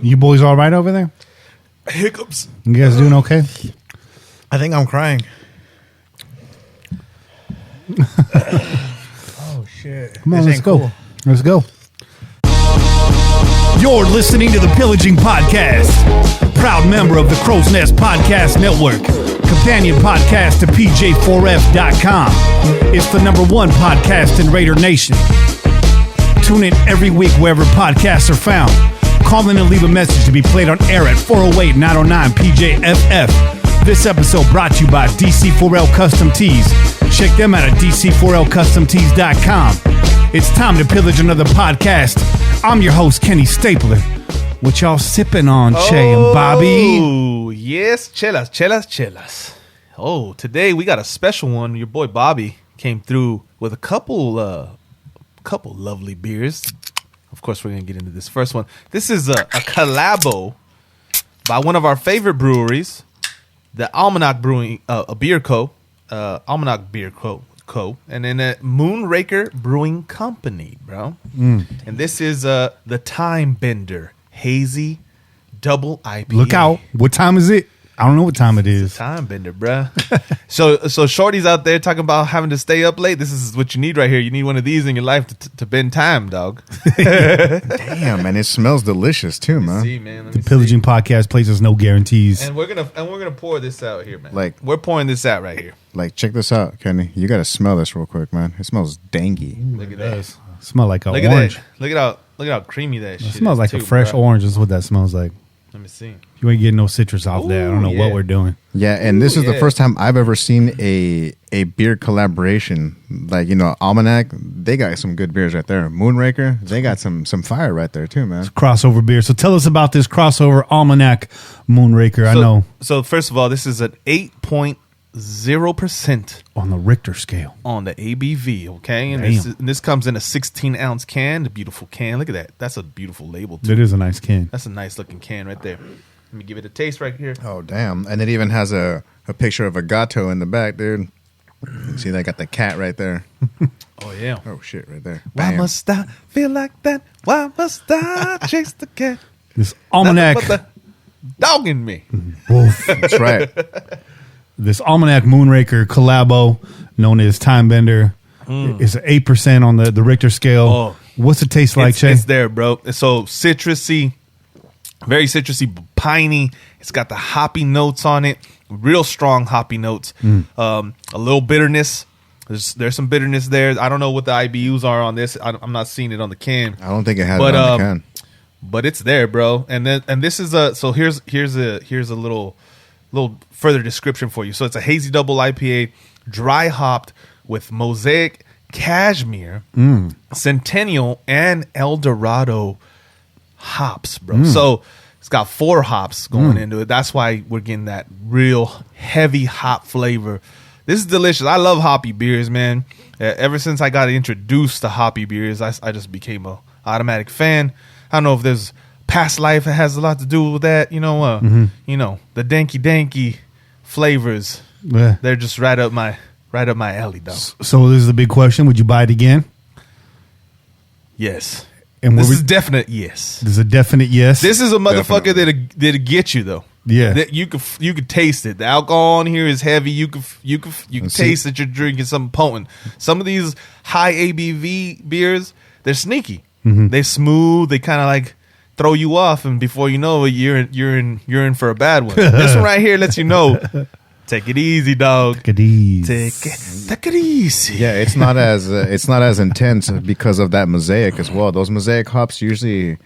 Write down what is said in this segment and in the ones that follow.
You boys all right over there? Hiccups. You guys doing okay? I think I'm crying. Oh, shit. Come on, This let's ain't go. cool. Let's go. You're listening to the Pillaging Podcast, proud member of the Crow's Nest Podcast Network, companion podcast to PJ4F.com. It's the #1 podcast in Raider Nation. Tune in every week wherever podcasts are found. Call in and leave a message to be played on air at 408-909-PJFF. This episode brought to you by DC4L Custom Tees. Check them out at DC4LCustomTees.com. It's time to pillage another podcast. I'm your host, Kenny Stapler. What y'all sipping on, Che and Bobby? Oh, yes. Chelas. Oh, today we got a special one. Your boy Bobby came through with a couple lovely beers. Of course, we're going to get into this first one. This is a collabo by one of our favorite breweries, the Almanac Brewing, a beer co. Almanac Beer Co. And then Moonraker Brewing Company, bro. And this is the Time Bender Hazy Double IPA. Look out. What time is it? I don't know what time it is. Time Bender, bro. so shorties out there talking about having to stay up late. This is what you need right here. You need one of these in your life to bend time, dog. Damn, man, it smells delicious too, man. See, man. The Pillaging Podcast places no guarantees. And we're gonna pour this out here, man. Like- we're pouring this out right here. Like, check this out, Kenny. You gotta smell this real quick, man. It smells dangy. Look at that. Smell like a Look orange. at that. Look at how creamy that shit It smells like is, a too, fresh bro. orange is what that smells like. Let me see. You ain't getting no citrus off that. I don't know Ooh, what yeah. we're doing. Yeah, and this is the yeah. first time I've ever seen a beer collaboration. Like, you know, Almanac, they got some good beers right there. Moonraker, they got some fire right there too, man. Crossover beer. So tell us about this crossover Almanac Moonraker. I know So first of all, this is an 8.0% on the Richter scale. on the ABV, okay? And Damn. this comes in a 16-ounce can, the beautiful can. Look at that. That's a beautiful label, too. It is a nice can. That's a nice-looking can right there. Let me give it a taste right here. Oh, damn. And it even has a picture of a gato in the back, dude. See, they got the cat right there. Oh, yeah. Oh, shit, right there. Why Bam. must I feel like that? Why must I chase the cat? This Almanac, Nothing but the dog in me. Wolf. That's right. This Almanac Moonraker collabo known as Time Bender is 8% on the Richter scale. Oh. What's it taste like, Che? It's there, bro. So citrusy, very citrusy, piney. It's got the hoppy notes on it, real strong hoppy notes. A little bitterness. There's some bitterness there. I don't know what the IBUs are on this. I'm not seeing it on the can, I don't think it has But, it on the can. but it's there, bro. And this is a so here's a little further description for you. So it's a hazy double IPA, dry hopped with Mosaic, Cashmere, Centennial, and El Dorado hops, bro. So it's got 4 hops going into it. That's why we're getting that real heavy hop flavor. This is delicious. I love hoppy beers, man. Ever since I got introduced to hoppy beers, I just became a automatic fan. I don't know if there's past life that has a lot to do with that. You know, the danky flavors. Yeah. They're just right up my alley, though. So this is the big question. Would you buy it again? Yes. And This what is definite yes. There's a definite yes. This is a motherfucker that'll get you though. Yeah. That you could taste it. The alcohol in here is heavy. You can taste that you're drinking something potent. Some of these high ABV beers, they're sneaky. They smooth. They kind of like throw you off, and before you know it, you're in for a bad one. This one right here lets you know. Take it easy, dog. Take it easy. Take it easy. Yeah, it's not as intense because of that mosaic as well. Those mosaic hops usually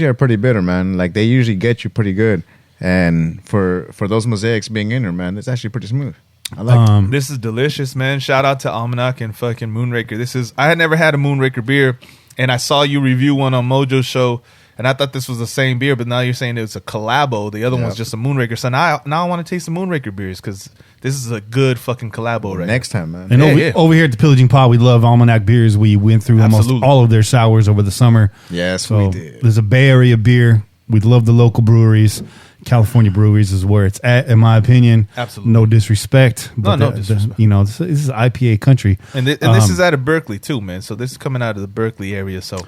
are pretty bitter, man. Like they usually get you pretty good. And for those mosaics being in there, man, it's actually pretty smooth. I like it. This is delicious, man. Shout out to Almanac and fucking Moonraker. I had never had a Moonraker beer, and I saw you review one on Mojo's show, and I thought this was the same beer, but now you're saying it's a collabo. The other one's just a Moonraker. So now I want to taste the Moonraker beers because this is a good fucking collabo right Next time, man. And Yeah, over here at the Pillaging Pod, we love Almanac beers. We went through almost Absolutely. all of their sours over the summer. Yes, So we did. there's a Bay Area beer. We love the local breweries. California breweries is where it's at, in my opinion. Absolutely. No disrespect. No But disrespect. this is IPA country. And this is out of Berkeley too, man. So this is coming out of the Berkeley area. So,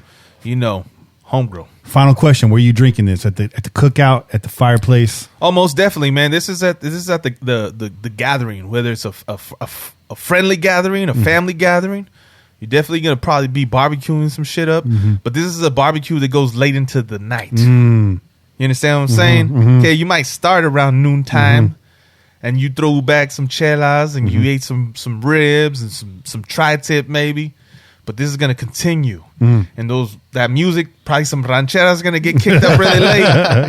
Homegrown. Final question: were you drinking this at the cookout, at the fireplace? Oh, most definitely, man. This is at the gathering, whether it's a friendly gathering, a family gathering. You're definitely gonna probably be barbecuing some shit up, but this is a barbecue that goes late into the night. You understand what I'm saying? Okay, you might start around noontime, and you throw back some chelas, and you ate some ribs and some tri-tip maybe. But this is gonna continue, and that music, probably some rancheras, gonna get kicked up really late.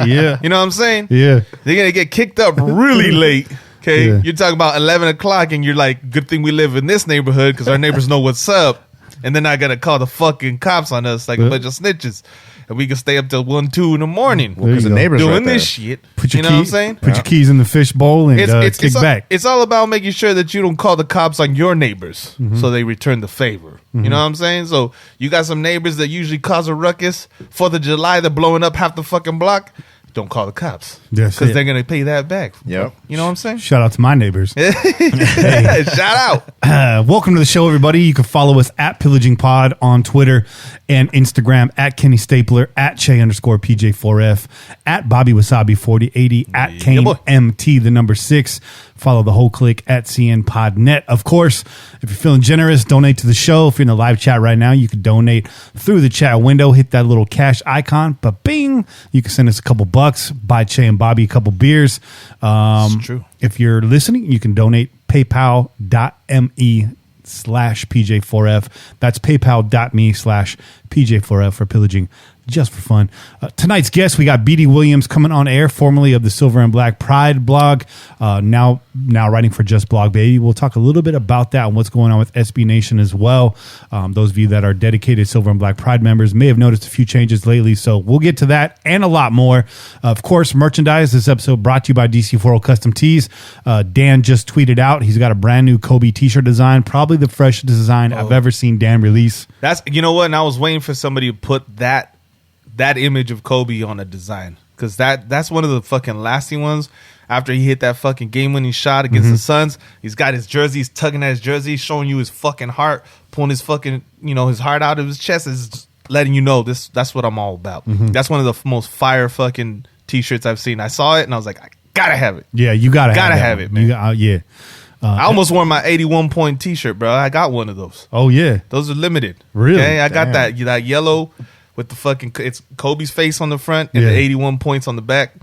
Yeah, you know what I'm saying? Yeah, they're gonna get kicked up really late. Okay, you're talking about 11 o'clock, and you're like, "Good thing we live in this neighborhood because our neighbors know what's up," and they're not gonna call the fucking cops on us like a bunch of snitches. And we can stay up till 1, 2 in the morning because the neighbors doing right this shit. You know what I'm saying? Put your keys in the fish bowl and kick back. It's all about making sure that you don't call the cops on your neighbors so they return the favor. You know what I'm saying? So you got some neighbors that usually cause a ruckus. 4th of July, they're blowing up half the fucking block. Don't call the cops because they're going to pay that back. Yep. You know what I'm saying? Shout out to my neighbors. Shout out. Welcome to the show, everybody. You can follow us at Pillaging Pod on Twitter and Instagram, at Kenny Stapler, at Che_PJ4F, at Bobby Wasabi 4080, at Kane MT, the number 6. Follow the whole clique at CNPodNet. Of course, if you're feeling generous, donate to the show. If you're in the live chat right now, you can donate through the chat window. Hit that little cash icon, but bing, you can send us a couple bucks, buy Che and Bobby a couple beers. It's true. If you're listening, you can donate paypal.me/PJ4F. That's paypal.me/PJ4F for Pillaging just for fun. Tonight's guest, we got BD Williams coming on air, formerly of the Silver and Black Pride blog, now writing for Just Blog Baby. We'll talk a little bit about that and what's going on with SB Nation as well. Those of you that are dedicated Silver and Black Pride members may have noticed a few changes lately, so we'll get to that and a lot more. Of course, merchandise. This episode brought to you by DC40 Custom Tees. Dan just tweeted out he's got a brand new Kobe t-shirt design, probably the freshest design I've ever seen Dan release. That's, you know what, and I was waiting for somebody to put that image of Kobe on a design, because that's one of the fucking lasting ones. After he hit that fucking game-winning shot against the Suns, he's got his jersey, he's tugging at his jersey, showing you his fucking heart, pulling his fucking, his heart out of his chest, is letting you know that's what I'm all about. That's one of the most fire fucking t-shirts I've seen. I saw it and I was like, I gotta have it. Yeah, you gotta have it, man. I almost wore my 81-point t-shirt, bro. I got one of those. Oh yeah, those are limited. Really? Okay, I got that yellow with the fucking, it's Kobe's face on the front and the 81 points on the back.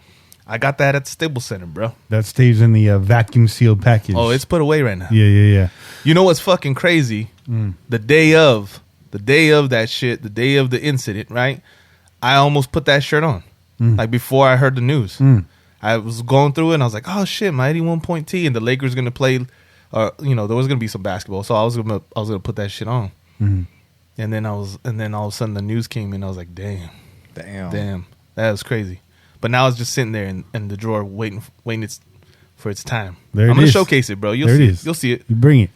I got that at the Staples Center, bro. That stays in the vacuum sealed package. Oh, it's put away right now. Yeah. You know what's fucking crazy? The day of that shit, the day of the incident, right? I almost put that shirt on, like before I heard the news. I was going through it and I was like, oh shit, my 81-point tee, and the Lakers gonna play. There was gonna be some basketball, so I was gonna put that shit on. And then all of a sudden the news came in. I was like, damn, that was crazy. But now it's just sitting there in the drawer waiting for its time. I'm gonna showcase it, bro. You'll see it. You bring it.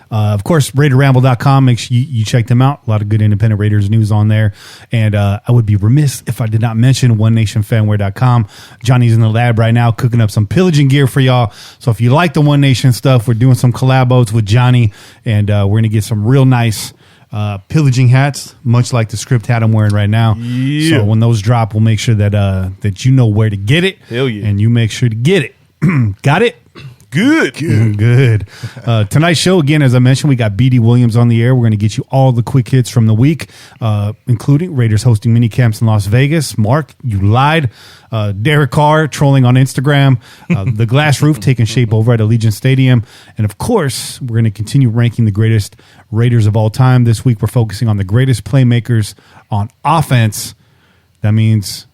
Of course, RaiderRamble.com. Make sure you check them out. A lot of good independent Raiders news on there. And I would be remiss if I did not mention OneNationFanwear.com. Johnny's in the lab right now cooking up some pillaging gear for y'all. So if you like the One Nation stuff, we're doing some collabos with Johnny, and we're going to get some real nice pillaging hats, much like the script hat I'm wearing right now. Yeah. So when those drop, we'll make sure that you know where to get it. Hell yeah. And you make sure to get it. Got it? Good. Tonight's show, again, as I mentioned, we got BD Williams on the air. We're going to get you all the quick hits from the week, including Raiders hosting mini camps in Las Vegas. Mark, you lied. Derek Carr trolling on Instagram. The glass roof taking shape over at Allegiant Stadium. And of course, we're going to continue ranking the greatest Raiders of all time. This week, we're focusing on the greatest playmakers on offense. That means,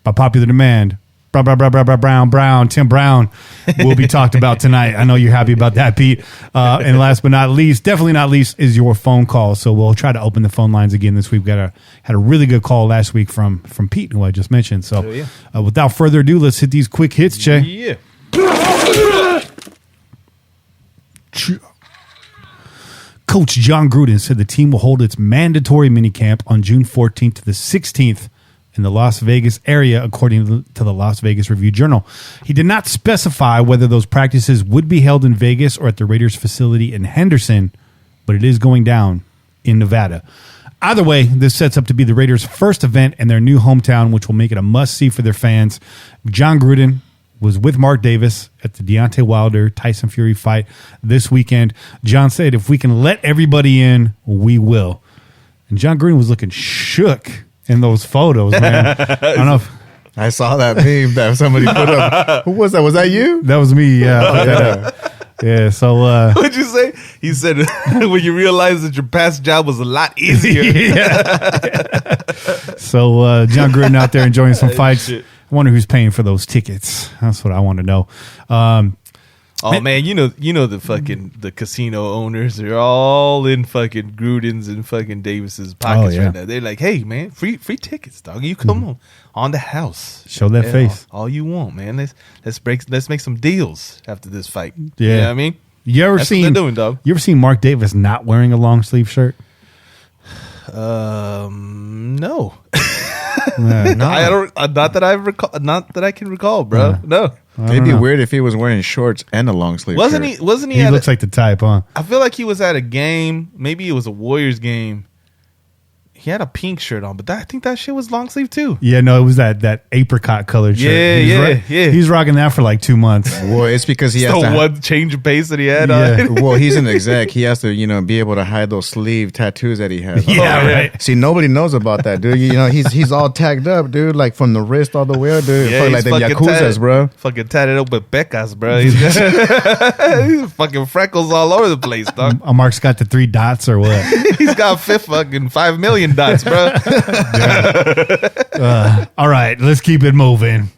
by popular demand, Tim Brown will be talked about tonight. I know you're happy about that, Pete. And last but not least, definitely not least, is your phone call. So we'll try to open the phone lines again this week. We had a really good call last week from Pete, who I just mentioned. So without further ado, let's hit these quick hits, Che. Yeah. Coach John Gruden said the team will hold its mandatory minicamp on June 14th to the 16th in the Las Vegas area, according to the Las Vegas Review-Journal. He did not specify whether those practices would be held in Vegas or at the Raiders facility in Henderson, but it is going down in Nevada. Either way, this sets up to be the Raiders' first event in their new hometown, which will make it a must-see for their fans. John Gruden was with Mark Davis at the Deontay Wilder-Tyson Fury fight this weekend. John said, if we can let everybody in, we will. And John Gruden was looking shook in those photos, man. I don't know if... I saw that meme that somebody put up. Who was that? Was that you? That was me, yeah. Yeah, so... What'd you say? He said, when you realized that your past job was a lot easier. So John Gruden out there enjoying some fights. Shit. I wonder who's paying for those tickets. That's what I want to know. Man, you know the fucking the casino owners are all in fucking Gruden's and fucking Davis's pockets right now. They're like, hey man, free tickets, dog. You come on the house. Show that face. All you want, man. Let's make some deals after this fight. Yeah. You know what I mean? You ever That's seen what they're doing, dog. You ever seen Mark Davis not wearing a long sleeve shirt? No. No. I don't. Not that I recall. Not that I can recall, bro. No. It'd be weird if he was wearing shorts and a long sleeve. Wasn't shirt. he? Wasn't he? He at looks like the type, huh? I feel like he was at a game. Maybe it was a Warriors game. He had a pink shirt on, but I think that shit was long sleeve too. Yeah, no, it was that apricot colored shirt. Yeah. He's rocking that for like 2 months. Well, it's because he It's has the to. one change of pace that he had. Yeah. Well, he's an exec. He has to, be able to hide those sleeve tattoos that he has. Yeah, right. See, nobody knows about that, dude. He's all tagged up, dude, like from the wrist all the way up, dude. Yeah, Like he's them fucking Yakuzas, tatted. bro. Fucking tatted up with becas, bro. He's got fucking freckles all over the place, dog. Mark's got the 3 dots or what? He's got fucking 5 million dots, bro. All right, let's keep it moving.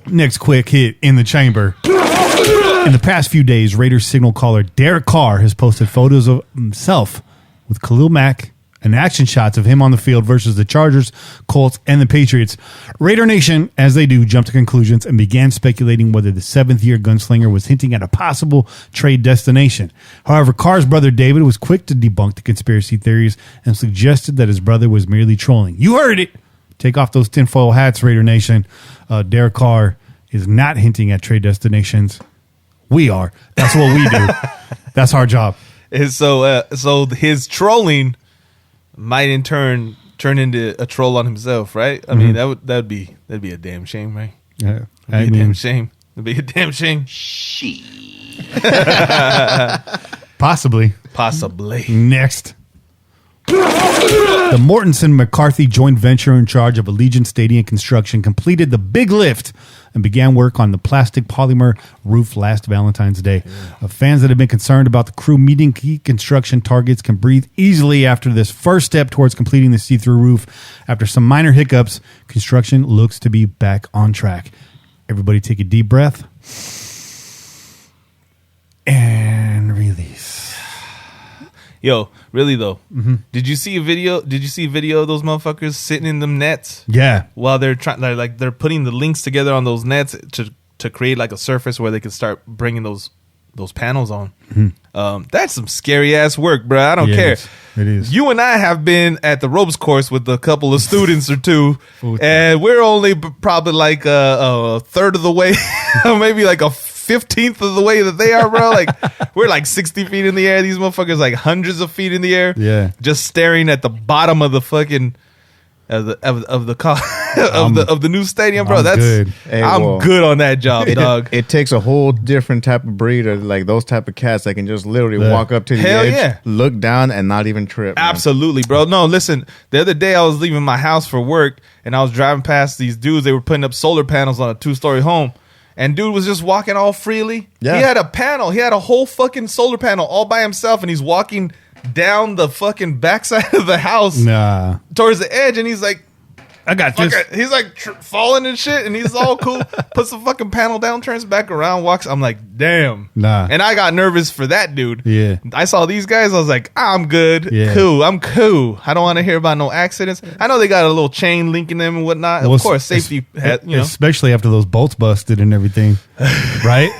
Next quick hit in the chamber. In the past few days, Raiders signal caller Derek Carr has posted photos of himself with Khalil Mack and action shots of him on the field versus the Chargers, Colts, and the Patriots. Raider Nation, as they do, jumped to conclusions and began speculating whether the 7th-year gunslinger was hinting at a possible trade destination. However, Carr's brother David was quick to debunk the conspiracy theories and suggested that his brother was merely trolling. You heard it! Take off those tinfoil hats, Raider Nation. Derek Carr is not hinting at trade destinations. We are. That's what we do. That's our job. And so his trolling might in turn turn into a troll on himself, right? I mean, that'd be a damn shame, right? Yeah, Damn shame. It'd be a damn shame. Possibly. Next. The Mortensen-McCarthy joint venture in charge of Allegiant Stadium construction completed the big lift and began work on the plastic polymer roof last Valentine's Day. Fans that have been concerned about the crew meeting key construction targets can breathe easily after this first step towards completing the see-through roof. After some minor hiccups, construction looks to be back on track. Everybody take a deep breath and release. Yo, really though, did you see a video? Did you see a video of those motherfuckers sitting in them nets? Yeah. While they're trying, like they're putting the links together on those nets to create like a surface where they can start bringing those panels on. That's some scary ass work, bro. I don't care. It is. You and I have been at the ropes course with a couple of students or two, and we're only probably like a third of the way, or maybe like a 15th of the way that they are, bro. Like we're like 60 feet in the air. These motherfuckers like hundreds of feet in the air. Yeah, just staring at the bottom of the fucking of the new stadium, bro. I'm good. Hey, I'm good on that job, dog. It takes a whole different type of breed of like those type of cats that can just literally walk up to the Hell edge, yeah. look down, and not even trip. Man. Absolutely, bro. No, listen. The other day I was leaving my house for work, and I was driving past these dudes. They were putting up solar panels on a 2-story home. And dude was just walking all freely. Yeah. He had a panel. He had a whole fucking solar panel all by himself, and he's walking down the fucking backside of the house towards the edge, and he's like, I got this. He's like falling and shit, and he's all cool. Puts the fucking panel down, turns back around, walks. I'm like, damn. And I got nervous for that dude. Yeah. I saw these guys. I was like, I'm good. Yeah. Cool. I'm cool. I don't want to hear about no accidents. I know they got a little chain linking them and whatnot. Well, of course, safety. Especially after those bolts busted and everything. Right?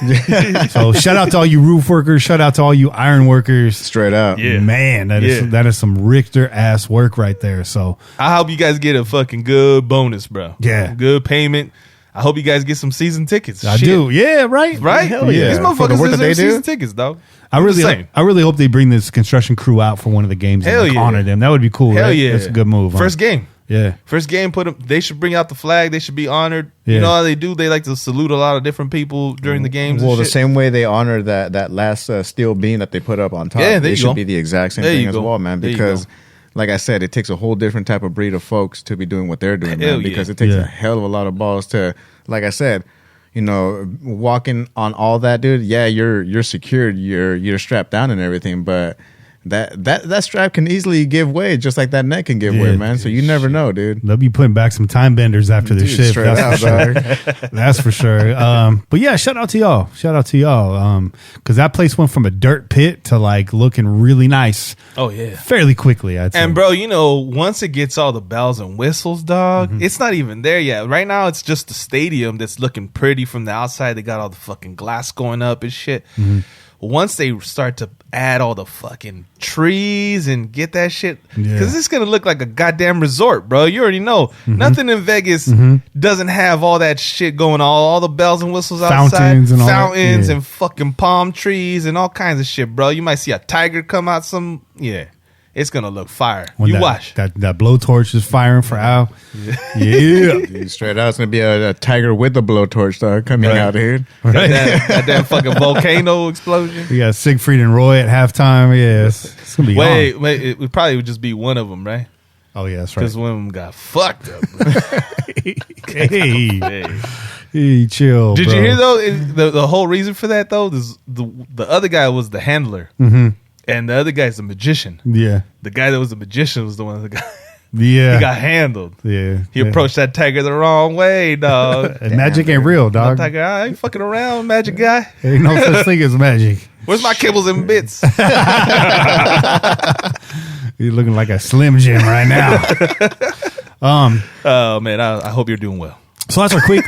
So shout out to all you roof workers. Shout out to all you iron workers. Straight out. Yeah. Man, that is some Richter ass work right there. So I hope you guys get a fucking good bonus, bro. Yeah. Good payment. I hope you guys get some season tickets. I do. Yeah, right. Right? Hell yeah. These For the motherfuckers work that they deserve do? season tickets, dog. I really hope they bring this construction crew out for one of the games Hell and yeah. honor them. That would be cool. Hell right? yeah. That's a good move. First game. Yeah. First game, they should bring out the flag. They should be honored. Yeah. You know how they do? They like to salute a lot of different people during the games. Well, and the shit. same way they honor that last steel beam that they put up on top, Yeah, there it you should go. be the exact same There thing you as go. well, man. There you Because, go. like I said, it takes a whole different type of breed of folks to be doing what they're doing, Hell man. yeah. Because it takes Yeah. a hell of a lot of balls to, like I said, you know, walking on all that, dude. Yeah, you're secured, you're strapped down and everything, but that strap can easily give way, just like that neck can give way, Yeah. man. So you never know, dude. They'll be putting back some time benders after the Dude, shift. straight That's out, for sure. That's for sure. But yeah, shout out to y'all. Because that place went from a dirt pit to like looking really nice Oh, yeah. fairly quickly, I'd say. And bro, you know, once it gets all the bells and whistles, dog, Mm-hmm. it's not even there yet. Right now, it's just the stadium that's looking pretty from the outside. They got all the fucking glass going up and shit. Mm-hmm. Once they start to add all the fucking trees and get that shit, Yeah. because it's gonna look like a goddamn resort, bro. You already know. Mm-hmm. Nothing in Vegas doesn't have all that shit going on. All the bells and whistles outside, Fountains and all that. fountains Yeah. and fucking palm trees and all kinds of shit, bro. You might see a tiger come out. It's gonna look fire. When You that, watch. that blowtorch is firing for Al. Yeah. Dude, straight out, it's gonna be a tiger with a blowtorch, dog, coming Right. out here. That damn fucking volcano explosion. We got Siegfried and Roy at halftime. Yeah, it's gonna be Wait, on. it would probably would just be one of them, right? Oh yeah, that's right. Because one of them got fucked up. Hey, Hey. hey, chill. Did bro. you hear though? The whole reason for that though is the other guy was the handler, and the other guy's the magician. Yeah, The guy that was the magician was the one that got yeah, he got handled. yeah. He approached that tiger the wrong way, dog. And magic ain't real, No, dog. tiger, I ain't fucking around, magic guy. Ain't no such thing as magic. Where's my kibbles and bits? You're looking like a Slim Jim right now. Oh man, I hope you're doing well. So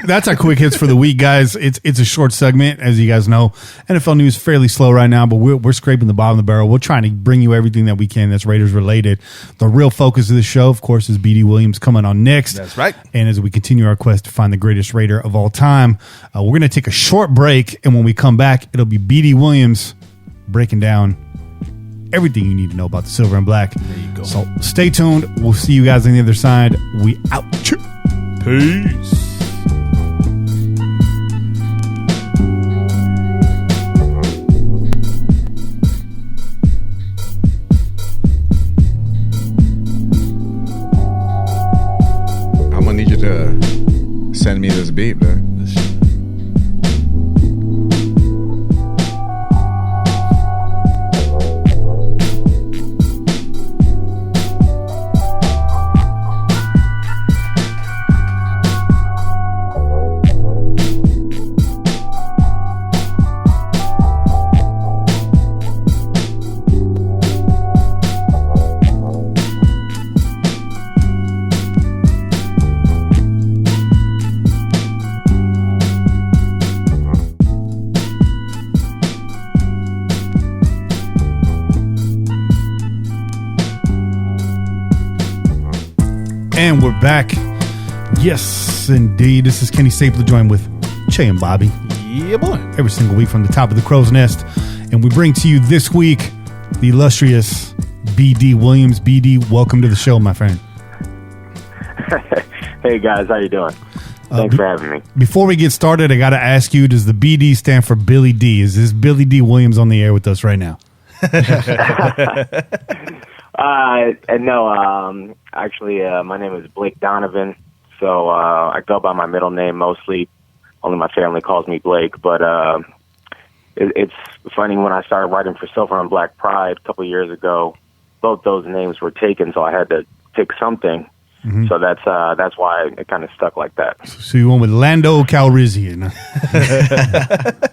that's our quick hits for the week, guys. It's a short segment, as you guys know. NFL news fairly slow right now, but we're scraping the bottom of the barrel. We're trying to bring you everything that we can that's Raiders related. The real focus of the show, of course, is BD Williams coming on next. That's right. And as we continue our quest to find the greatest Raider of all time, we're going to take a short break, and when we come back, it'll be BD Williams breaking down everything you need to know about the Silver and Black. There you go. So stay tuned. We'll see you guys on the other side. We out. Peace. I'm gonna need you to send me this beat, bro. And we're back. Yes, indeed. This is Kenny Stapler joined with Che and Bobby Yeah, boy. every single week from the top of the crow's nest. And we bring to you this week the illustrious BD Williams. BD, welcome to the show, my friend. Hey guys, how you doing? Thanks for having me. Before we get started, I got to ask you, does the BD stand for Billy D? Is this Billy D Williams on the air with us right now? No, actually, my name is Blake Donovan, so I go by my middle name mostly. Only my family calls me Blake, but it's funny, when I started writing for Silver and Black Pride a couple years ago, both those names were taken, so I had to pick something. Mm-hmm. So that's why it kind of stuck like that. So you went with Lando Calrissian.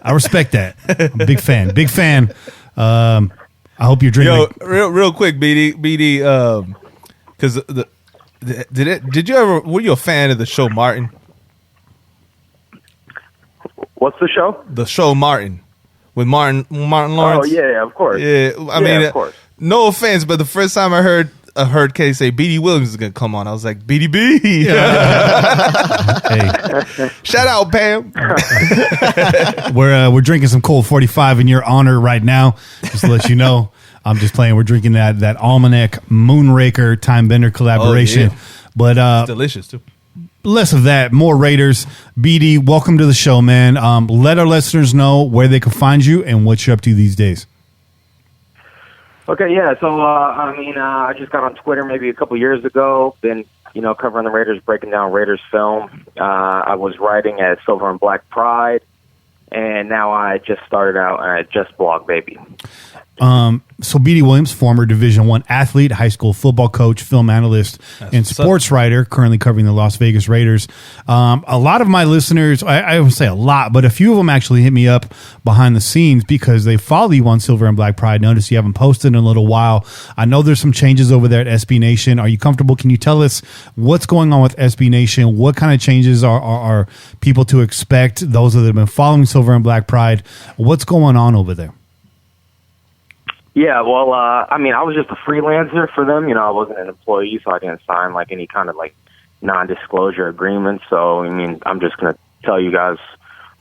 I respect that. I'm a big fan. Big fan. I hope you're drinking. Yo, real quick, BD, because did you ever, were you a fan of the show Martin? What's the show? The show Martin with Martin Lawrence. Oh yeah, of course. Yeah, I mean, of course. no offense, but the first time I heard heard Kenny say BD Williams is going to come on. I was like, BDB. Hey, Shout out, Pam. we're drinking some Cold 45 in your honor right now. Just to let you know, I'm just playing. We're drinking that Almanac Moonraker Time Bender collaboration. Oh, yeah. But Delicious, too. less of that, more Raiders. BD, welcome to the show, man. Let our listeners know where they can find you and what you're up to these days. Okay, yeah. So, I just got on Twitter maybe a couple years ago. Been, covering the Raiders, breaking down Raiders film. I was writing at Silver and Black Pride, and now I just started out at Just Blog Baby. So BD Williams, former Division I athlete, high school football coach, film analyst, and sports writer, currently covering the Las Vegas Raiders. A lot of my listeners, I would say a lot, but a few of them actually hit me up behind the scenes because they follow you on Silver and Black Pride. Notice you haven't posted in a little while. I know there's some changes over there at SB Nation. Are you comfortable? Can you tell us what's going on with SB Nation? What kind of changes are people to expect? Those that have been following Silver and Black Pride, what's going on over there? Yeah, well, I was just a freelancer for them. I wasn't an employee, so I didn't sign any kind of non-disclosure agreement. So, I'm just going to tell you guys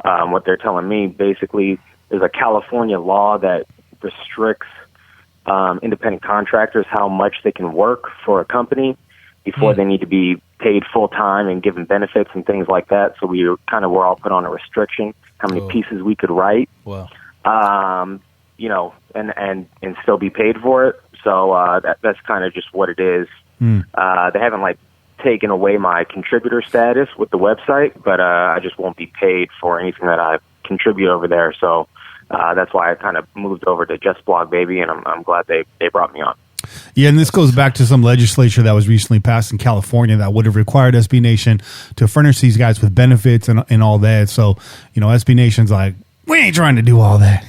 what they're telling me. Basically, there's a California law that restricts independent contractors how much they can work for a company before they need to be paid full time and given benefits and things like that. So we were all put on a restriction how many pieces we could write. Wow. And still be paid for it. So that's kind of just what it is. They haven't taken away my contributor status with the website, but I just won't be paid for anything that I contribute over there. So that's why I kind of moved over to Just Blog Baby, and I'm glad they brought me on. Yeah, and this goes back to some legislature that was recently passed in California that would have required SB Nation to furnish these guys with benefits and all that. So, SB Nation's like, we ain't trying to do all that.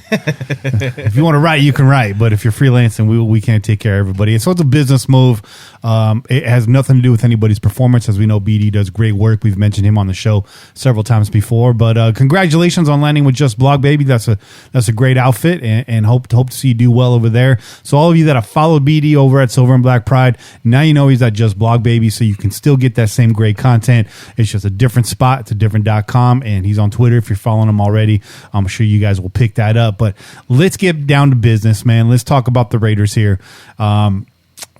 If you want to write, you can write. But if you're freelancing, we can't take care of everybody. So it's a business move. It has nothing to do with anybody's performance. As we know, BD does great work. We've mentioned him on the show several times before. But congratulations on landing with Just Blog Baby. That's a great outfit, and hope to see you do well over there. So all of you that have followed BD over at Silver and Black Pride, now you know he's at Just Blog Baby, so you can still get that same great content. It's just a different spot. It's a different .com, and he's on Twitter if you're following him already. I'm sure you guys will pick that up. But let's get down to business, man. Let's talk about the Raiders here.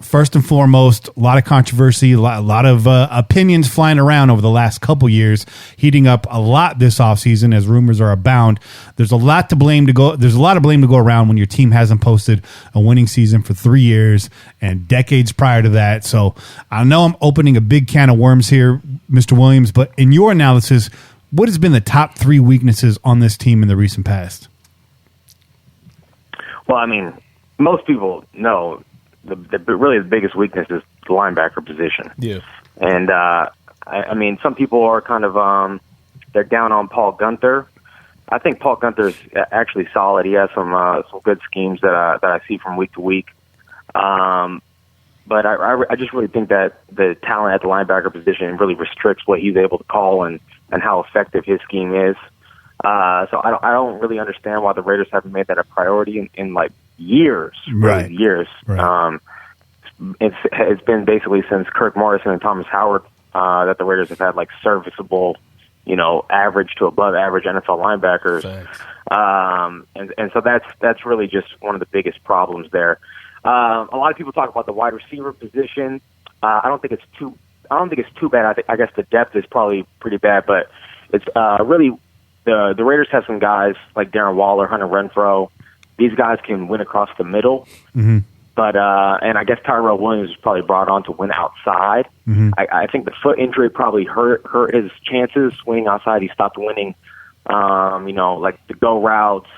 First and foremost, a lot of controversy, a lot of opinions flying around over the last couple years, heating up a lot this offseason as rumors are abound. There's a lot of blame to go around when your team hasn't posted a winning season for 3 years and decades prior to that. So I know I'm opening a big can of worms here, Mr. Williams, but in your analysis, what has been the top 3 weaknesses on this team in the recent past? Well, most people know really the biggest weakness is the linebacker position. Yeah. And, some people are kind of, they're down on Paul Gunther. I think Paul Gunther is actually solid. He has some good schemes that I see from week to week. But I just really think that the talent at the linebacker position really restricts what he's able to call and how effective his scheme is. So I don't really understand why the Raiders haven't made that a priority in years. Right. Years. Right. It's been basically since Kirk Morrison and Thomas Howard that the Raiders have had serviceable, average to above average NFL linebackers. And so that's really just one of the biggest problems there. A lot of people talk about the wide receiver position. I don't think it's too bad. I guess the depth is probably pretty bad, but it's really the Raiders have some guys like Darren Waller, Hunter Renfrow. These guys can win across the middle, but and I guess Tyrell Williams was probably brought on to win outside. I think the foot injury probably hurt his chances winning outside. He stopped winning, the go routes,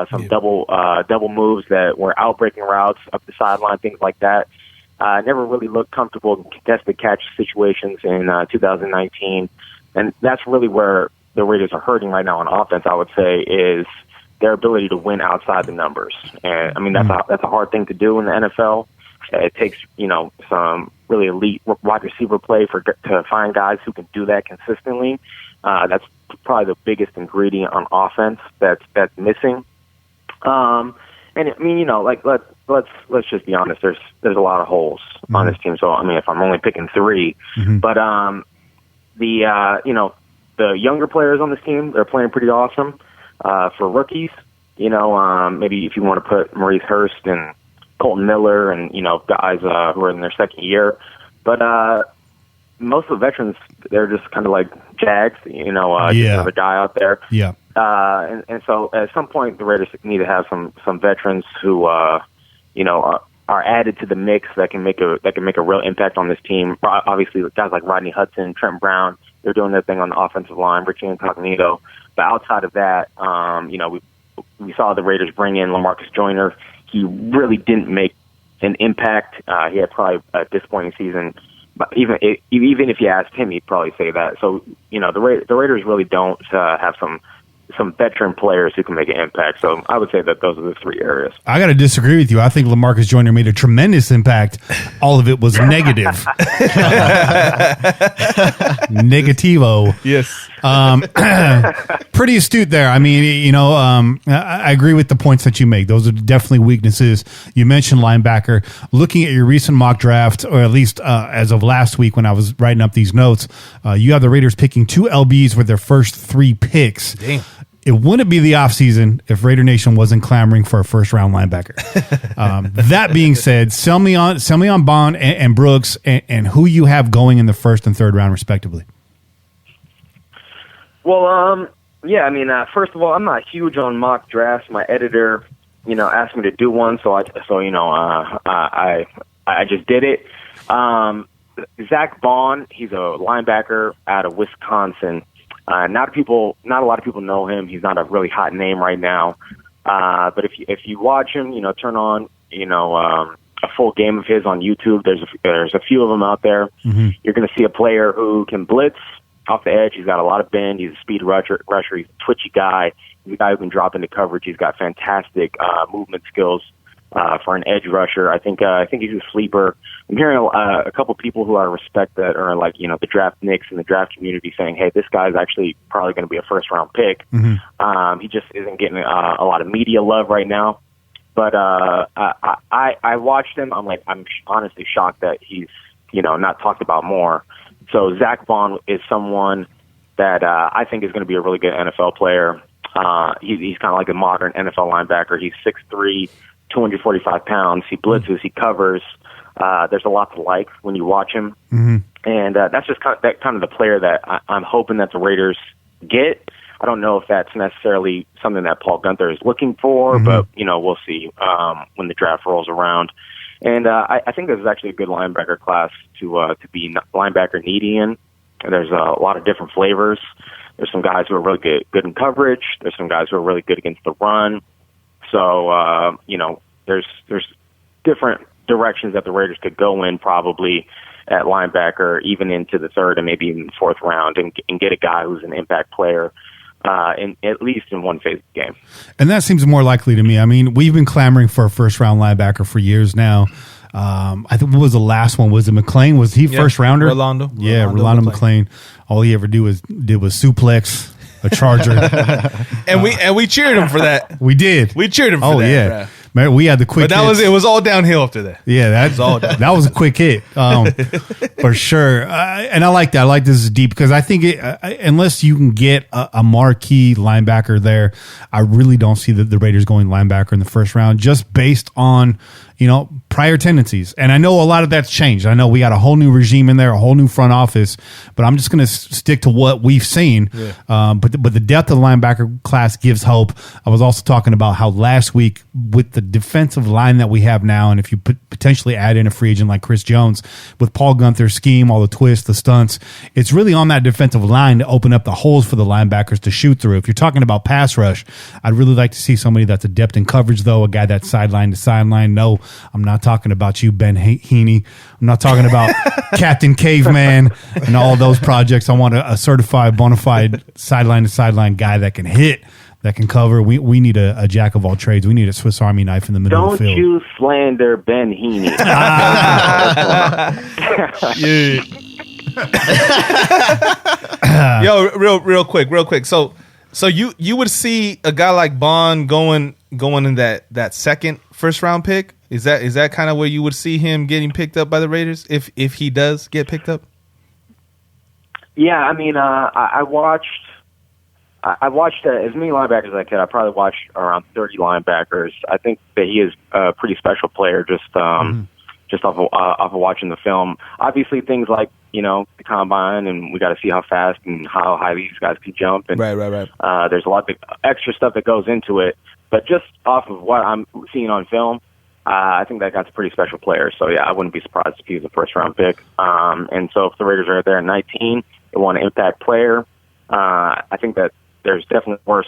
some double moves that were outbreaking routes up the sideline, things like that. Never really looked comfortable in contested catch situations in 2019, and that's really where the Raiders are hurting right now on offense. I would say is their ability to win outside the numbers, and that's a hard thing to do in the NFL. It takes some really elite wide receiver play to find guys who can do that consistently. That's probably the biggest ingredient on offense that's missing. And I mean, like let's just be honest. There's a lot of holes on this team. So I mean, if I'm only picking 3, but the younger players on this team, they're playing pretty awesome. For rookies, maybe if you want to put Maurice Hurst and Colton Miller and guys who are in their second year, but most of the veterans, they're just kind of like Jags, just another guy out there. Yeah. And so at some point, the Raiders need to have some veterans who, are added to the mix that can make a real impact on this team. Obviously, guys like Rodney Hudson, Trent Brown, they're doing their thing on the offensive line. Richie Incognito. But outside of that, we saw the Raiders bring in LaMarcus Joyner. He really didn't make an impact. He had probably a disappointing season. But even if you asked him, he'd probably say that. So the Raiders really don't have some veteran players who can make an impact. So I would say that those are the 3 areas. I got to disagree with you. I think LaMarcus Joyner made a tremendous impact. All of it was negative. Negativo. Yes. Pretty astute there. I mean, I agree with the points that you make. Those are definitely weaknesses. You mentioned linebacker. Looking at your recent mock draft, or at least as of last week when I was writing up these notes, you have the Raiders picking 2 LBs with their first 3 picks. Damn. It wouldn't be the offseason if Raider Nation wasn't clamoring for a first-round linebacker. That being said, sell me on Bond and Brooks and who you have going in the first and third round, respectively. Well, I mean, first of all, I'm not huge on mock drafts. My editor, asked me to do one, so I just did it. Zach Bond, he's a linebacker out of Wisconsin. Not a lot of people know him. He's not a really hot name right now. But if you watch him, turn on, a full game of his on YouTube. There's a few of them out there. Mm-hmm. You're going to see a player who can blitz off the edge. He's got a lot of bend. He's a speed rusher. He's a twitchy guy. He's a guy who can drop into coverage. He's got fantastic movement skills for an edge rusher. I think he's a sleeper. I'm hearing a couple people who I respect that are like, the draft nicks in the draft community saying, hey, this guy's actually probably going to be a first-round pick. Mm-hmm. He just isn't getting a lot of media love right now. But I watched him. I'm honestly shocked that he's, not talked about more. So Zach Bond is someone that I think is going to be a really good NFL player. He's kind of like a modern NFL linebacker. He's 6'3", 245 pounds. He blitzes. He covers. There's a lot to like when you watch him. Mm-hmm. And that's just kind of the player that I'm hoping that the Raiders get. I don't know if that's necessarily something that Paul Guenther is looking for, mm-hmm. but, we'll see when the draft rolls around. And I think this is actually a good linebacker class to be linebacker needy in. There's a lot of different flavors. There's some guys who are really good in coverage. There's some guys who are really good against the run. So, there's different directions that the Raiders could go in probably at linebacker, even into the third and maybe even fourth round, and get a guy who's an impact player. At least in one phase of the game. And that seems more likely to me. I mean, we've been clamoring for a first-round linebacker for years now. I think what was the last one? Was it McClain? Was he first rounder? Rolando. Yeah, Rolando McClain. All he ever did was suplex a Charger. and we cheered him for that. We did. We cheered him for that. Oh, yeah. Bro. Man, we had the quick But it was all downhill after that. Yeah, that was a quick hit. For sure. And I like that. I like this is deep because I think unless you can get a marquee linebacker there, I really don't see the Raiders going linebacker in the first round just based on, prior tendencies. And I know a lot of that's changed. I know we got a whole new regime in there, a whole new front office, but I'm just going to stick to what we've seen. Yeah. But the depth of the linebacker class gives hope. I was also talking about how last week with the defensive line that we have now, and if you potentially add in a free agent like Chris Jones, with Paul Guenther's scheme, all the twists, the stunts, it's really on that defensive line to open up the holes for the linebackers to shoot through. If you're talking about pass rush, I'd really like to see somebody that's adept in coverage, though, a guy that's sideline to sideline. No, I'm not talking about you, Ben Heaney. I'm not talking about Captain Caveman and all those projects. I want a certified, bona fide sideline to sideline guy that can hit, that can cover. We need a jack of all trades. We need a Swiss Army knife in the middle of the field. Don't you slander Ben Heaney. Yo, real quick. So you would see a guy like Bond going going in that second first round pick? Is that kind of where you would see him getting picked up by the Raiders if he does get picked up? Yeah, I mean, I watched as many linebackers as I could. I probably watched around 30 linebackers. I think that he is a pretty special player just off of watching the film. Obviously, things like, the combine, and we got to see how fast and how high these guys can jump. And, right. There's a lot of extra stuff that goes into it. But just off of what I'm seeing on film, I think that guy's a pretty special player. So, yeah, I wouldn't be surprised if he was a first-round pick. And so if the Raiders are there at 19, they want an impact player, I think that there's definitely worse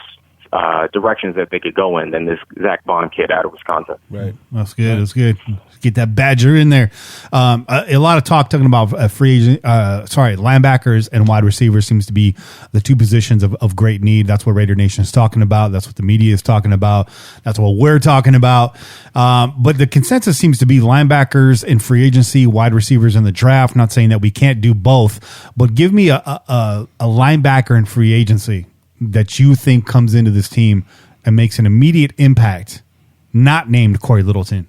directions that they could go in than this Zach Bond kid out of Wisconsin. Right. That's good. That's good. Get that Badger in there. A lot of talking about free agent, linebackers and wide receivers seems to be the two positions of great need. That's what Raider Nation is talking about. That's what the media is talking about. That's what we're talking about. But the consensus seems to be linebackers in free agency, wide receivers in the draft. Not saying that we can't do both, but give me a linebacker in free agency that you think comes into this team and makes an immediate impact, not named Corey Littleton.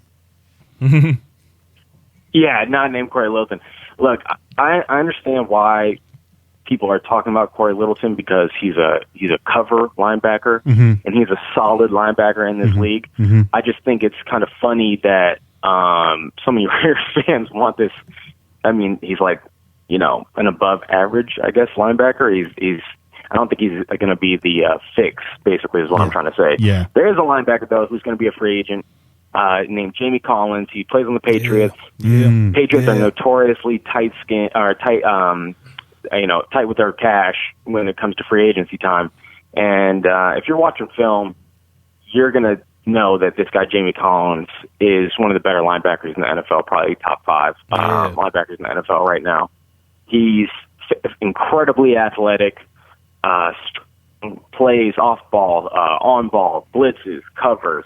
Yeah, not named Corey Littleton. Look, I understand why people are talking about Corey Littleton because he's a cover linebacker, and he's a solid linebacker in this league. I just think it's kind of funny that some of your Raiders fans want this. I mean, he's like, an above average, I guess, linebacker. He's I don't think he's going to be the fix, basically, is what I'm trying to say. Yeah. There is a linebacker, though, who's going to be a free agent named Jamie Collins. He plays on the Patriots. Yeah. Patriots are notoriously tight with their cash when it comes to free agency time. And if you're watching film, you're going to know that this guy, Jamie Collins, is one of the better linebackers in the NFL, probably top 5 linebackers in the NFL right now. He's incredibly athletic. Plays off ball, on ball, blitzes, covers,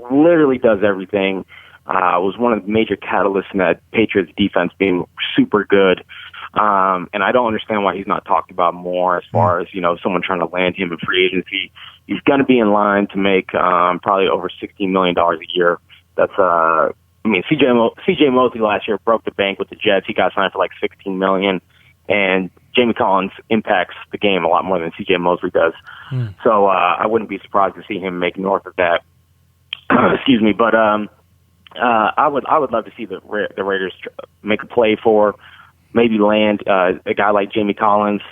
literally does everything. Was one of the major catalysts in that Patriots defense being super good. And I don't understand why he's not talked about more as far as, someone trying to land him in free agency. He's going to be in line to make probably over $16 million a year. That's, CJ Mosley last year broke the bank with the Jets. He got signed for like $16 million. And Jamie Collins impacts the game a lot more than C.J. Mosley does. So I wouldn't be surprised to see him make north of that. Excuse me. But I would love to see the Raiders make a play for, maybe land a guy like Jamie Collins.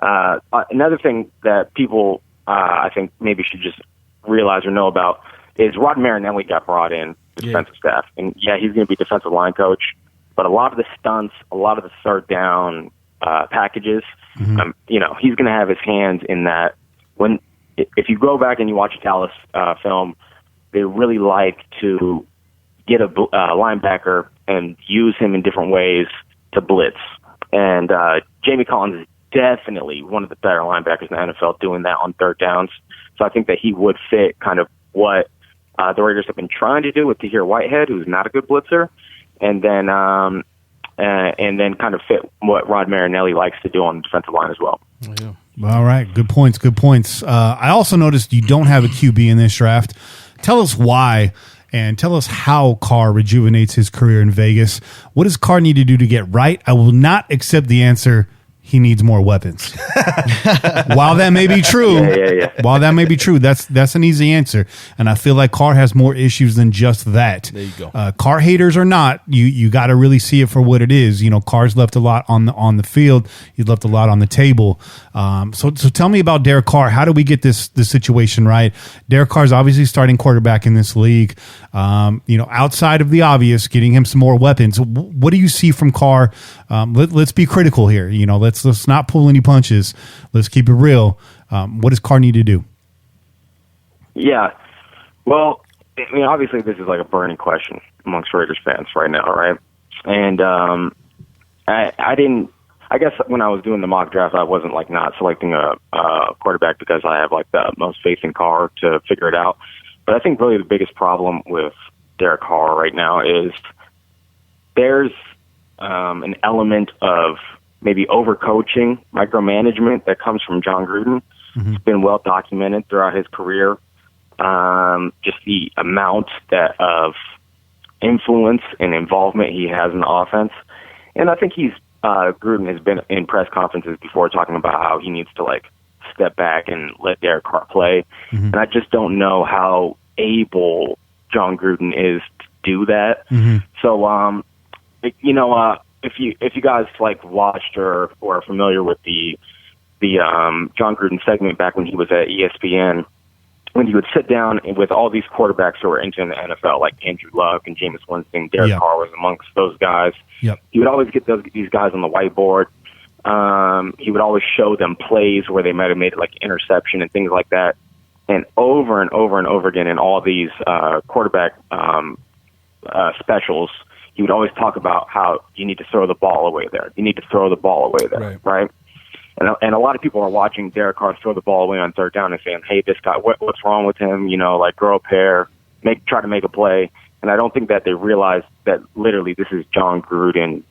Another thing that people I think maybe should just realize or know about is Rod Marinelli got brought in the defensive staff. And, he's going to be defensive line coach. But a lot of the stunts, a lot of the third down packages, he's going to have his hands in that. If you go back and you watch a Dallas film, they really like to get a linebacker and use him in different ways to blitz. And Jamie Collins is definitely one of the better linebackers in the NFL doing that on third downs. So I think that he would fit kind of what the Raiders have been trying to do with Tahir Whitehead, who's not a good blitzer, and then kind of fit what Rod Marinelli likes to do on the defensive line as well. Yeah. All right. Good points. I also noticed you don't have a QB in this draft. Tell us why, and tell us how Carr rejuvenates his career in Vegas. What does Carr need to do to get right? I will not accept the answer, he needs more weapons. While that may be true, that's an easy answer. And I feel like Carr has more issues than just that. There you go. Carr haters or not, you got to really see it for what it is. Carr's left a lot on the field. He's left a lot on the table. So tell me about Derek Carr. How do we get this situation right? Derek Carr's obviously starting quarterback in this league. Outside of the obvious, getting him some more weapons. What do you see from Carr? Let's be critical here. Let's not pull any punches. Let's keep it real. What does Carr need to do? Yeah. Well, obviously this is like a burning question amongst Raiders fans right now, right? And I guess when I was doing the mock draft, I wasn't like not selecting a quarterback because I have like the most faith in Carr to figure it out. But I think really the biggest problem with Derek Carr right now is there's an element of maybe overcoaching, micromanagement that comes from John Gruden. It's been well documented throughout his career. just the amount of influence and involvement he has in the offense. And I think Gruden has been in press conferences before talking about how he needs to step back and let Derek Carr play. Mm-hmm. And I just don't know how able John Gruden is to do that. Mm-hmm. So, if you guys watched or are familiar with the John Gruden segment back when he was at ESPN, when he would sit down with all these quarterbacks who were entering the NFL, like Andrew Luck and Jameis Winston, Derek Carr was amongst those guys. Yep. He would always get these guys on the whiteboard. He would always show them plays where they might have made interception and things like that. And over and over and over again in all these quarterback specials, he would always talk about how you need to throw the ball away there. You need to throw the ball away there, right? And a lot of people are watching Derek Carr throw the ball away on third down and saying, "Hey, this guy, what's wrong with him? Grow a pair, try to make a play." And I don't think that they realize that literally this is John Gruden,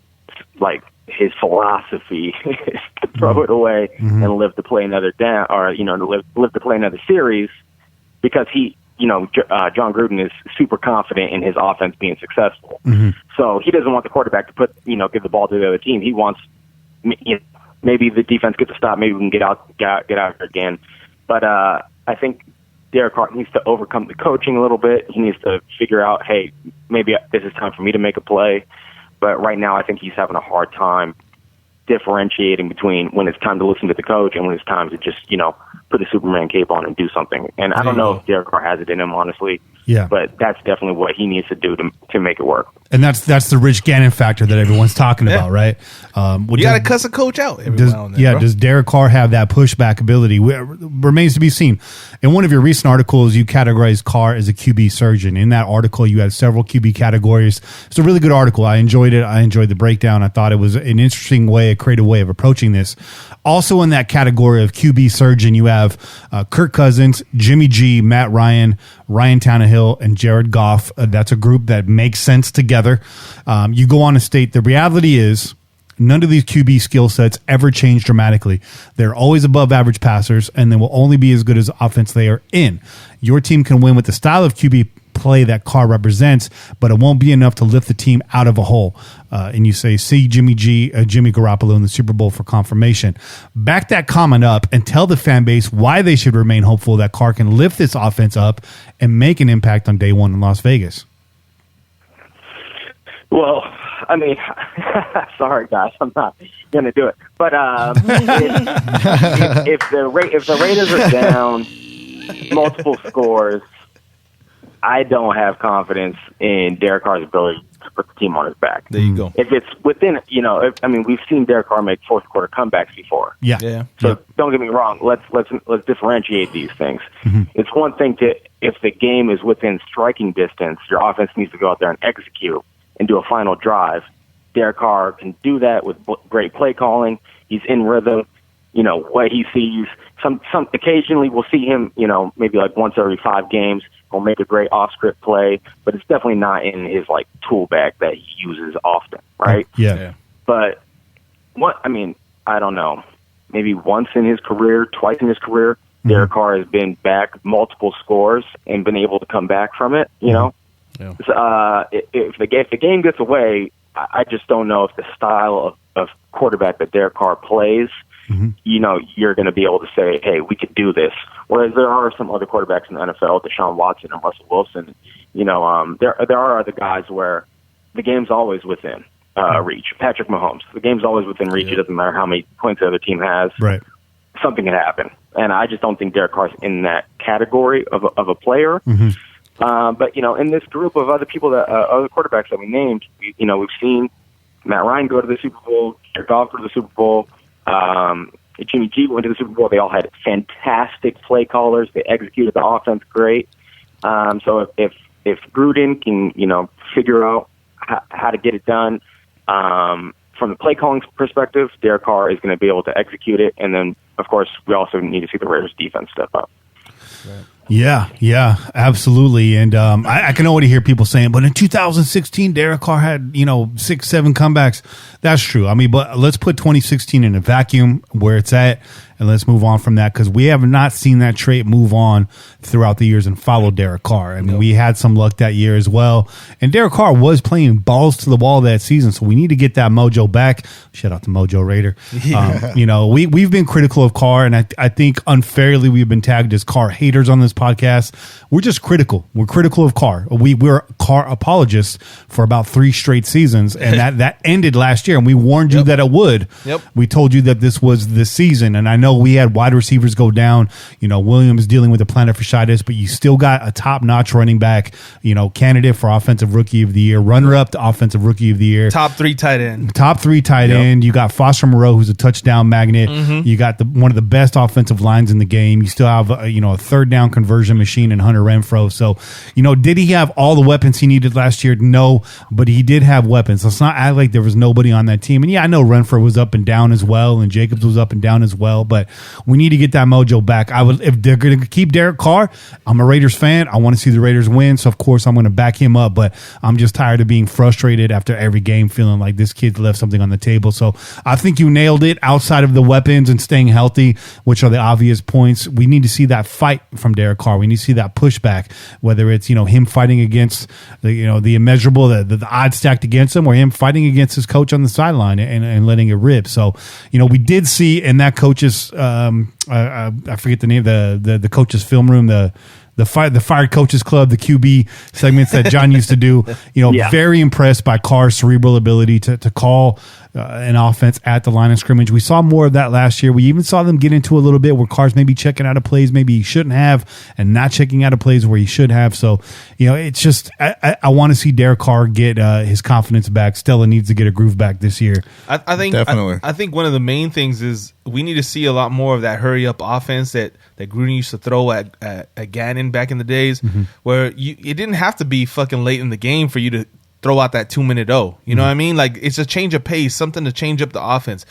his philosophy is to throw it away and live to play another down, or to live to play another series, because John Gruden is super confident in his offense being successful. Mm-hmm. So he doesn't want the quarterback to give the ball to the other team. He wants, maybe the defense gets a stop, maybe we can get out here again. But I think Derek Carr needs to overcome the coaching a little bit. He needs to figure out, hey, maybe this is time for me to make a play. But right now I think he's having a hard time differentiating between when it's time to listen to the coach and when it's time to just, put the Superman cape on and do something. And I don't know if Derek Carr has it in him, honestly. Yeah. But that's definitely what he needs to do to make it work. And that's the Rich Gannon factor that everyone's talking about, right? You got to cuss a coach out every now and then, bro. Does Derek Carr have that pushback ability? Remains to be seen. In one of your recent articles, you categorized Carr as a QB surgeon. In that article, you had several QB categories. It's a really good article. I enjoyed it. I enjoyed the breakdown. I thought it was an interesting way, a creative way of approaching this. Also in that category of QB surgeon, you have Kirk Cousins, Jimmy G, Matt Ryan, Ryan Tannehill, and Jared Goff. That's a group that makes sense together. You go on to state the reality is none of these QB skill sets ever change dramatically. They're always above average passers, and they will only be as good as the offense they are in. Your team can win with the style of QB play that Carr represents, but it won't be enough to lift the team out of a hole. And you say, see Jimmy Garoppolo in the Super Bowl for confirmation. Back that comment up and tell the fan base why they should remain hopeful that Carr can lift this offense up and make an impact on day one in Las Vegas. Well, I mean, sorry guys, I'm not going to do it. But if the Raiders are down multiple scores, I don't have confidence in Derek Carr's ability to put the team on his back. There you go. If it's within, we've seen Derek Carr make fourth quarter comebacks before. Yeah. So don't get me wrong. Let's differentiate these things. Mm-hmm. It's one thing if the game is within striking distance, your offense needs to go out there and execute and do a final drive. Derek Carr can do that with great play calling. He's in rhythm. What he sees. Some occasionally we'll see him. Maybe once every 5 games. He'll make a great off-script play, but it's definitely not in his tool bag that he uses often, right? Yeah. But I don't know. Maybe once in his career, twice in his career, mm-hmm. Derek Carr has been back multiple scores and been able to come back from it. Yeah. So, if the game gets away, I just don't know if the style of quarterback that Derek Carr plays. Mm-hmm. You're going to be able to say, hey, we could do this. Whereas there are some other quarterbacks in the NFL, Deshaun Watson and Russell Wilson. There are other guys where the game's always within reach. Patrick Mahomes, the game's always within reach. Yeah. It doesn't matter how many points the other team has. Right. Something can happen. And I just don't think Derek Carr's in that category of a player. Mm-hmm. But, in this group of other people, other quarterbacks that we named, we've seen Matt Ryan go to the Super Bowl, Jared Goff go to the Super Bowl. Jimmy G went to the Super Bowl. They all had fantastic play callers. They executed the offense great. So if Gruden can, figure out how to get it done from the play calling perspective, Derek Carr is going to be able to execute it. And then, of course, we also need to see the Raiders defense step up. Yeah, absolutely. And I can already hear people saying, but in 2016, Derek Carr had, 6-7 comebacks. That's true. I mean, but let's put 2016 in a vacuum where it's at, and let's move on from that, because we have not seen that trait move on throughout the years and follow Derek Carr. I mean, we had some luck that year as well. And Derek Carr was playing balls to the wall that season, so we need to get that mojo back. Shout out to Mojo Raider. We've been critical of Carr, and I think unfairly we've been tagged as Carr haters on this podcast. We're just critical. We're critical of Carr. We're Carr apologists for about 3 straight seasons, and that ended last year, and we warned you that it would. Yep. We told you that this was the season, and I know we had wide receivers go down. Williams dealing with the plantar fasciitis, but you still got a top-notch running back, candidate for Offensive Rookie of the Year, runner-up to Offensive Rookie of the Year. Top 3 tight end. You got Foster Moreau, who's a touchdown magnet. You got one of the best offensive lines in the game. You still have a third down conversion machine in Hunter Renfrow. So, did he have all the weapons he needed last year? No, but he did have weapons. Let's not act like there was nobody on that team. And yeah, I know Renfrow was up and down as well, and Jacobs was up and down as well, but we need to get that mojo back. If they're going to keep Derek Carr, I'm a Raiders fan. I want to see the Raiders win, so of course I'm going to back him up, but I'm just tired of being frustrated after every game, feeling like this kid left something on the table. So I think you nailed it. Outside of the weapons and staying healthy, which are the obvious points, we need to see that fight from Derek Carr. We need to see that pushback, whether it's him fighting against the immeasurable, the odds stacked against him, or him fighting against his coach on the sideline and letting it rip. So we did see in that coach's I forget the name, the coach's film room, the Fired Coaches Club, the QB segments that John used to do. Very impressed by Carr's cerebral ability to call an offense at the line of scrimmage. We saw more of that last year. We even saw them get into a little bit where Carr's maybe checking out of plays maybe he shouldn't have, and not checking out of plays where he should have. So, it's just I want to see Derek Carr get his confidence back. Stella needs to get a groove back this year. I think definitely. I think one of the main things is we need to see a lot more of that hurry up offense that Gruden used to throw at Gannon back in the days, where it didn't have to be fucking late in the game for you to throw out that 2-minute O. You know what I mean? Like, it's a change of pace, something to change up the offense.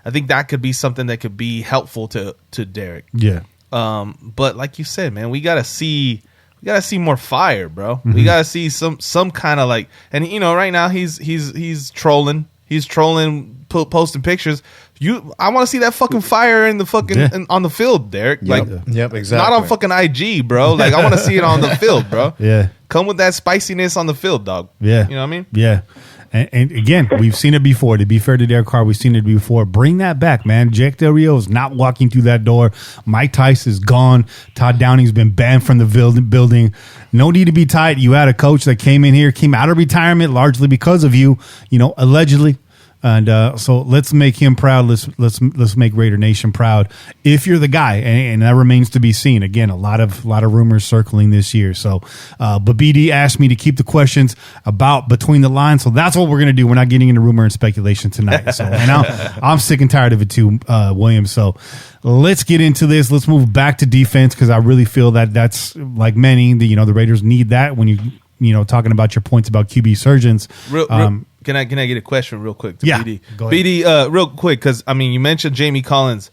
I think that could be something that could be helpful to Derek. Yeah. But like you said, man, we gotta see more fire, bro. We gotta see some kind of like, and right now he's trolling. He's trolling, posting pictures. I want to see that fucking fire in the fucking on the field, Derek. Yep, exactly. Not on fucking IG, bro. Like, I want to see it on the field, bro. Yeah. Come with that spiciness on the field, dog. Yeah. You know what I mean? Yeah. And again, we've seen it before. To be fair to Derek Carr, we've seen it before. Bring that back, man. Jake Del Rio is not walking through that door. Mike Tice is gone. Todd Downing's been banned from the building. No need to be tight. You had a coach that came out of retirement largely because of you, allegedly. And so let's make him proud. Let's make Raider Nation proud. If you're the guy, and that remains to be seen. Again, a lot of rumors circling this year. So, but BD asked me to keep the questions about between the lines. So that's what we're gonna do. We're not getting into rumor and speculation tonight. So, and I'm sick and tired of it too, William. So let's get into this. Let's move back to defense, because I really feel that's like many. The Raiders need that when you talking about your points about QB surgeons. Can I get a question real quick to BD? Go ahead. BD, real quick, because you mentioned Jamie Collins.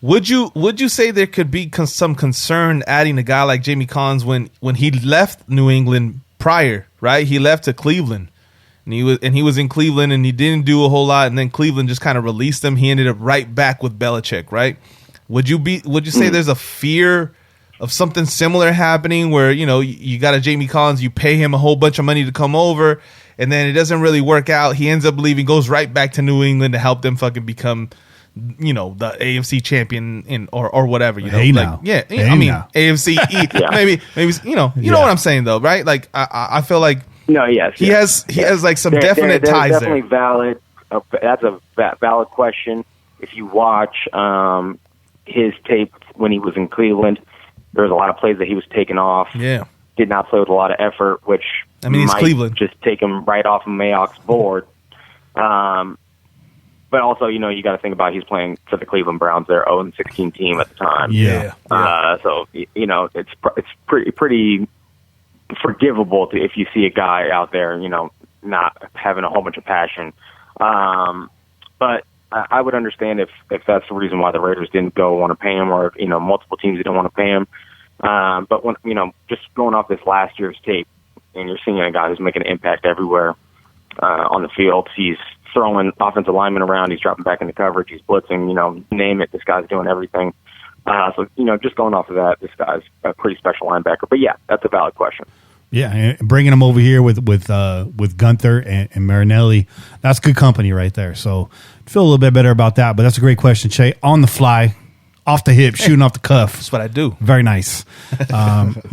Would you say there could be some concern adding a guy like Jamie Collins when he left New England prior, right? He left to Cleveland, and he was in Cleveland and he didn't do a whole lot, and then Cleveland just kind of released him. He ended up right back with Belichick, right? Would you say there's a fear of something similar happening where you got a Jamie Collins, you pay him a whole bunch of money to come over, and then it doesn't really work out. He ends up leaving, goes right back to New England to help them fucking become, the AFC champion or whatever. Now. AFC maybe you know what I'm saying though, right? Like I feel like he has like some definite ties definitely there. Valid. That's a valid question. If you watch his tape when he was in Cleveland, there was a lot of plays that he was taking off. Yeah. Did not play with a lot of effort, which it's Cleveland. Just take him right off of Mayock's board. But also, you got to think about he's playing for the Cleveland Browns, their 0-16 team at the time. Yeah. So it's pretty forgivable if you see a guy out there, not having a whole bunch of passion. But I would understand if that's the reason why the Raiders didn't want to pay him, or multiple teams didn't want to pay him. But when, just going off this last year's tape, and you're seeing a guy who's making an impact everywhere on the field. He's throwing offensive linemen around. He's dropping back into coverage. He's blitzing. Name it. This guy's doing everything. So just going off of that, this guy's a pretty special linebacker. But yeah, that's a valid question. Yeah, and bringing him over here with Gunther and Marinelli, that's good company right there. So feel a little bit better about that. But that's a great question, Che. On the fly, off the hip, shooting off the cuff. That's what I do. Very nice.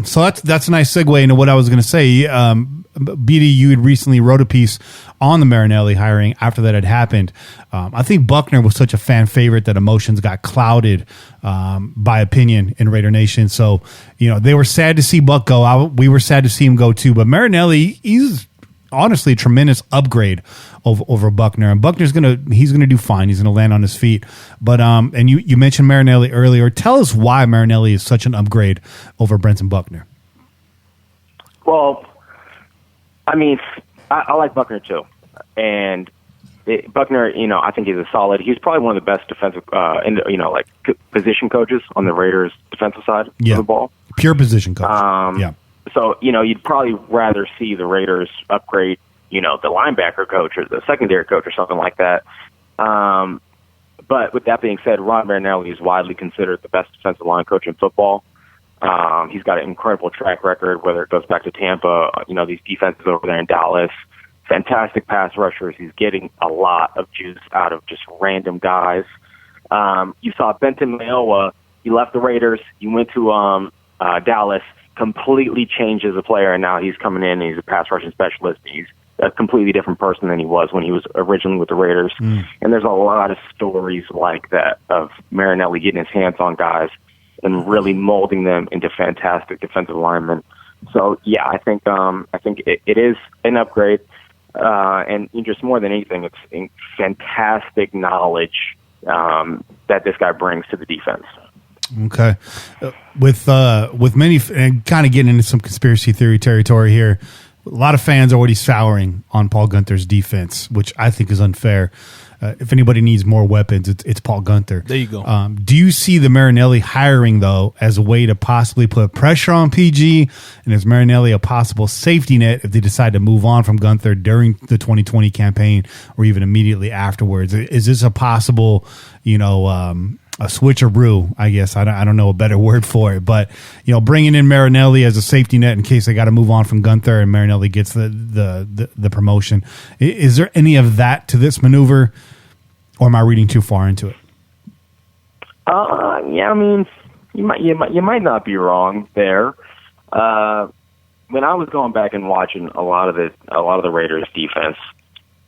So that's a nice segue into what I was going to say. BD, you had recently wrote a piece on the Marinelli hiring after that had happened. I think Buckner was such a fan favorite that emotions got clouded by opinion in Raider Nation. So, they were sad to see Buck go. We were sad to see him go too. But Marinelli, he's honestly a tremendous upgrade over Buckner. And Buckner's he's gonna do fine. He's gonna land on his feet. But and you mentioned Marinelli earlier. Tell us why Marinelli is such an upgrade over Brenton Buckner. Well, I mean, I like Buckner too, and Buckner, I think he's he's probably one of the best defensive, position coaches on the Raiders defensive side of the ball. Pure position coach. Yeah. So, you'd probably rather see the Raiders upgrade, the linebacker coach or the secondary coach or something like that. But with that being said, Ron Marinelli is widely considered the best defensive line coach in football. He's got an incredible track record, whether it goes back to Tampa, these defenses over there in Dallas. Fantastic pass rushers. He's getting a lot of juice out of just random guys. You saw Benton Mayowa. He left the Raiders. He went to Dallas, completely changed as a player, and now he's coming in and he's a pass rushing specialist. He's a completely different person than he was when he was originally with the Raiders. And there's a lot of stories like that of Marinelli getting his hands on guys and really molding them into fantastic defensive linemen. So yeah, I think it is an upgrade, and just more than anything, it's fantastic knowledge that this guy brings to the defense. Okay, with many and kind of getting into some conspiracy theory territory here. A lot of fans are already souring on Paul Gunther's defense, which I think is unfair. If anybody needs more weapons, it's Paul Gunther. There you go. Do you see the Marinelli hiring, though, as a way to possibly put pressure on PG? And is Marinelli a possible safety net if they decide to move on from Gunther during the 2020 campaign or even immediately afterwards? Is this a possible, a switcheroo, I guess. I don't know a better word for it, but bringing in Marinelli as a safety net in case they got to move on from Gunther and Marinelli gets the promotion. Is there any of that to this maneuver, or am I reading too far into it? Yeah, I mean, you might not be wrong there. When I was going back and watching a lot of the Raiders defense,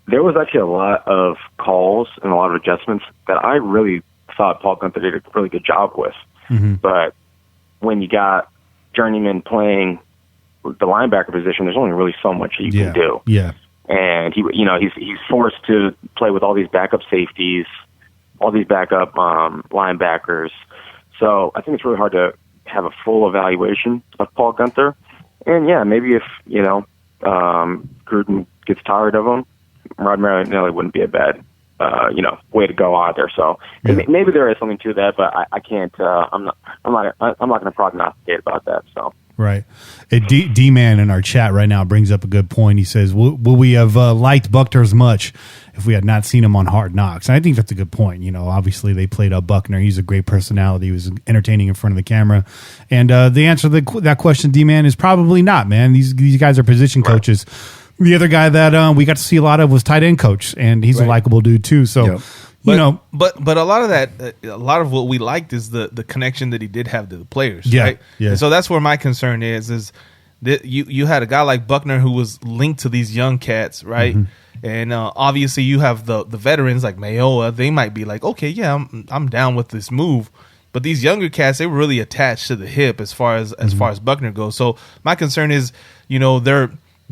there was actually a lot of calls and a lot of adjustments that I really thought Paul Gunther did a really good job with. Mm-hmm. But when you got journeyman playing the linebacker position, there's only really so much you can do. Yeah. And he's forced to play with all these backup safeties, all these backup linebackers. So I think it's really hard to have a full evaluation of Paul Gunther. And yeah, maybe if Gruden gets tired of him, Rod Marinelli wouldn't be a bad way to go either. So maybe there is something to that, but I can't. I'm not going to prognosticate about that. So right. D-Man in our chat right now brings up a good point. He says, "Will we have liked Buckner as much if we had not seen him on Hard Knocks?" And I think that's a good point. Obviously they played up Buckner. He's a great personality. He was entertaining in front of the camera. And the answer to that question, D-Man, is probably not. Man, these guys are position coaches. The other guy that we got to see a lot of was tight end coach, and he's a likable dude too. So, but a lot of that, a lot of what we liked is the connection that he did have to the players, right? Yeah. And so that's where my concern is that you had a guy like Buckner who was linked to these young cats, right? Mm-hmm. And obviously you have the veterans like Mayowa. They might be like, okay, yeah, I'm down with this move. But these younger cats, they were really attached to the hip as far as Buckner goes. So my concern is,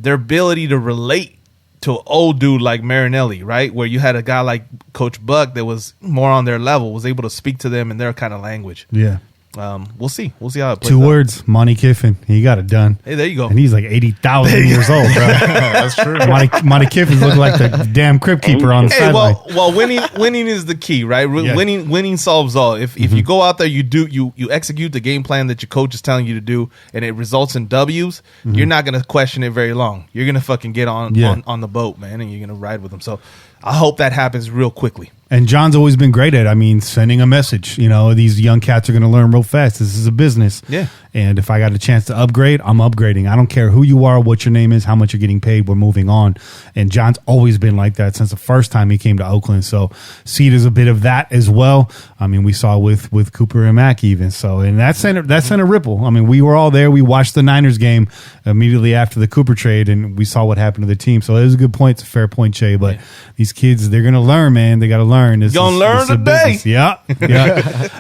their ability to relate to an old dude like Marinelli, right? Where you had a guy like Coach Buck that was more on their level, was able to speak to them in their kind of language. Yeah. we'll see. We'll see how it plays 2 out. words, Monty Kiffin. He got it done. Hey, there you go. And he's like 80,000 years old, bro. That's true. Monty Kiffin looks like the damn crypt keeper on the Hey, sideline. well, winning is the key, right? Yeah. Winning solves all. If you go out there, you execute the game plan that your coach is telling you to do, and it results in W's, you're not gonna question it very long. You're gonna fucking get on the boat, man, and you're gonna ride with them. So I hope that happens real quickly. And John's always been great at, sending a message. These young cats are going to learn real fast. This is a business. Yeah. And if I got a chance to upgrade, I'm upgrading. I don't care who you are, what your name is, how much you're getting paid. We're moving on. And John's always been like that since the first time he came to Oakland. So Seed is a bit of that as well. We saw with Cooper and Mack even. So, and that sent a ripple. We were all there. We watched the Niners game immediately after the Cooper trade, and we saw what happened to the team. So it was a good point. It's a fair point, Jay. But these kids, they're going to learn, man. They got to learn. This Gonna learn today. Yeah.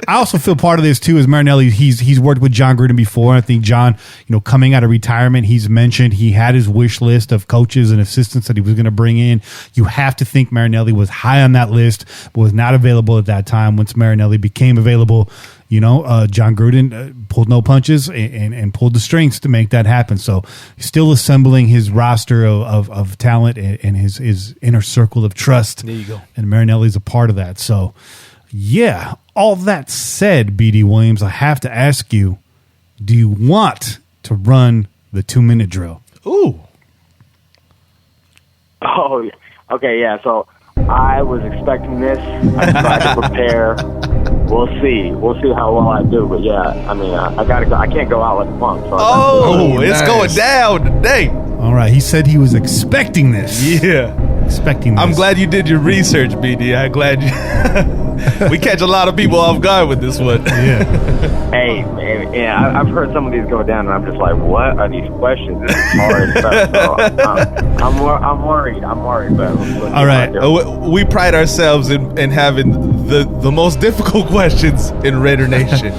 I also feel part of this too is Marinelli. He's worked with John Gruden before. I think John, coming out of retirement, he's mentioned he had his wish list of coaches and assistants that he was going to bring in. You have to think Marinelli was high on that list, but was not available at that time. Once Marinelli became available, John Gruden pulled no punches and pulled the strings to make that happen. So he's still assembling his roster of talent and his inner circle of trust. There you go. And Marinelli's a part of that. So, yeah, all that said, BD Williams, I have to ask you, do you want to run the 2-minute drill? Ooh. Oh, okay, yeah. So I was expecting this. I tried to prepare. We'll see how well I do. But yeah, I gotta go. I can't go out like a punk. So It's going down today. All right. He said he was expecting this. Yeah. Expecting this. I'm glad you did your research, BD. I'm glad you. We catch a lot of people off guard with this one. Yeah. Hey, man, yeah, I've heard some of these go down, and I'm just like, what are these questions? This is hard stuff. So I'm worried. But all right. We pride ourselves in having the most difficult questions in Raider Nation.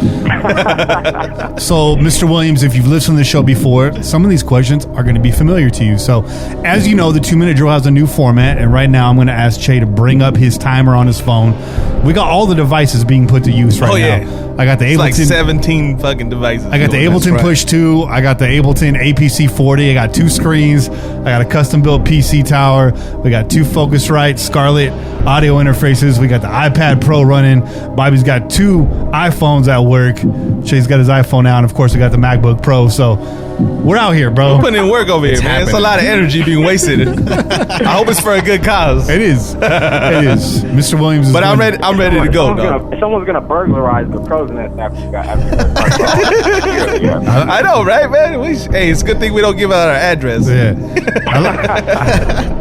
So, Mr. Williams, if you've listened to the show before, some of these questions are going to be familiar to you. So, as you know, the 2-minute drill has a new format, and right now I'm going to ask Che to bring up his timer on his phone. We got all the devices being put to use right now. I got the Ableton. It's like 17 fucking devices. I got the Ableton Push 2. I got the Ableton APC 40. I got 2 screens. I got a custom built PC tower. We got 2 Focusrite Scarlett audio interfaces. We got the iPad Pro running. Bobby's got 2 iPhones at work. Shay's got his iPhone out. And of course, we got the MacBook Pro. So we're out here, bro. We're putting in work over here, man. It's a lot of energy being wasted. I hope it's for a good cause. It is. It is. Mr. Williams is But I'm ready to go, dog. Someone's gonna burglarize the pros nest after you got. I know, right, man? Hey, it's a good thing we don't give out our address. Yeah.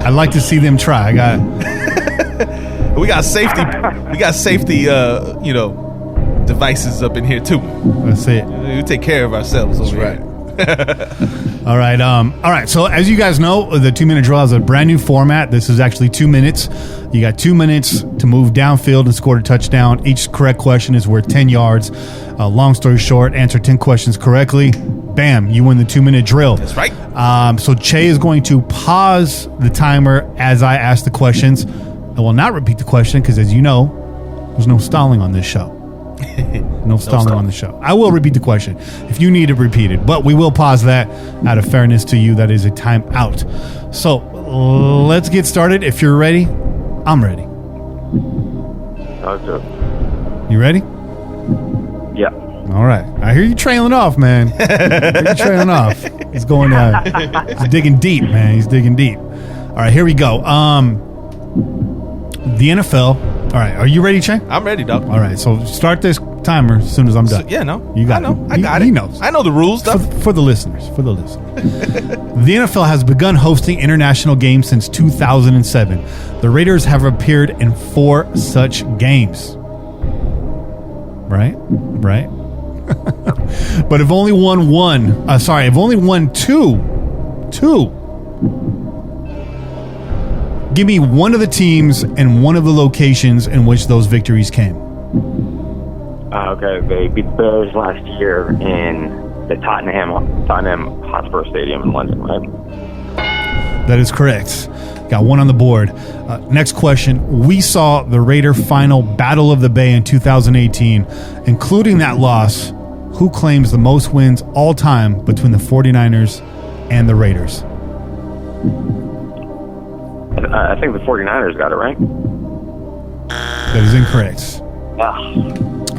I'd like to see them try. We got safety. We got safety. Devices up in here too. That's it. We take care of ourselves over here. All right. So as you guys know, the 2-minute drill is a brand new format. This is actually 2 minutes. You got 2 minutes to move downfield and score a touchdown. Each correct question is worth 10 yards. Long story short, answer 10 questions correctly. Bam, you win the 2-minute drill. That's right. So Che is going to pause the timer as I ask the questions. I will not repeat the question because, as you know, there's no stalling on this show. No stalling on the show. I will repeat the question if you need it repeated, but we will pause that out of fairness to you. That is a time out. So let's get started. If you're ready, I'm ready. Okay. You ready? Yeah. All right. I hear you trailing off, man. He's going. He's digging deep, man. He's digging deep. All right, here we go. The NFL. All right, are you ready, Che? I'm ready, dog. All right, so start this timer as soon as I'm done. You got it. I got it. He knows. I know the rules, stuff. For the listeners. The NFL has begun hosting international games since 2007. The Raiders have appeared in 4 such games. Right? But have only won 2. Give me one of the teams and one of the locations in which those victories came. Okay, they beat the Bears last year in the Tottenham Hotspur Stadium in London, right? That is correct. Got one on the board. Next question. We saw the Raider final Battle of the Bay in 2018. Including that loss, who claims the most wins all time between the 49ers and the Raiders? I think the 49ers got it right. That is incorrect.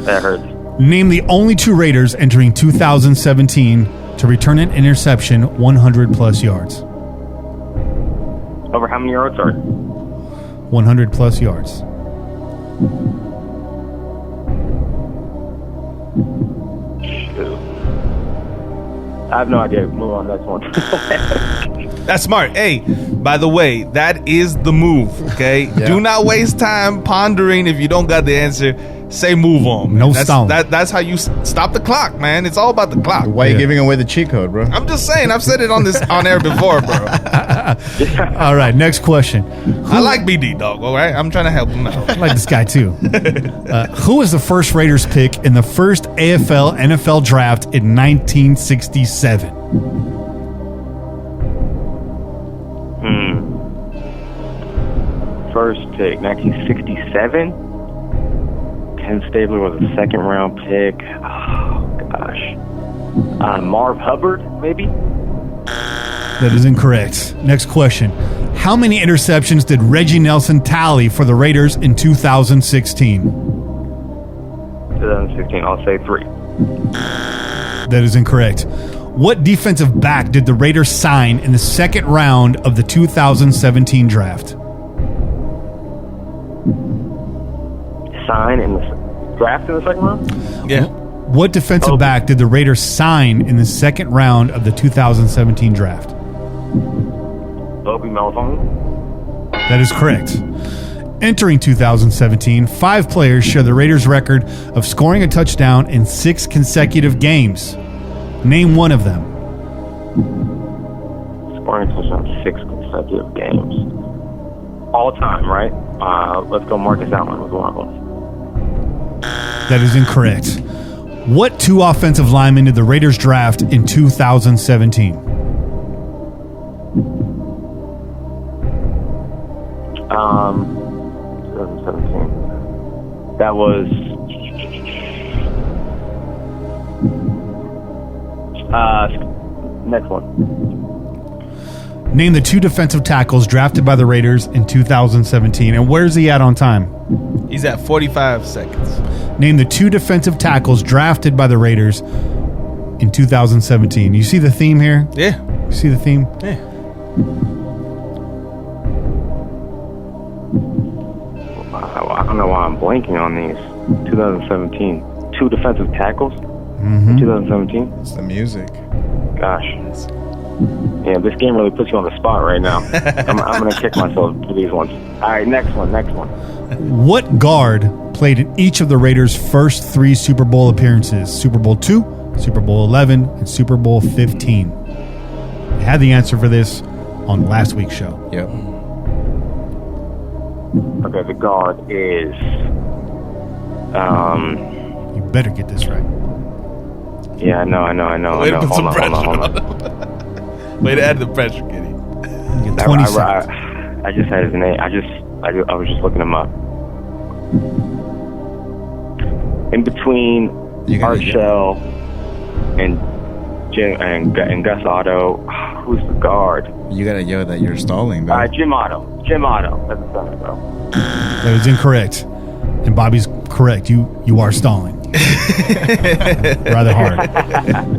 That hurts. Name the only two Raiders entering 2017 to return an interception 100-plus yards. Over how many yards? Sorry. 100-plus yards. Shoot. I have no idea. Move on, next one. That's smart. Hey, by the way, that is the move, okay? Yeah. Do not waste time pondering if you don't got the answer. Say move on, man. No that's, stalling. That's how you stop the clock, man. It's all about the clock. Why are you giving away the cheat code, bro? I'm just saying. I've said it on air before, bro. All right, next question. I like BD, dog, all right? I'm trying to help him out. I like this guy, too. Who was the first Raiders pick in the first AFL NFL draft in 1967? First pick, 1967. Ken Stabler was a second-round pick. Oh, gosh. Marv Hubbard, maybe? That is incorrect. Next question. How many interceptions did Reggie Nelson tally for the Raiders in 2016? 2016, I'll say 3. That is incorrect. What defensive back did the Raiders sign in the second round of the 2017 draft? Sign in the draft in the second round? Yeah. What defensive back did the Raiders sign in the second round of the 2017 draft? Obi Melvin. That is correct. Entering 2017, 5 players share the Raiders' record of scoring a touchdown in 6 consecutive games. Name one of them. Scoring touchdown 6 consecutive games. All time, right? Let's go Marcus Allen with one of them. That is incorrect. What 2 offensive linemen did the Raiders draft in 2017? 2017. That was next one. Name the 2 defensive tackles drafted by the Raiders in 2017. And where's he at on time? He's at 45 seconds. Name the 2 defensive tackles drafted by the Raiders in 2017. You see the theme here? Yeah. You see the theme? Yeah. I don't know why I'm blanking on these. 2017. 2 defensive tackles? In 2017? It's the music. Gosh. Yeah, this game really puts you on the spot right now. I'm going to kick myself for these ones. All right, next one. What guard played in each of the Raiders' first 3 Super Bowl appearances? Super Bowl II, Super Bowl 11, and Super Bowl 15. I had the answer for this on last week's show. Yep. Okay, the guard is... You better get this right. Yeah, I know. Way to put some Hold pressure on. on him. Way to add the pressure, Kitty. You get 20 seconds. I just had his name. I was just looking him up. In between Art Shell and Jim and Gus Otto, who's the guard? You gotta yell that you're stalling, though. Jim Otto. That's the center, bro. That is incorrect. And Bobby's correct. You are stalling. Rather hard.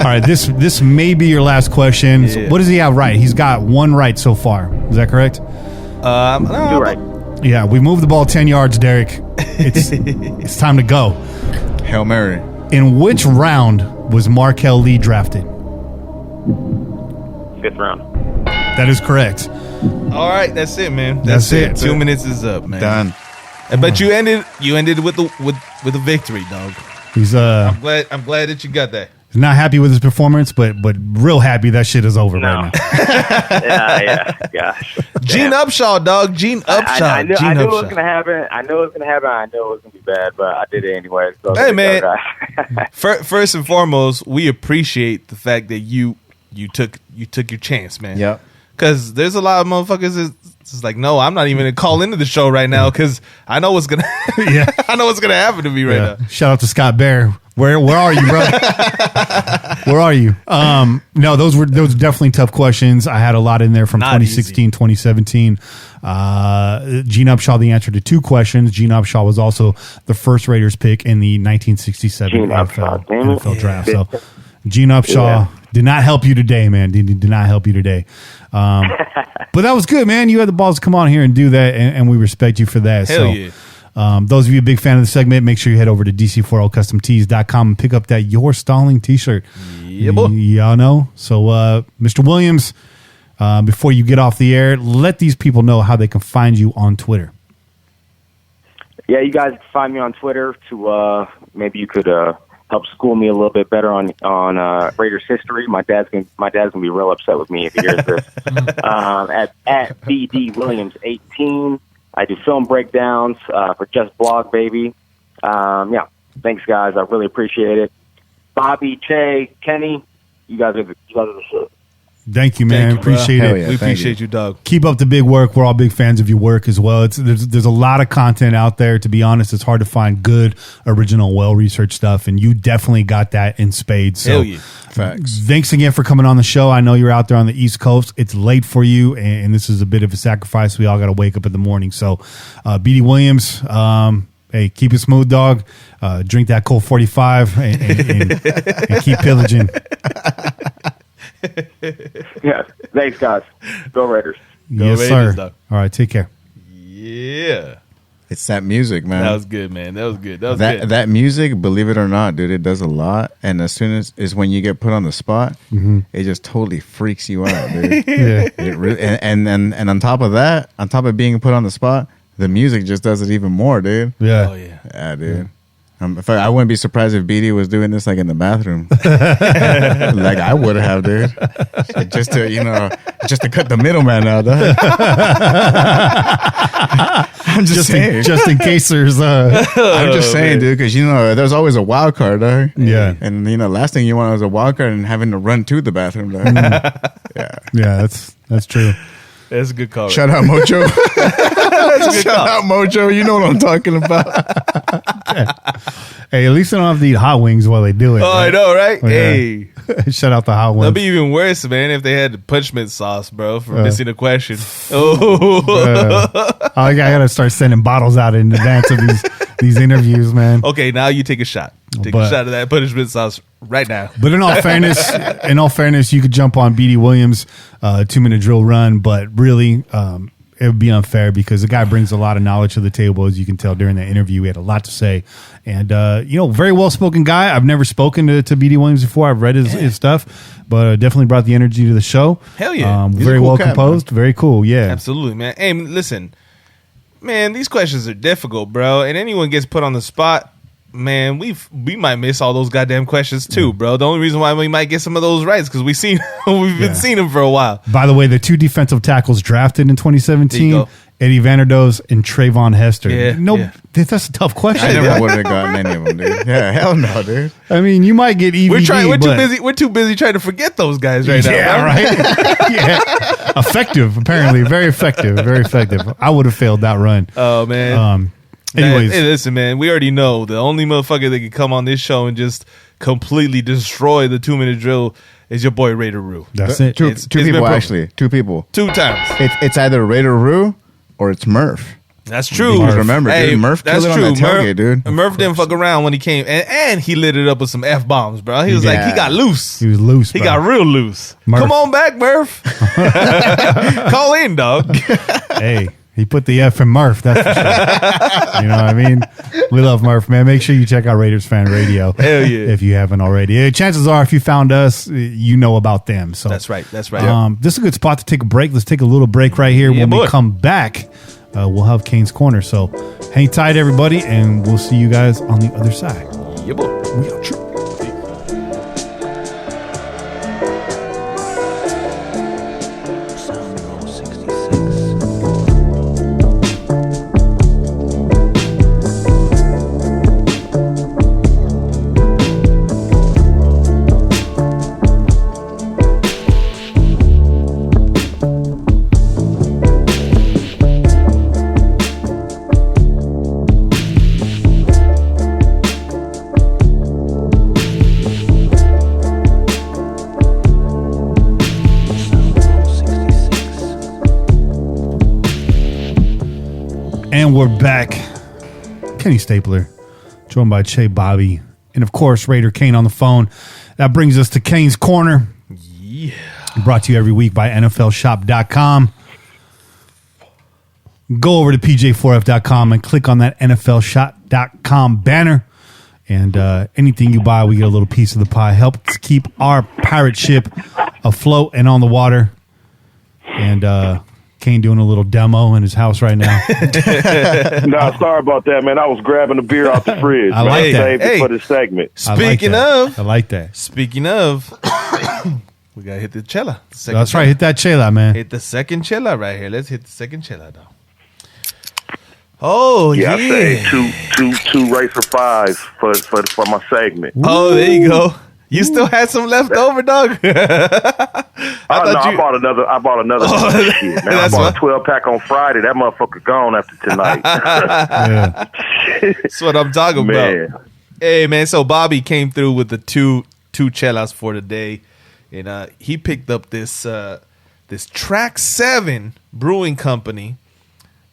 All right, this may be your last question. So what does he have right? He's got 1 right so far. Is that correct? No, 2 right. Yeah, we moved the ball 10 yards, Derek. It's time to go. Hail Mary. In which round was Markel Lee drafted? 5th round. That is correct. All right, that's it, man. That's it. 2 minutes is up, man. Done. But you ended with a victory, dog. He's I'm glad that you got that. he's not happy with his performance, but real happy that shit is over right now. Yeah, gosh. Gene Upshaw, dog. Gene Upshaw. I knew it was going to happen. I knew it was going to be bad, but I did it anyway. So Hey, man. First and foremost, we appreciate the fact that you took your chance, man. Yep. Because there's a lot of motherfuckers it's like, no, I'm not even gonna call into the show right now because I know what's gonna I know what's gonna happen to me right now. Shout out to Scott Bear. Where are you, bro? Where are you? No, those were definitely tough questions. I had a lot in there from Not 2016, 2017. Gene Upshaw, the answer to 2 questions. Gene Upshaw was also the first Raiders pick in the 1967 Gene Upshaw, damn it. NFL draft. So Gene Upshaw did not help you today, man. Did not help you today. But that was good, man. You had the balls to come on here and do that, and we respect you for that. Hell yeah. Those of you a big fan of the segment, make sure you head over to DC40customtees.com and pick up that Your Stalling t-shirt. Yeah, boy. Y'all know. So, Mr. Williams, before you get off the air, let these people know how they can find you on Twitter. Yeah, you guys can find me on Twitter to maybe you could help school me a little bit better on Raiders history. My dad's gonna be real upset with me if he hears this. at BD Williams 18. I do film breakdowns for Just Blog Baby. Yeah, thanks guys. I really appreciate it. Bobby, Che, Kenny, you guys are the shit. Thank you, man. Thank you, appreciate bro. it. Hell yeah. We thank appreciate you, dog. Keep up the big work. We're all big fans of your work as well. There's a lot of content out there. To be honest, it's hard to find good, original, well-researched stuff, and you definitely got that in spades. So, Hell yeah. Facts. thanks again for coming on the show. I know you're out there on the East Coast. It's late for you, and this is a bit of a sacrifice. We all got to wake up in the morning. So, BD Williams, hey, keep it smooth, dog. Drink that Colt 45 and keep pillaging. Yeah, thanks guys. Go Raiders. Go Yes, Raiders, sir. dog. All right, take care. Yeah. It's that music, man. That was good, man. That was good. That was good. That music, believe it or not, dude, it does a lot. And as soon as is when you get put on the spot, it just totally freaks you out, dude. Yeah. It really, and on top of that, on top of being put on the spot, the music just does it even more, dude. Yeah. Oh, yeah. Yeah, dude. In fact, I wouldn't be surprised if BD was doing this like in the bathroom, like I would have, dude. Just to cut the middleman out. I'm just saying. Just in case there's I'm just saying, dude, because there's always a wild card, dog. Yeah. And last thing you want is a wild card and having to run to the bathroom, dog. yeah, that's true. That's a good call. Shout out Mojo. Shout out Mojo. You know what I'm talking about. Hey, at least they don't have to eat hot wings while they do it. Oh, right? I know, right? Oh, yeah. Hey. Shout out the hot That'd ones. be even worse, man, if they had the punishment sauce, bro, for missing a question. Oh. I gotta start sending bottles out in advance of these interviews, man. Okay, now you take a shot. Take a shot of that punishment sauce right now. But in all fairness, you could jump on BD Williams 2-minute drill run, but really, it would be unfair because the guy brings a lot of knowledge to the table. As you can tell during that interview, he had a lot to say, and very well spoken guy. I've never spoken to BD Williams before. I've read his stuff, but definitely brought the energy to the show. Hell yeah. Very cool well cat, composed. Very cool. Yeah, Absolutely, man. Hey, listen, man, these questions are difficult, bro, and anyone gets put on the spot, man, we might miss all those goddamn questions too, bro. The only reason why we might get some of those right is because we've been seeing them for a while. By the way, the 2 defensive tackles drafted in 2017, There you go. Eddie Vanderdoes and Trayvon Hester. Yeah. That's a tough question. I never would have gotten any of them, dude. Yeah, hell no, dude. I mean, you might get EVD. We're too busy trying to forget those guys right now. Yeah, bro. right. Yeah, effective. Apparently, very effective. Very effective. I would have failed that run. Oh man. Anyways, hey, listen, man. We already know the only motherfucker that can come on this show and just completely destroy the 2-minute drill is your boy Raider Roo. that's it. Two It's been people, proven. actually. 2 people. 2 times. It's either Raider Roo or it's Murph. That's true. Because remember, dude, Murph killed it on that tailgate, dude. Murph didn't fuck around when he came, and he lit it up with some F-bombs, bro. He was like, Yeah. he got loose. He was loose. He bro. got real loose. Murph. Come on back, Murph. Call in, dog. Hey, he put the F in Murph. That's for sure. You know what I mean? We love Murph, man. Make sure you check out Raiders Fan Radio. Hell yeah. If you haven't already. Chances are, if you found us, you know about them. So That's right. That's right. This is a good spot to take a break. Let's take a little break right here. Yeah, When we boy. come back, we'll have Kane's Corner. So hang tight, everybody, and we'll see you guys on the other side. Yeah, boy. We are true. And we're back. Kenny Stapler, joined by Che Bobby, and of course Raider Kane on the phone. That brings us to Kane's Corner. Yeah. Brought to you every week by NFLshop.com. Go over to PJ4F.com and click on that NFLshop.com banner. And anything you buy, we get a little piece of the pie. Helps keep our pirate ship afloat and on the water. And Kane doing a little demo in his house right now. Nah, sorry about that, man. I was grabbing a beer out the fridge. I like that. Saved it for this segment. Speaking of, I like that. Speaking of, we gotta hit the chela. That's right. Hit that chela, man. Hit the second chela right here. Let's hit the second chela now. Oh Yeah, yeah. I say two racer fives for my segment. Oh, there you go. You still had some left over, dog. I bought another shit, man. I bought a 12-pack on Friday. That motherfucker gone after tonight. Yeah. That's what I'm talking about. Hey, man. So Bobby came through with the two chelas for today, and he picked up this Track 7 Brewing Company.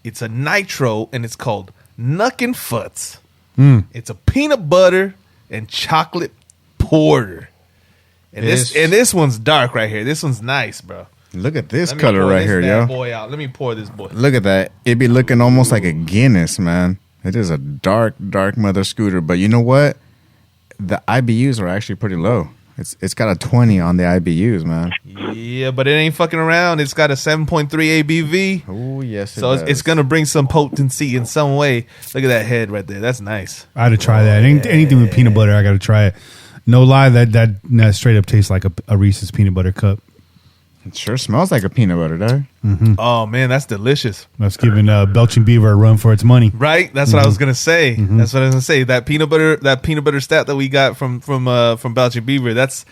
It's a nitro, and it's called Knuckin' Futs. It's a peanut butter and chocolate porter. And this one's dark right here. This one's nice, bro. Look at this color right here, yo. Boy out. Let me pour this boy. Look at that. It be looking almost like a Guinness, man. It is a dark mother scooter. But you know what? The IBUs are actually pretty low. It's got a 20 on the IBUs, man. Yeah, but it ain't fucking around. It's got a 7.3 ABV. Oh, yes, So it's going to bring some potency in some way. Look at that head right there. That's nice. I had to try that. Anything with peanut butter, I got to try it. No lie, that straight up tastes like a Reese's peanut butter cup. It sure smells like a peanut butter, dog. Mm-hmm. Oh, man, that's delicious. That's giving Belching Beaver a run for its money. Right? That's what I was going to say. That's what I was going to say. That peanut butter stout that we got from Belching Beaver, that's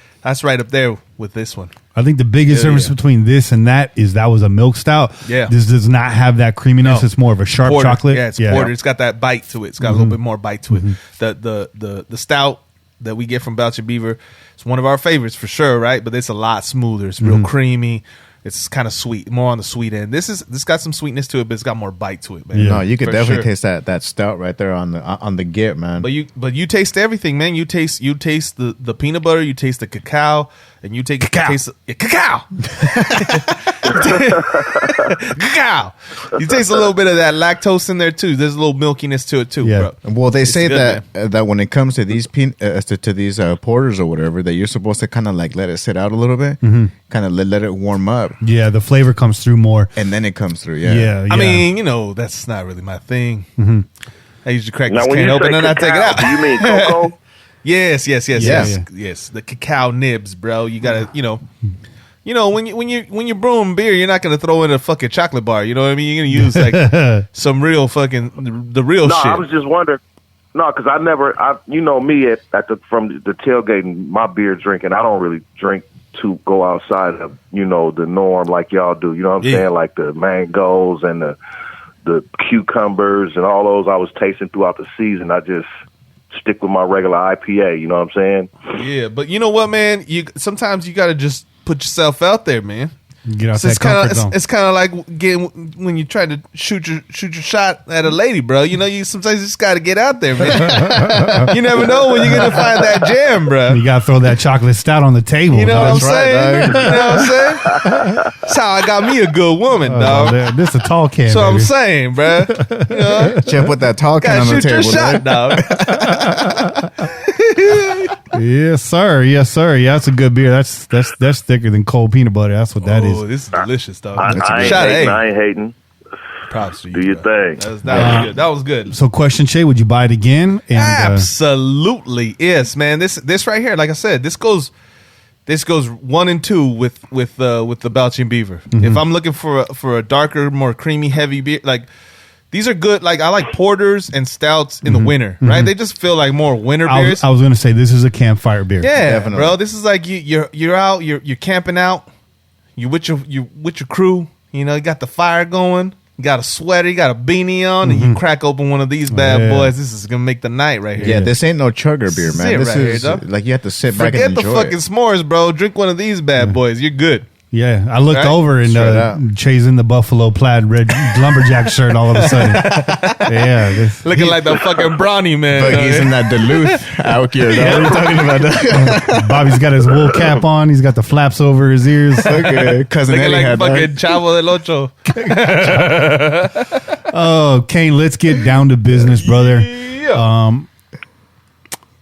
right up there with this one. I think the biggest difference between this and that was a milk stout. Yeah. This does not have that creaminess. No. It's more of a sharp porter. chocolate. Yeah, it's porter. It's got that bite to it. It's got a little bit more bite to it. The stout that we get from Belching Beaver, it's one of our favorites for sure, right? But it's a lot smoother. It's real creamy. It's kind of sweet, more on the sweet end. This got some sweetness to it, but it's got more bite to it, man. Yeah. No, you could definitely taste that stout right there on the get, man. But you taste everything, man. You taste the peanut butter, you taste the cacao, and you taste cacao. Cacao. You taste a little bit of that lactose in there too. There's a little milkiness to it too, bro. Well, they say good, that when it comes to these these porters or whatever, that you're supposed to kind of like let it sit out a little bit, kind of let it warm up. Yeah, the flavor comes through more, and then it comes through. Yeah. I mean, that's not really my thing. I usually crack this now, can open and I take it out. Do you mean cocoa? Yes. The cacao nibs, bro. You gotta, when you're brewing beer, you're not gonna throw in a fucking chocolate bar. You know what I mean? You're gonna use like some real fucking the real shit. No, I was just wondering. No, because I me from the tailgating, my beer drinking. I don't really drink to go outside of the norm like y'all do. You know what I'm saying? Like the mangoes and the cucumbers and all those I was tasting throughout the season. I just stick with my regular IPA. You know what I'm saying? Yeah, but you know what, man? Sometimes you got to just put yourself out there, man. Get out that comfort zone. It's kind of like when you try to shoot your shot at a lady, bro. You sometimes just got to get out there, man. You never know when you're gonna find that gem, bro. You got to throw that chocolate stout on the table. You know what I'm saying? Right, you know what I'm saying? That's how I got me a good woman, dog. This a tall can. That's what I'm baby. saying, bro. Check put that tall can on the shoot table. your shot, dog. Yes, sir. Yeah, it's a good beer. That's thicker than cold peanut butter. That's what that is. Oh, this is delicious, dog. I ain't hating. Props to you. Do your thing. That was good. That was good. So, question, Shay, would you buy it again? And, absolutely, yes, man. This right here, like I said, this goes 1 and 2 with the Belching Beaver. If I'm looking for a darker, more creamy, heavy beer, like. These are good. Like I like porters and stouts in the winter, right? They just feel like more winter beers. I was going to say this is a campfire beer. Yeah, definitely. bro. This is like you're out, you're camping out, you with your crew. You got the fire going, you got a sweater, you got a beanie on, and you crack open one of these bad boys. This is gonna make the night right here. Yeah, this ain't no chugger beer, man. This is right here, like you have to sit back and Forget the enjoy fucking it. s'mores, bro. Drink one of these bad boys. You're good. Yeah, I looked Right? over and chasing the buffalo plaid red lumberjack shirt all of a sudden. Yeah, Looking like the fucking Brawny man. But he's in that Duluth out here. What are you talking about? Bobby's got his wool cap on. He's got the flaps over his ears. Okay, cousin Looking Eddie like had fucking Chavo del Ocho. Oh, Kane, let's get down to business, brother. Yeah.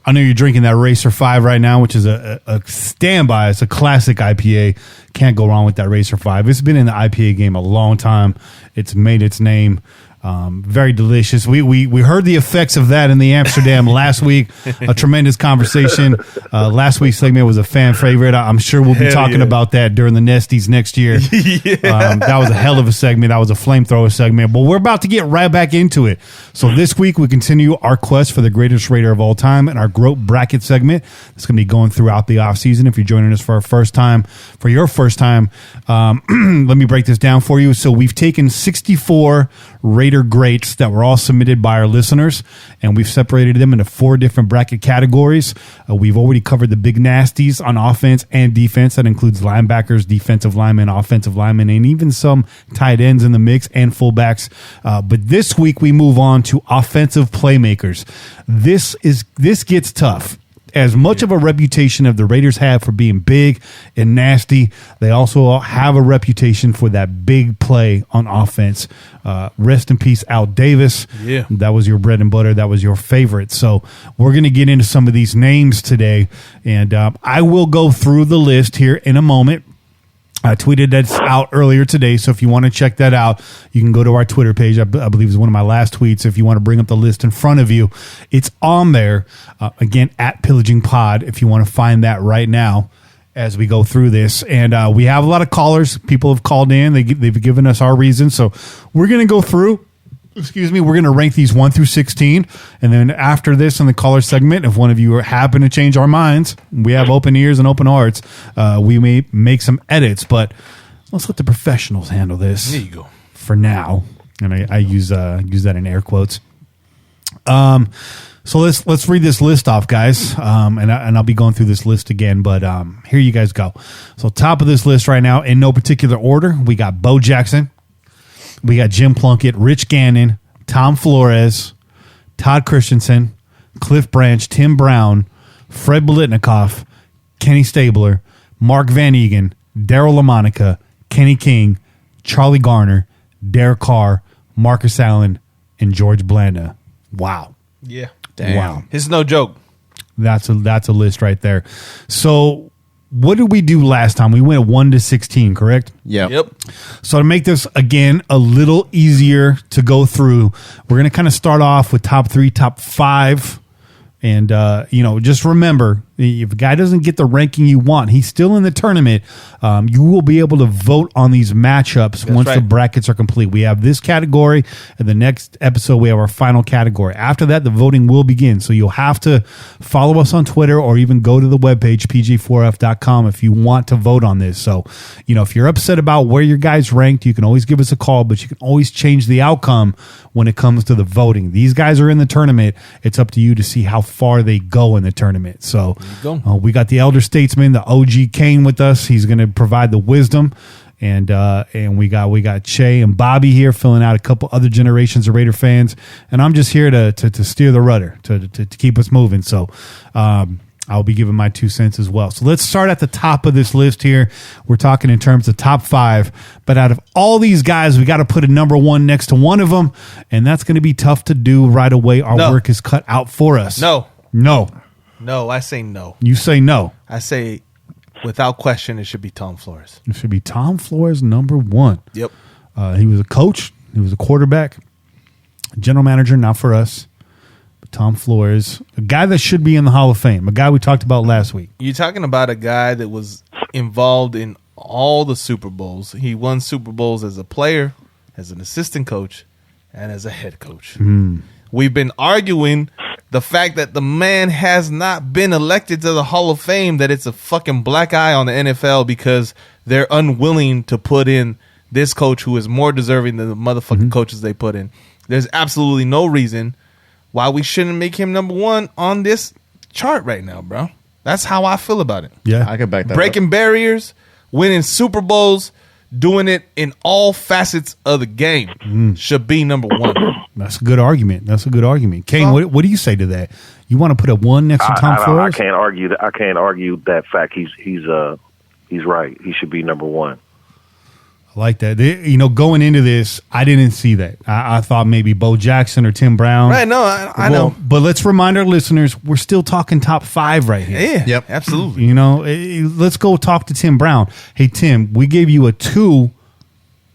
I know you're drinking that Racer 5 right now, which is a standby. It's a classic IPA. Can't go wrong with that Racer 5. It's been in the IPA game a long time. It's made its name. Very delicious. We heard the effects of that in the Amsterdam last week. A tremendous conversation. Last week's segment was a fan favorite. I'm sure we'll be talking about that during the Nesties next year. That was a hell of a segment. That was a flamethrower segment. But we're about to get right back into it. So this week we continue our quest for the greatest raider of all time and our GROAT bracket segment. It's going to be going throughout the offseason. If you're joining us for your first time, let me break this down for you. So we've taken 64 Raider greats that were all submitted by our listeners, and we've separated them into 4 different bracket categories. We've already covered the big nasties on offense and defense. That includes linebackers, defensive linemen, offensive linemen, and even some tight ends in the mix and fullbacks. But this week we move on to offensive playmakers. This gets tough. As much of a reputation of the Raiders have for being big and nasty, they also have a reputation for that big play on offense. Rest in peace, Al Davis. Yeah. That was your bread and butter. That was your favorite. So we're going to get into some of these names today, and I will go through the list here in a moment. I tweeted that out earlier today, so if you want to check that out, you can go to our Twitter page. I believe it's one of my last tweets. If you want to bring up the list in front of you, it's on there. Again, at Pillaging Pod, if you want to find that right now as we go through this. And we have a lot of callers. People have called in. They've given us our reasons. So we're going to go through. We're going to rank these 1 through 16. And then after this in the caller segment, if one of you happen to change our minds, we have open ears and open hearts. We may make some edits, but let's let the professionals handle this. There you go. For now. And I use that in air quotes. So let's read this list off, guys. And I'll be going through this list again, but here you guys go. So top of this list right now, in no particular order, we got Bo Jackson. We got Jim Plunkett, Rich Gannon, Tom Flores, Todd Christensen, Cliff Branch, Tim Brown, Fred Biletnikoff, Kenny Stabler, Mark Van Egan, Daryl LaMonica, Kenny King, Charlie Garner, Derek Carr, Marcus Allen, and George Blanda. Wow. Yeah. Damn. Wow. It's no joke. That's a list right there. So what did we do last time? We went 1 to 16, correct? Yep. So to make this, again, a little easier to go through, we're going to kind of start off with top 3, top 5. And, just remember, if a guy doesn't get the ranking you want, he's still in the tournament. You will be able to vote on these matchups once the brackets are complete. We have this category, and the next episode we have our final category. After that, the voting will begin. So you'll have to follow us on Twitter or even go to the webpage, pg4f.com, if you want to vote on this. So, if you're upset about where your guys ranked, you can always give us a call, but you can always change the outcome when it comes to the voting. These guys are in the tournament. It's up to you to see how far they go in the tournament. So we got the elder statesman, the OG Kane, with us. He's going to provide the wisdom, and we got Che and Bobby here filling out a couple other generations of Raider fans, and I'm just here to steer the rudder to keep us moving. So I'll be giving my 2 cents as well. So let's start at the top of this list here. We're talking in terms of top 5, but out of all these guys, we got to put a number 1 next to one of them, and that's going to be tough to do right away. Our work is cut out for us. No, I say no. You say no. I say, without question, it should be Tom Flores. It should be Tom Flores, number 1. Yep. He was a coach. He was a quarterback, general manager, not for us. But Tom Flores, a guy that should be in the Hall of Fame, a guy we talked about last week. You're talking about a guy that was involved in all the Super Bowls. He won Super Bowls as a player, as an assistant coach, and as a head coach. We've been arguing the fact that the man has not been elected to the Hall of Fame, that it's a fucking black eye on the NFL because they're unwilling to put in this coach who is more deserving than the motherfucking coaches they put in. There's absolutely no reason why we shouldn't make him number 1 on this chart right now, bro. That's how I feel about it. Yeah. I could back that Breaking up. barriers, winning Super Bowls, doing it in all facets of the game, should be number one. That's a good argument. Kane, what do you say to that? You want to put a 1 next to Tom Flores? I can't argue that. I can't argue that fact. He's right. He should be number one. I like that. Going into this, I didn't see that. I thought maybe Bo Jackson or Tim Brown. Right, no, I know. But let's remind our listeners, we're still talking top 5 right here. Yeah, Yep. absolutely. Let's go talk to Tim Brown. Hey, Tim, we gave you a 2,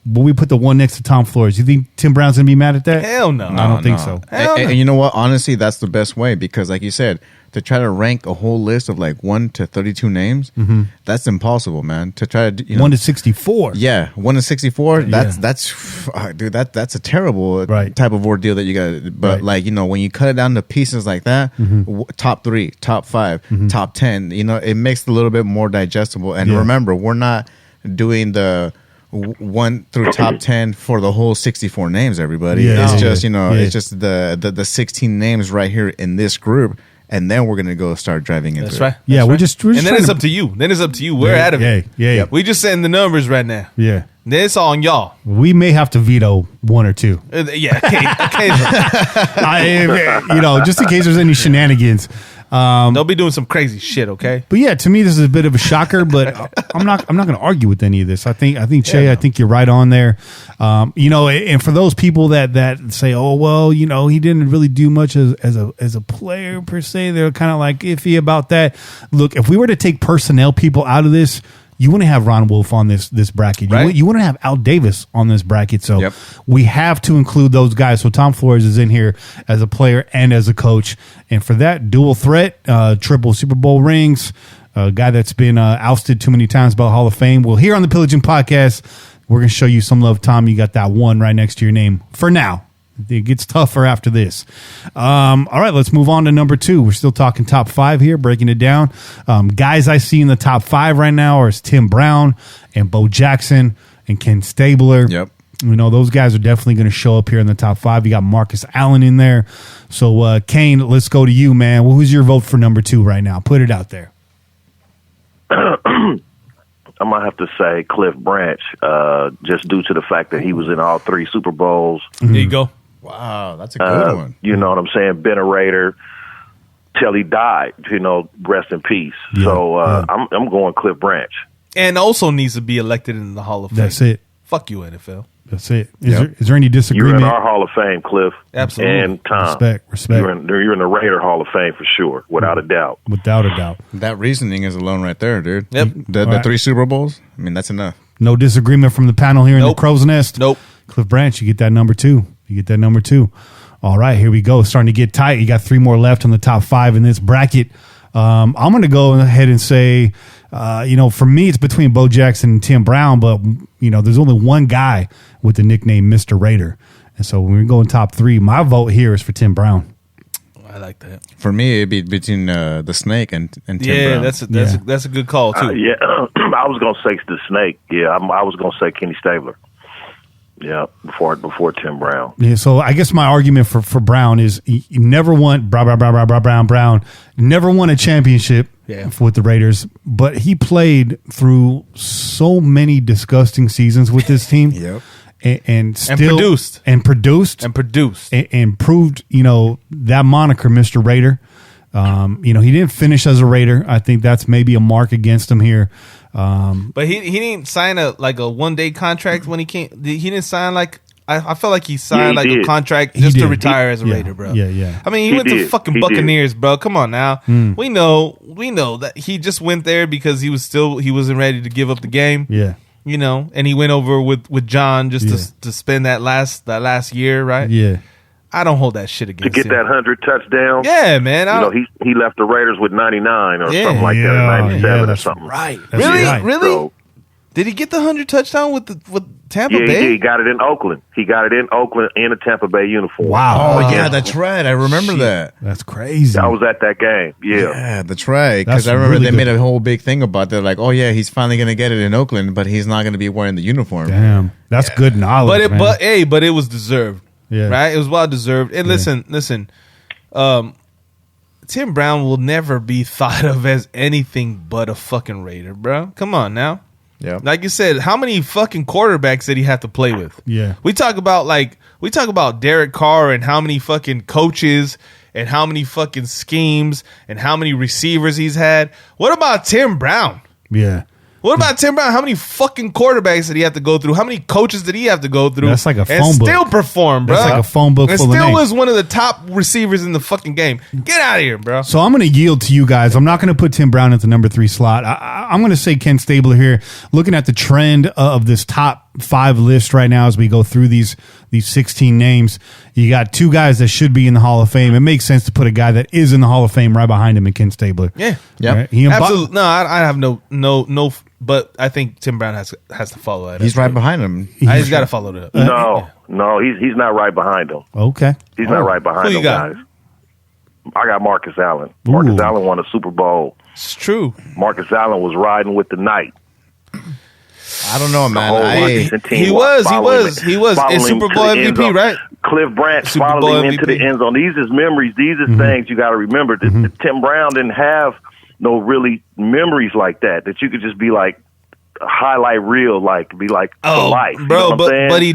but we put the 1 next to Tom Flores. You think Tim Brown's going to be mad at that? Hell no. I don't think so. And you know what? Honestly, that's the best way because, like you said, to try to rank a whole list of like 1 to 32 names, that's impossible, man. To try to 1 to 64. Yeah, 1 to 64. Yeah. Dude, that's a terrible Right. type of ordeal that you got. But Right. when you cut it down to pieces like that, top 3, top 5, top 10, it makes it a little bit more digestible. And Yeah. remember, we're not doing the 1 through top 10 for the whole 64 names. Everybody, Yeah. it's No. just Yeah. it's just the 16 names right here in this group. And then we're gonna go start driving into That's it. right. Yeah, That's we're right. just and then trying it's to- up to you. Then it's up to you. We're Yeah, out of it. yeah. We just setting the numbers right now. Yeah. Then it's on y'all. We may have to veto 1 or 2. Yeah, occasionally. Just in case there's any shenanigans. They'll be doing some crazy shit. Okay. But yeah, to me, this is a bit of a shocker. But I'm not going to argue with any of this. I think Che, I think you're right on there. And for those people that say, oh well, he didn't really do much as a player per se, they're kind of like iffy about that. Look, if we were to take personnel people out of this, you want to have Ron Wolf on this bracket. Right. You want to have Al Davis on this bracket. So Yep. we have to include those guys. So Tom Flores is in here as a player and as a coach. And for that dual threat, triple Super Bowl rings, a guy that's been ousted too many times by the Hall of Fame. Well, here on the Pillaging Podcast, we're going to show you some love, Tom. You got that 1 right next to your name for now. It gets tougher after this. All right, let's move on to number 2. We're still talking top 5 here, breaking it down. Guys I see in the top 5 right now are Tim Brown and Bo Jackson and Ken Stabler. Yep. Those guys are definitely going to show up here in the top 5. You got Marcus Allen in there. So, Kane, let's go to you, man. Well, who's your vote for number 2 right now? Put it out there. I might have to say Cliff Branch, just due to the fact that he was in all 3 Super Bowls. There you go. Wow, that's a good one. You know what I'm saying? Been a Raider till he died. Rest in peace. Yeah, So yeah. I'm going Cliff Branch. And also needs to be elected in the Hall of Fame. That's it. Fuck you, NFL. That's it. Yep. Is there any You're disagreement? in our Hall of Fame, Cliff. Absolutely. And Tom. Respect. You're in the Raider Hall of Fame for sure, without a doubt. Without a doubt. That reasoning is alone right there, dude. Yep. The All right. 3 Super Bowls. I mean, that's enough. No disagreement from the panel here in Nope. the Crow's Nest. Nope. Cliff Branch, you get that number 2. All right, here we go. It's starting to get tight. You got 3 more left on the top 5 in this bracket. I'm going to go ahead and say, for me, it's between Bo Jackson and Tim Brown, but, there's only one guy with the nickname Mr. Raider. And so when we go in top 3, my vote here is for Tim Brown. I like that. For me, it'd be between the Snake and Tim Brown. That's a good call too. Yeah, I was gonna say the Snake. Yeah, I was gonna say Kenny Stabler. Yeah, before Tim Brown. Yeah, so I guess my argument for Brown is he never won Brown never won a championship with the Raiders, but he played through so many disgusting seasons with this team. Yep. And still produced. and produced and proved, that moniker, Mr. Raider. He didn't finish as a Raider. I think that's maybe a mark against him here. But he didn't sign a 1-day contract when he came. He didn't sign I felt like he signed Yeah, he a did. contract He just to did. retire as a Yeah. Raider, bro. Yeah. I mean, he He went to did. fucking He Buccaneers, bro. Come on now. We know that he just went there because he wasn't ready to give up the game. Yeah. And he went over with John just Yeah. to spend that last year, right? Yeah. I don't hold that shit To against get him. that 100 touchdown. Yeah, man. He left the Raiders with 99 or Yeah. something like that, Yeah, or 97 or that's something. Right. That's Really? right. Really? So, Did he get the 100 touchdown with Tampa yeah, Bay? he got it in Oakland. He got it in Oakland in a Tampa Bay uniform. Wow. Oh, yeah, that's right. I remember that. That's crazy. I was at that game. Yeah. Yeah, that's right. That's Because I remember really they good. made a whole big thing about that. Like, oh, yeah, he's finally going to get it in Oakland, but he's not going to be wearing the uniform. Damn. That's good knowledge. But man. but it was deserved. Yeah. Right? It was well deserved. And listen, Tim Brown will never be thought of as anything but a fucking Raider, bro. Come on now. Yeah. Like you said, how many fucking quarterbacks did he have to play with? Yeah. We talk about Derek Carr and how many fucking coaches and how many fucking schemes and how many receivers he's had. What about Tim Brown? Yeah. What about Tim Brown? How many fucking quarterbacks did he have to go through? How many coaches did he have to go through? That's like a phone and book. still perform, bro. That's like a phone book and full of still names. was one of the top receivers in the fucking game. Get out of here, bro. So I'm going to yield to you guys. I'm not going to put Tim Brown at the number 3 slot. I'm going to say Ken Stabler here. Looking at the trend of this top 5 list right now as we go through these 16 names, you got 2 guys that should be in the Hall of Fame. It makes sense to put a guy that is in the Hall of Fame right behind him in Ken Stabler. Yeah. Yep. Right? He Absolutely. No, I have no. But I think Tim Brown has to follow that. He's right behind him. He's got to follow that. No, he's not right behind him. Okay. He's not right behind Who you them got? guys. I got Marcus Allen. Marcus Ooh. Allen won a Super Bowl. It's true. Marcus Allen was riding with the night. I don't know, man. whole I, Washington team He was was. He was. following It's him Super to Bowl the end MVP, zone. right? Cliff Branch Super followed Bowl him into the MVP. end zone. These is memories. These is things you got to remember. Tim Brown didn't have no really memories like that you could just be like highlight reel, like be like for life. You know bro. what I'm saying? But he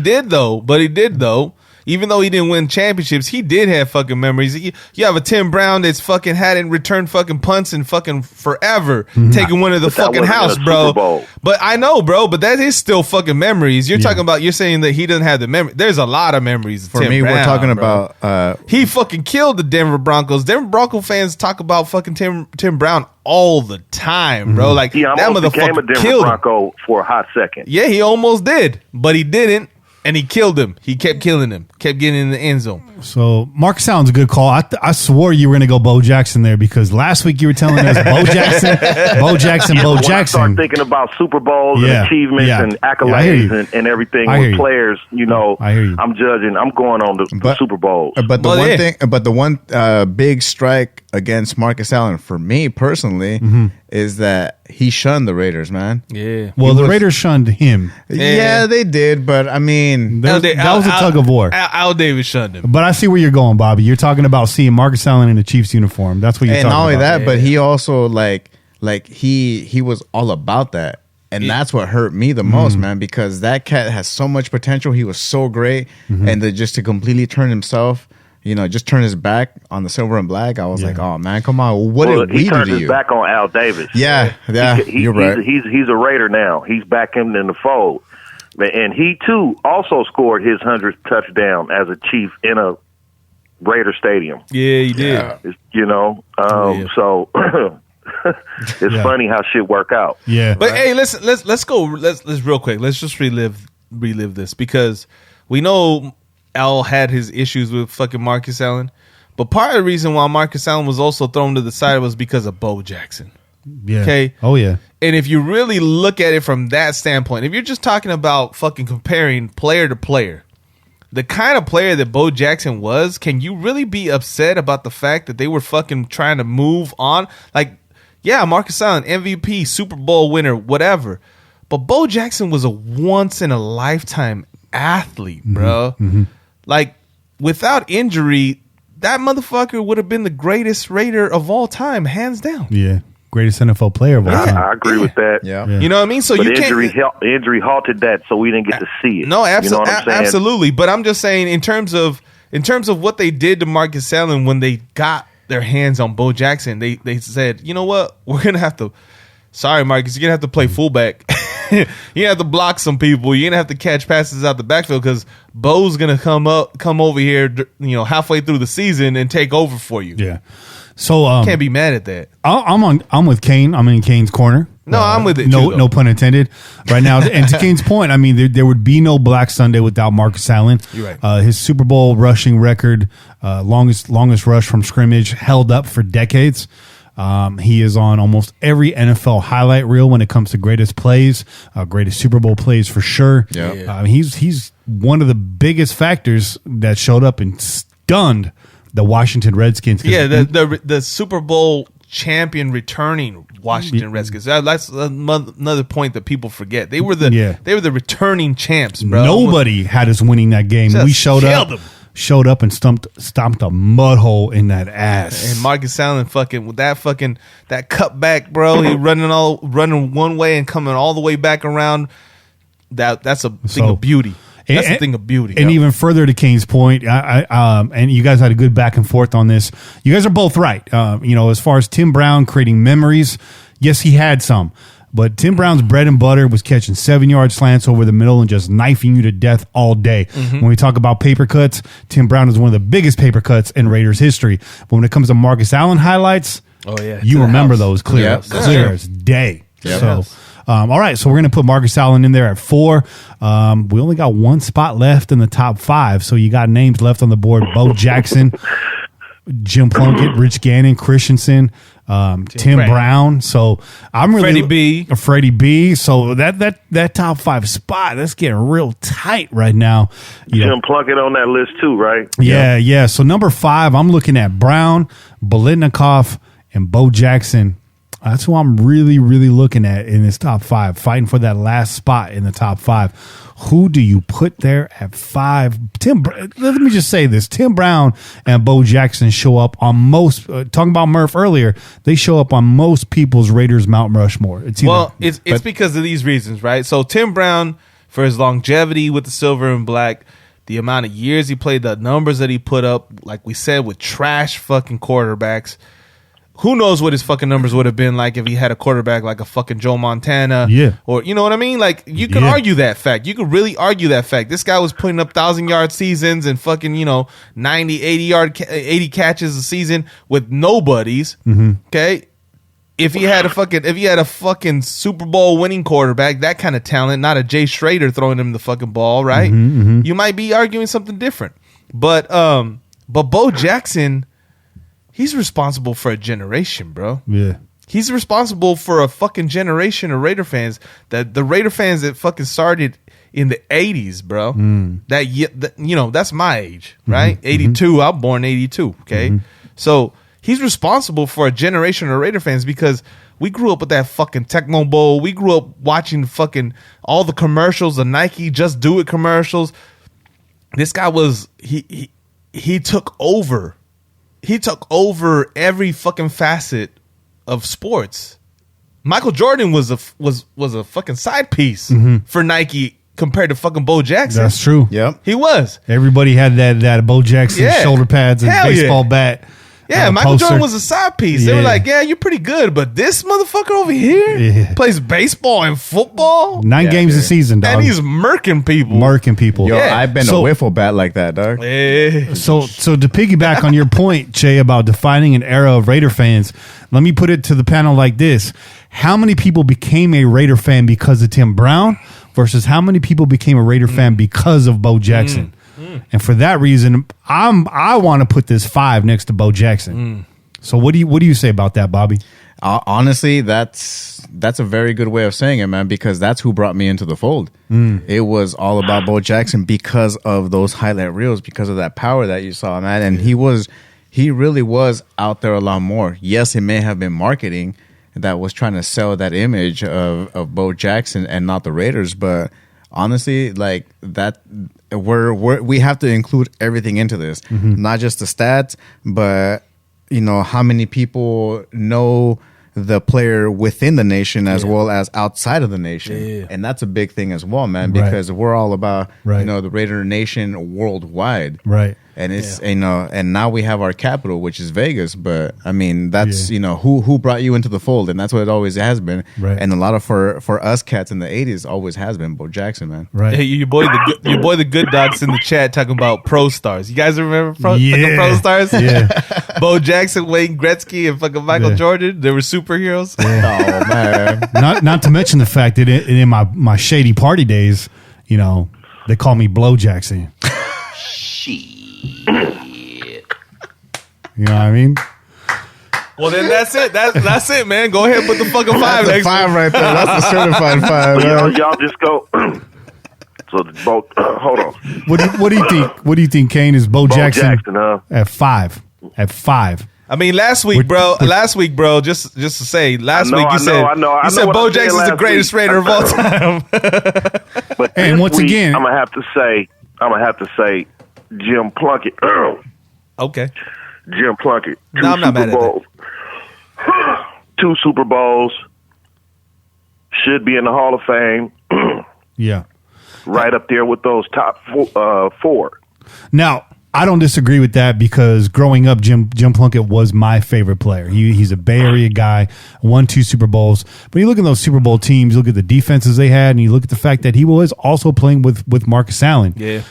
did though. Even though he didn't win championships, he did have fucking memories. You have a Tim Brown that's fucking hadn't returned fucking punts in fucking forever, taking one of the But that fucking wasn't house, in a bro. Super Bowl. But I know, bro. But that is still fucking memories. You're saying that he doesn't have the memory. There's a lot of memories. Of for Tim me, Brown, we're talking bro. about He fucking killed the Denver Broncos. Denver Bronco fans talk about fucking Tim Brown all the time, bro. Like he that almost became a motherfucker Denver killed him. Bronco for a hot second. Yeah, he almost did, but he didn't, and he killed him. He kept killing him, kept getting in the end zone. So Marcus Allen's a good call. I swore you were going to go Bo Jackson there because last week you were telling us Bo Jackson. When I start thinking about Super Bowls and achievements and accolades and everything with players, I hear you. I'm judging. I'm going on the Super Bowls. But the one big strike against Marcus Allen for me personally is that he shunned the Raiders, man. Yeah. Well, the Raiders shunned him. Yeah, they did, but I mean, That was a tug of war. Al Davis shunned him. But I see where you're going, Bobby. You're talking about seeing Marcus Allen in the Chiefs uniform. That's what you're and talking not only about. that, but he also like he was all about that. And that's what hurt me the most, man, because that cat has so much potential. He was so great. And just to completely turn himself, just turn his back on the silver and black, I was like, oh, man, come on. What did we he do turned to his you? back on Al Davis. Yeah, you're right. He's a Raider now. He's back in the fold. And he, too, also scored his 100th touchdown as a Chief in a Raider stadium. Yeah, he did. So it's funny how shit work out. Yeah. But hey, let's real quick. Let's just relive this because we know Al had his issues with fucking Marcus Allen, but part of the reason why Marcus Allen was also thrown to the side was because of Bo Jackson. Yeah. Okay. Oh, yeah. And if you really look at it from that standpoint, if you're just talking about fucking comparing player to player, the kind of player that Bo Jackson was, can you really be upset about the fact that they were fucking trying to move on? Like, yeah, Marcus Allen, MVP, Super Bowl winner, whatever. But Bo Jackson was a once-in-a-lifetime athlete, bro. Like, without injury, that motherfucker would have been the greatest Raider of all time, hands down. Yeah. Greatest NFL player of all time. I agree with that. Yeah. You know what I mean? So But you injury can't. injury halted that, so we didn't get to see it. No, You know what I'm saying? absolutely. But I'm just saying, in terms of what they did to Marcus Allen when they got their hands on Bo Jackson, they said, you know what, we're gonna have to. Sorry, Marcus, you're gonna have to play fullback. You have to block some people. You're gonna have to catch passes out the backfield because Bo's gonna come over here, halfway through the season and take over for you. Yeah. So Can't be mad at that. I'm with Kane. I'm in Kane's corner. No, I'm with it. No, too, no pun intended. Right now, and to Kane's point, I mean, there would be no Black Sunday without Marcus Allen. You're right. His Super Bowl rushing record, longest rush from scrimmage, held up for decades. He is on almost every NFL highlight reel when it comes to greatest plays, greatest Super Bowl plays for sure. Yeah. He's one of the biggest factors that showed up and stunned the Washington Redskins. Yeah, the Super Bowl champion returning Washington Redskins. That's another point that people forget. They were the returning champs, bro. Nobody had us winning that game. Just We showed killed up. them. showed up and stomped a mud hole in that ass. And Marcus Allen with that cut back, bro. He running one way and coming all the way back around. That's a thing of beauty. That's a thing of beauty. And even further to Kane's point, and you guys had a good back and forth on this. You guys are both right. As far as Tim Brown creating memories, yes, he had some. But Tim Brown's bread and butter was catching 7-yard slants over the middle and just knifing you to death all day. Mm-hmm. When we talk about paper cuts, Tim Brown is one of the biggest paper cuts in Raiders history. But when it comes to Marcus Allen highlights, you remember those clear as day. Yep. So. All right, so we're going to put Marcus Allen in there at 4. We only got one spot left in the top 5, so you got names left on the board: Bo Jackson, Jim Plunkett, Rich Gannon, Christensen, Tim Brown. So I'm really Freddie B. So that top 5 spot, that's getting real tight right now. Jim Plunkett on that list too, right? Yeah. So number 5, I'm looking at Brown, Biletnikoff, and Bo Jackson. That's who I'm really, really looking at in this top 5, fighting for that last spot in the top 5. Who do you put there at 5? Let me just say this. Tim Brown and Bo Jackson show up on most, talking about Murph earlier, they show up on most people's Raiders Mount Rushmore. It's because of these reasons, right? So Tim Brown, for his longevity with the silver and black, the amount of years he played, the numbers that he put up, like we said, with trash fucking quarterbacks. Who knows what his fucking numbers would have been like if he had a quarterback like a fucking Joe Montana. Yeah. Or, you know what I mean? Like, you can argue that fact. You can really argue that fact. This guy was putting up 1,000-yard seasons and fucking, 90, 80 catches a season with nobodies. Mm-hmm. Okay? If he had a fucking Super Bowl winning quarterback, that kind of talent, not a Jay Schrader throwing him the fucking ball, right? Mm-hmm. You might be arguing something different. But Bo Jackson, he's responsible for a generation, bro. Yeah. He's responsible for a fucking generation of Raider fans. That the Raider fans that fucking started in the 80s, bro. That's my age, right? Mm-hmm. 82. I'm born 82, okay? Mm-hmm. So he's responsible for a generation of Raider fans because we grew up with that fucking Tecmo Bowl. We grew up watching fucking all the commercials, the Nike Just Do It commercials. This guy he took over. He took over every fucking facet of sports. Michael Jordan was a fucking side piece for Nike compared to fucking Bo Jackson. That's true. Yep. He was. Everybody had that Bo Jackson shoulder pads and baseball bat. Yeah, Michael Jordan was a side piece. Yeah. They were like, yeah, you're pretty good, but this motherfucker over here plays baseball and football. 9 games a season, dog. And he's murking people. Yo, I've been a wiffle bat like that, dog. Yeah. So to piggyback on your point, Che, about defining an era of Raider fans, let me put it to the panel like this. How many people became a Raider fan because of Tim Brown versus how many people became a Raider fan because of Bo Jackson? And for that reason, I want to put this 5 next to Bo Jackson. So what do you say about that, Bobby? Honestly, that's a very good way of saying it, man, because that's who brought me into the fold. It was all about Bo Jackson because of those highlight reels, because of that power that you saw, man. And he really was out there a lot more. Yes, it may have been marketing that was trying to sell that image of Bo Jackson and not the Raiders, but honestly, like that, we have to include everything into this, not just the stats, but how many people know the player within the nation as well as outside of the nation, and that's a big thing as well, man, because we're all about the Raider Nation worldwide, right? And it's and now we have our capital, which is Vegas. But I mean, that's who brought you into the fold, and that's what it always has been. Right. And a lot of for us cats in the '80s always has been Bo Jackson, man. Right. Hey, your boy the good dogs in the chat talking about pro stars. You guys remember pro stars? Yeah. Bo Jackson, Wayne Gretzky, and fucking Michael Jordan. They were superheroes. Yeah. Oh man. Not to mention the fact that in my shady party days, they call me Blow Jackson. You know what I mean? Well, then that's it. That's it, man. Go ahead and put the fucking 5 That's next a 5 right there. That's a certified 5. Y'all just go. So both. Hold on. What do you think? What do you think, Kane? Is Bo Jackson at 5? At 5. I mean, last week, bro. Just to say, last week you said Bo Jackson's the greatest Raider of all time. But and once week, again, I'm gonna have to say Jim Plunkett. Okay. Jim Plunkett. No, I'm not mad at that. 2 Super Bowls. Should be in the Hall of Fame. Yeah. Right up there with those top 4. Now, I don't disagree with that because growing up, Jim Plunkett was my favorite player. He's a Bay Area guy, won 2 Super Bowls. But you look at those Super Bowl teams, you look at the defenses they had, and you look at the fact that he was also playing with Marcus Allen. Yeah.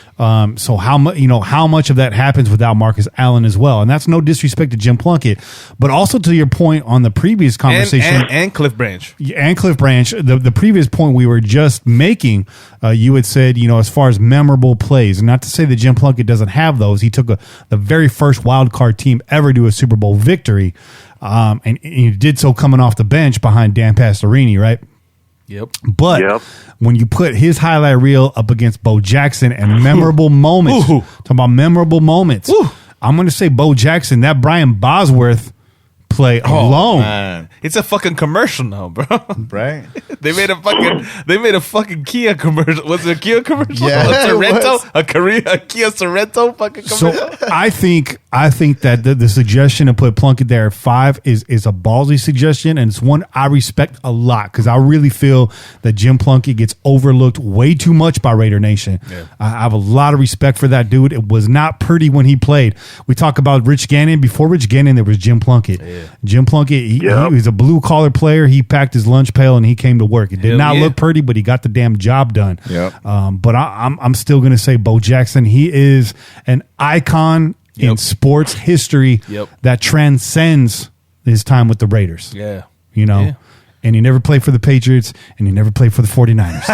So how much of that happens without Marcus Allen as well? And that's no disrespect to Jim Plunkett, but also to your point on the previous conversation and Cliff Branch. And Cliff Branch, the previous point we were just making, you had said, as far as memorable plays, and not to say that Jim Plunkett doesn't have those. He took the very first wild card team ever to a Super Bowl victory, and he did so coming off the bench behind Dan Pastorini, right? Yep. But when you put his highlight reel up against Bo Jackson and memorable moments, talking about memorable moments, I'm going to say Bo Jackson, that Brian Bosworth play alone. Man. It's a fucking commercial now, bro. Right? They made a fucking Kia commercial. Was it a Kia commercial? Yeah, a Sorrento? it A Kia Sorrento fucking commercial? So I think that the suggestion to put Plunkett there at 5 is a ballsy suggestion, and it's one I respect a lot because I really feel that Jim Plunkett gets overlooked way too much by Raider Nation. Yeah. I have a lot of respect for that dude. It was not pretty when he played. We talk about Rich Gannon. Before Rich Gannon, there was Jim Plunkett. Yeah. Jim Plunkett, he was a blue collar player. He packed his lunch pail and he came to work. It did not look pretty, but he got the damn job done. Yep. But I'm still going to say Bo Jackson. He is an icon in sports history that transcends his time with the Raiders. Yeah. And he never played for the Patriots, and he never played for the 49ers.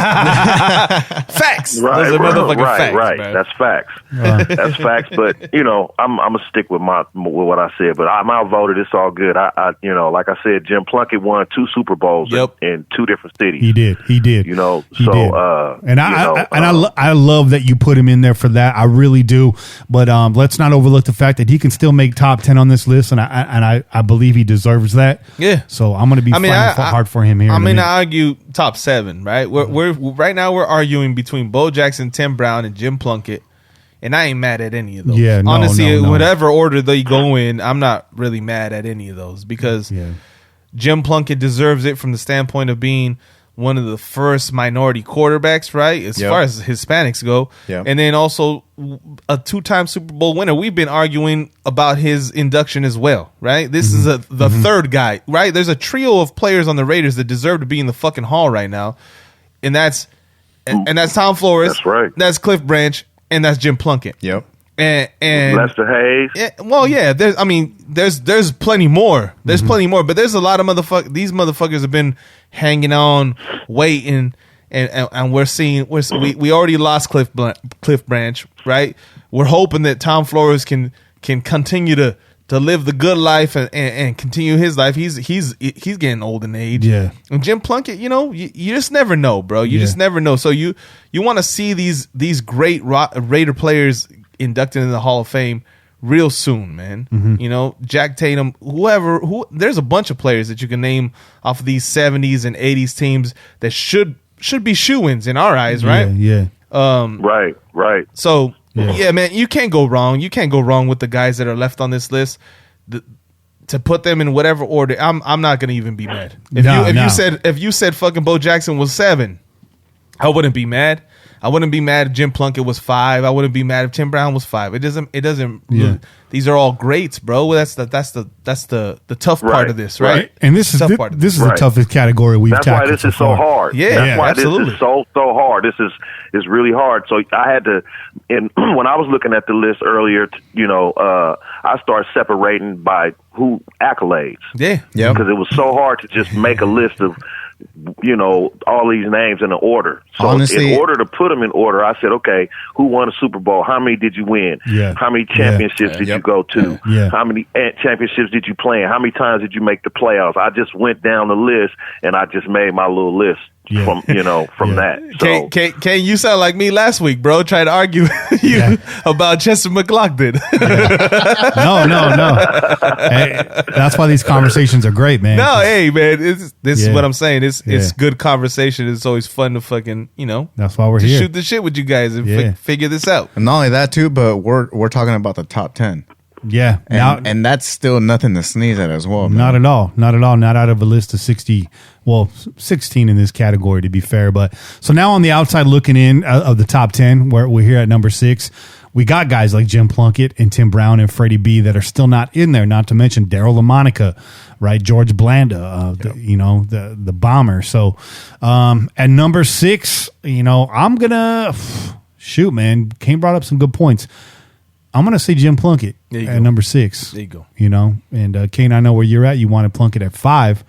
Facts. Right, Those are motherfucking facts, right. man. That's facts. That's facts. But I'm gonna stick with what I said. But I'm outvoted. It's all good. I like I said, Jim Plunkett won 2 Super Bowls in 2 different cities. He did. He did. He did. And I love that you put him in there for that. I really do. But let's not overlook the fact that he can still make top 10 on this list, and I believe he deserves that. Yeah. So I'm going to be fighting hard for him here. I argue top 7, right? We're right now we're arguing between Bo Jackson, Tim Brown, and Jim Plunkett, and I ain't mad at any of those. Yeah, no, honestly, no. whatever order they go in, I'm not really mad at any of those because Jim Plunkett deserves it from the standpoint of being one of the first minority quarterbacks, right? As far as Hispanics go. Yep. And then also a 2-time Super Bowl winner. We've been arguing about his induction as well, right? This is the third guy, right? There's a trio of players on the Raiders that deserve to be in the fucking hall right now. And that's Tom Flores. That's right. That's Cliff Branch, and that's Jim Plunkett. Yep. And Lester Hayes. Yeah, there's plenty more. There's plenty more, but there's a lot of these motherfuckers have been hanging on, waiting, and we're seeing we already lost Cliff Branch, right? We're hoping that Tom Flores can continue to live the good life and continue his life. He's getting old in age. Yeah. And Jim Plunkett, you just never know, bro. You just never know. So you want to see these great Raider players inducted in the Hall of Fame real soon, man. Jack Tatum, who there's a bunch of players that you can name off of these 70s and 80s teams that should be shoo-ins in our eyes, right? Yeah. Right. So yeah, man, you can't go wrong. You can't go wrong with the guys that are left on this list. To put them in whatever order, I'm not gonna even be mad. If you said fucking Bo Jackson was 7, I wouldn't be mad. I wouldn't be mad if Jim Plunkett was 5. I wouldn't be mad if Tim Brown was 5. It doesn't. Yeah. These are all greats, bro. That's the tough part of this, right? And this is the toughest category we've tackled. That's why this is so hard. Yeah, that's why absolutely. This is so hard. This is really hard. So I had to, and when I was looking at the list earlier, I started separating by who accolades. Yeah, because it was so hard to just make a list of all these names in an order. So honestly, in order to put them in order, I said, okay, who won a Super Bowl? How many did you win? Yeah. How many championships did you go to? Yeah. How many championships did you play in? How many times did you make the playoffs? I just went down the list and I just made my little list from that. So, Kane, you sound like me last week, bro. Trying to argue with you about Chester McLaughlin. No. Hey, that's why these conversations are great, man. No, hey, man, this is what I'm saying. It's good conversation. It's always fun to fucking, that's why we're here. Shoot the shit with you guys and figure this out. And not only that too, but we're talking about the top 10. Yeah, and that's still nothing to sneeze at as well. Man. Not at all. Not out of a list of 60. Well, 16 in this category, to be fair. But so now on the outside looking in of the top 10, where we're here at number 6, we got guys like Jim Plunkett and Tim Brown and Freddie B that are still not in there. Not to mention Daryl LaMonica, right? George Blanda, the bomber. So at number 6, I'm gonna shoot, man. Kane brought up some good points. I'm going to say Jim Plunkett at number 6. There you go. And Kane, I know where you're at. You wanted Plunkett at 5.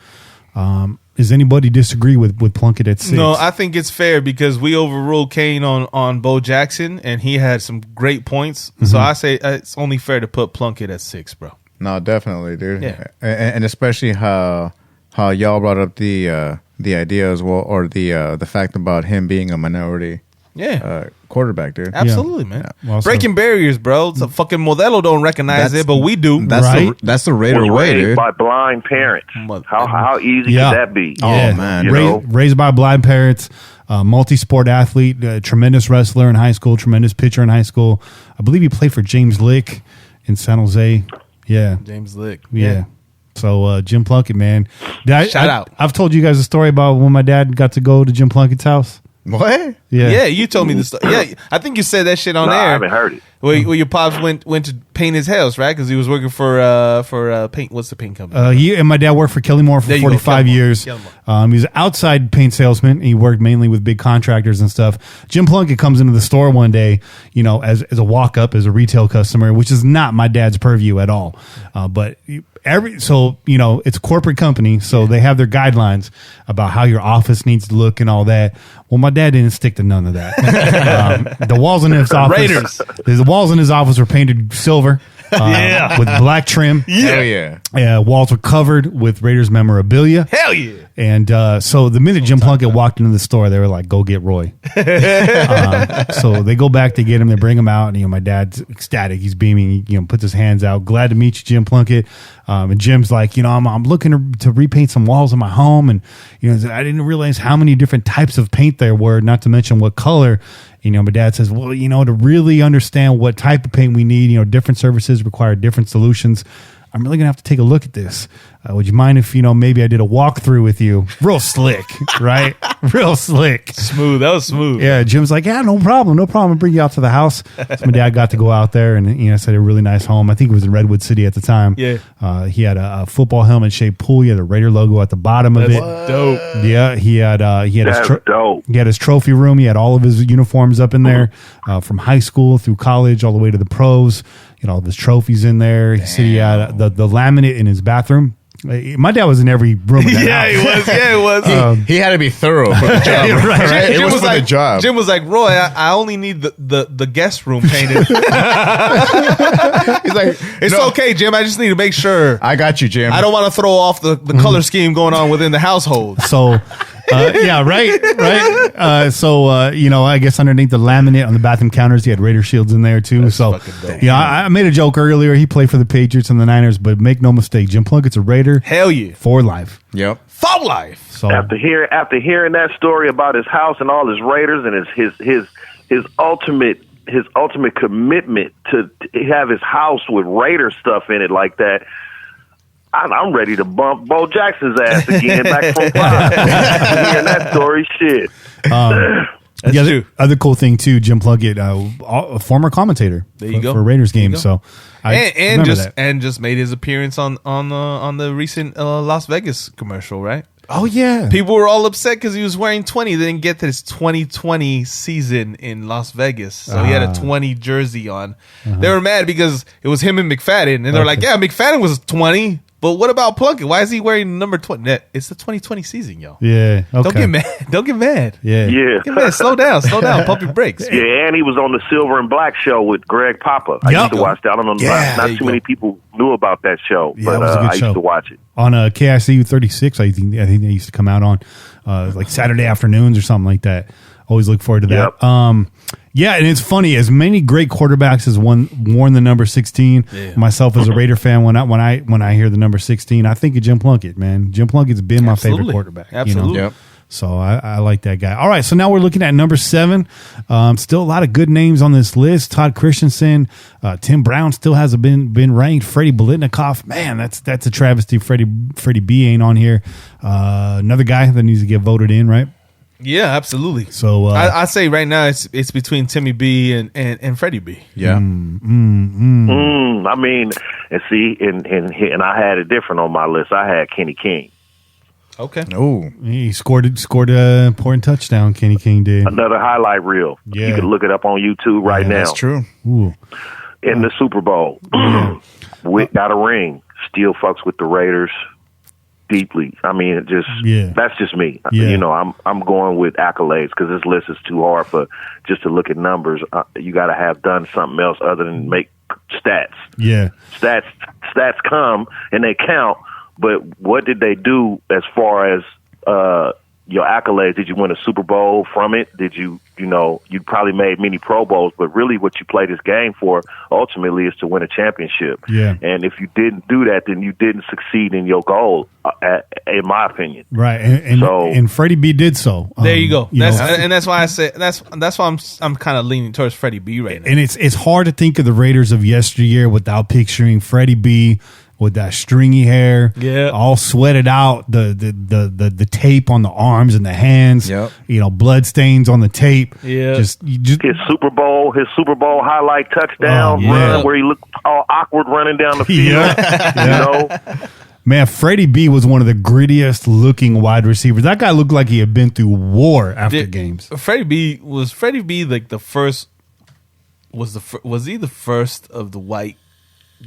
Does anybody disagree with Plunkett at 6? No, I think it's fair because we overruled Kane on Bo Jackson, and he had some great points. Mm-hmm. So I say it's only fair to put Plunkett at 6, bro. No, definitely, dude. Yeah. And especially how y'all brought up the idea as well, or the fact about him being a minority. Yeah. Quarterback, dude. Absolutely, man. Yeah. Well, breaking barriers, bro. It's a fucking Modelo don't recognize it, but we do. That's the Raider way, dude. By blind parents. How easy could that be? Yeah. Oh, man. Raised by blind parents, multi-sport athlete, tremendous wrestler in high school, tremendous pitcher in high school. I believe he played for James Lick in San Jose. Yeah. James Lick. Yeah. So Jim Plunkett, man. Shout out. I've told you guys a story about when my dad got to go to Jim Plunkett's house. What? Yeah, you told me the story. Yeah, I think you said that shit on air. I haven't heard it. Where your pops went to paint his house, right? Because he was working for paint. What's the paint company? He and my dad worked for Kellymore for 45 years. He was an outside paint salesman. He worked mainly with big contractors and stuff. Jim Plunkett comes into the store one day, as a walk up as a retail customer, which is not my dad's purview at all. But it's a corporate company, so they have their guidelines about how your office needs to look and all that. Well, my dad didn't stick to none of that. The walls in his office, the walls in his office were painted silver, with black trim. Hell yeah. Walls were covered with Raiders memorabilia. Hell yeah. And so the minute Jim Plunkett walked into the store, they were like, "Go get Roy." So they go back to get him. They bring him out, and my dad's ecstatic. He's beaming. He puts his hands out. "Glad to meet you, Jim Plunkett." And Jim's like, I'm looking to repaint some walls in my home, and I didn't realize how many different types of paint there were, not to mention what color. My dad says, well, to really understand what type of paint we need, different services require different solutions. I'm really going to have to take a look at this. Would you mind if, maybe I did a walkthrough with you? Real slick, right? Real slick. Smooth. That was smooth. Yeah. Jim's like, yeah, no problem. I'll bring you out to the house. So my dad got to go out there and, said a really nice home. I think it was in Redwood City at the time. Yeah. He had a football helmet shaped pool. He had a Raider logo at the bottom of it. Dope. Yeah. He had dope. He had his trophy room. He had all of his uniforms up in there, from high school through college, all the way to the pros. All of his trophies in there. He said he had the laminate in his bathroom. My dad was in every room of that house. He was. He had to be thorough for the job. Right? It was for the job. Jim was like, Roy, I only need the guest room painted. He's like, it's okay, Jim. I just need to make sure. I got you, Jim. I don't want to throw off the color scheme going on within the household. So, right. So, I guess underneath the laminate on the bathroom counters, he had Raider shields in there too. So, I made a joke earlier. He played for the Patriots and the Niners, but make no mistake, Jim Plunkett's a Raider. Hell yeah. For life. Yep. For life. So after hearing that story about his house and all his Raiders and his ultimate commitment to have his house with Raider stuff in it like that, I'm ready to bump Bo Jackson's ass again back from hearing that story. Shit. The other cool thing too, Jim Plunkett, a former commentator for Raiders games. So and just made his appearance on the recent Las Vegas commercial, right? Oh yeah, people were all upset because he was wearing 20. They didn't get to his 2020 season in Las Vegas, so he had a 20 jersey on. They were mad because it was him and McFadden, and they're like, "Yeah, McFadden was 20." But what about Plunkett? Why is he wearing number 20? It's the 2020 season, yo. Yeah. Okay. Don't get mad. Yeah. Get mad. Slow down. Pump your brakes. Yeah, and he was on the Silver and Black show with Greg Papa. I used to watch that. I don't know. Not too many people knew about that show, but I used to watch it. On KICU 36, I think they used to come out on. like Saturday afternoons or something like that. Always look forward to that. Yep. Yeah, and it's funny, as many great quarterbacks as worn the number 16. Yeah. Myself as a Raider fan, when I hear the number 16, I think of Jim Plunkett, man. Jim Plunkett's been my favorite quarterback. Absolutely. You know? Yep. So I like that guy. All right, so now we're looking at number 7. Still a lot of good names on this list. Todd Christensen, Tim Brown still hasn't been ranked. Freddie Bolitnikoff, man, that's a travesty. Freddie B ain't on here. Another guy that needs to get voted in, right? Yeah, absolutely. So I say right now it's between Timmy B and Freddie B. Yeah. I mean, and see, and I had it different on my list. I had Kenny King. Okay. Oh, he scored a important touchdown. Kenny King did. Another highlight reel. Yeah. You can look it up on YouTube right now. that's true. Ooh. In the Super Bowl, Witt got a ring. Still fucks with the Raiders deeply. I mean, that's just me. Yeah. You know, I'm going with accolades because this list is too hard for just to look at numbers. You got to have done something else other than make stats. Yeah. Stats come and they count, but what did they do as far as your accolades? Did you win a Super Bowl from it? Did you probably made many Pro Bowls, but really what you play this game for ultimately is to win a championship. Yeah. And if you didn't do that, then you didn't succeed in your goal, in my opinion. Right. And Freddie B did so. There you go. And That's why I say that's why I'm kind of leaning towards Freddie B right now. And it's hard to think of the Raiders of yesteryear without picturing Freddie B with that stringy hair, all sweated out, the tape on the arms and the hands, blood stains on the tape. Yeah, just his Super Bowl highlight touchdown run where he looked all awkward running down the field. Man, Freddie B was one of the grittiest looking wide receivers. That guy looked like he had been through war after games. Freddie B like the first? Was he the first of the white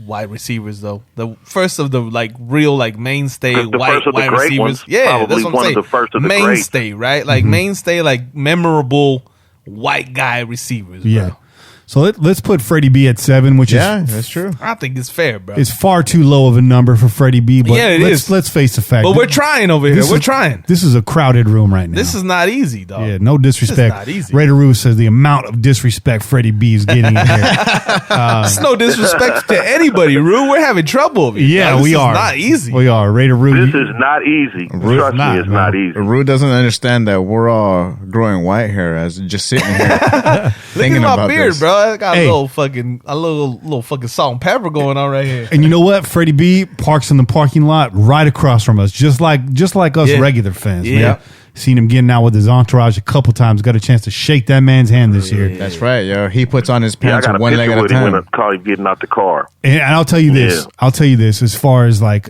wide receivers though? The first of the real mainstay white wide receivers. Ones, yeah, that's what I'm saying. The first of the mainstay, greats. right? Mainstay, memorable white guy receivers. Yeah. Bro. So let's put Freddie B at 7, which is that's true. I think it's fair, bro. It's far too low of a number for Freddie B. But let's face the fact. But we're trying over here. We're trying. This is a crowded room right now. This is not easy, dog. Yeah, no disrespect. This is not easy. Raider Roo says the amount of disrespect Freddie B is getting in here. It's no disrespect to anybody, Roo. We're having trouble over here. Yeah, this we is are. not easy. We are. Raider Roo. This is not easy. Trust me, it's not easy. Rue doesn't understand that we're all growing white hair as just sitting here Look at thinking my about beard, this. bro. I got a little fucking salt and pepper going on right here. And you know what? Freddie B parks in the parking lot right across from us, just like us regular fans. Yeah. Man. Seen him getting out with his entourage a couple times. Got a chance to shake that man's hand this year. That's right, yo. He puts on his I pants got a one leg picture at a with him when I time. caught him getting out the car. And I'll tell you this. Yeah. I'll tell you this. As far as I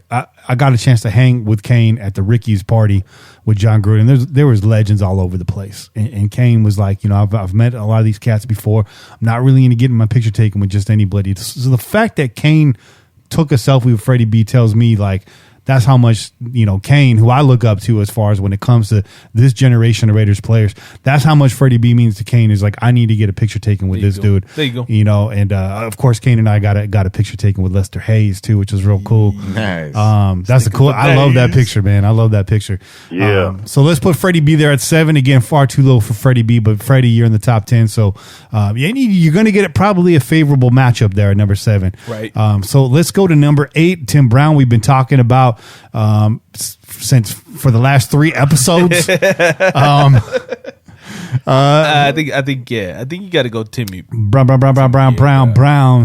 got a chance to hang with Kane at the Ricky's party with John Gruden. There was legends all over the place. And Kane was like, I've met a lot of these cats before. I'm not really into getting my picture taken with just anybody. So the fact that Kane took a selfie with Freddie B tells me that's how much, Kane, who I look up to as far as when it comes to this generation of Raiders players, that's how much Freddie B means to Kane is I need to get a picture taken with this dude. There you go. And of course, Kane and I got a picture taken with Lester Hayes too, which was real cool. Nice. That's cool. I love that picture, man. I love that picture. Yeah. So let's put Freddie B there at 7. Again, far too low for Freddie B, but Freddie, you're in the top 10. So you're going to get probably a favorable matchup there at number 7. Right. So let's go to number 8, Tim Brown. We've been talking about since for the last 3 episodes. I think you got to go Timmy. Brown.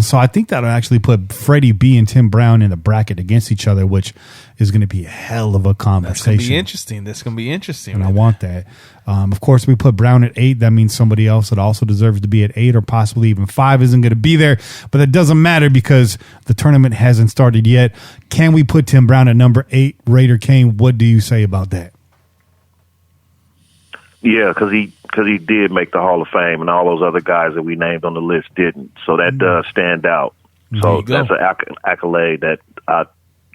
So I think that'll actually put Freddie B and Tim Brown in the bracket against each other, which is going to be a hell of a conversation. That's going to be interesting. And I want that. Of course, we put Brown at 8. That means somebody else that also deserves to be at 8 or possibly even 5 isn't going to be there. But that doesn't matter because the tournament hasn't started yet. Can we put Tim Brown at number 8? Raider Kane, what do you say about that? Yeah, because he did make the Hall of Fame, and all those other guys that we named on the list didn't. So that does stand out. So that's an accolade that I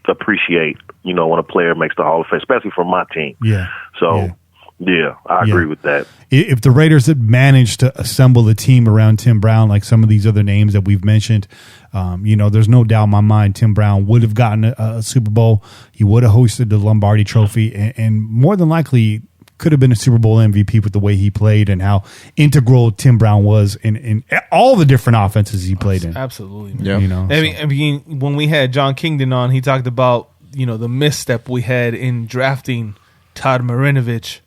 appreciate, when a player makes the Hall of Fame, especially for my team. Yeah. So, yeah, I agree with that. If the Raiders had managed to assemble a team around Tim Brown, like some of these other names that we've mentioned, there's no doubt in my mind Tim Brown would have gotten a Super Bowl. He would have hosted the Lombardi Trophy, and more than likely could have been a Super Bowl MVP with the way he played and how integral Tim Brown was in all the different offenses he played in. Absolutely, man. Yeah. You know, I mean, when we had John Kingdon on, he talked about, you know, the misstep we had in drafting Todd Marinovich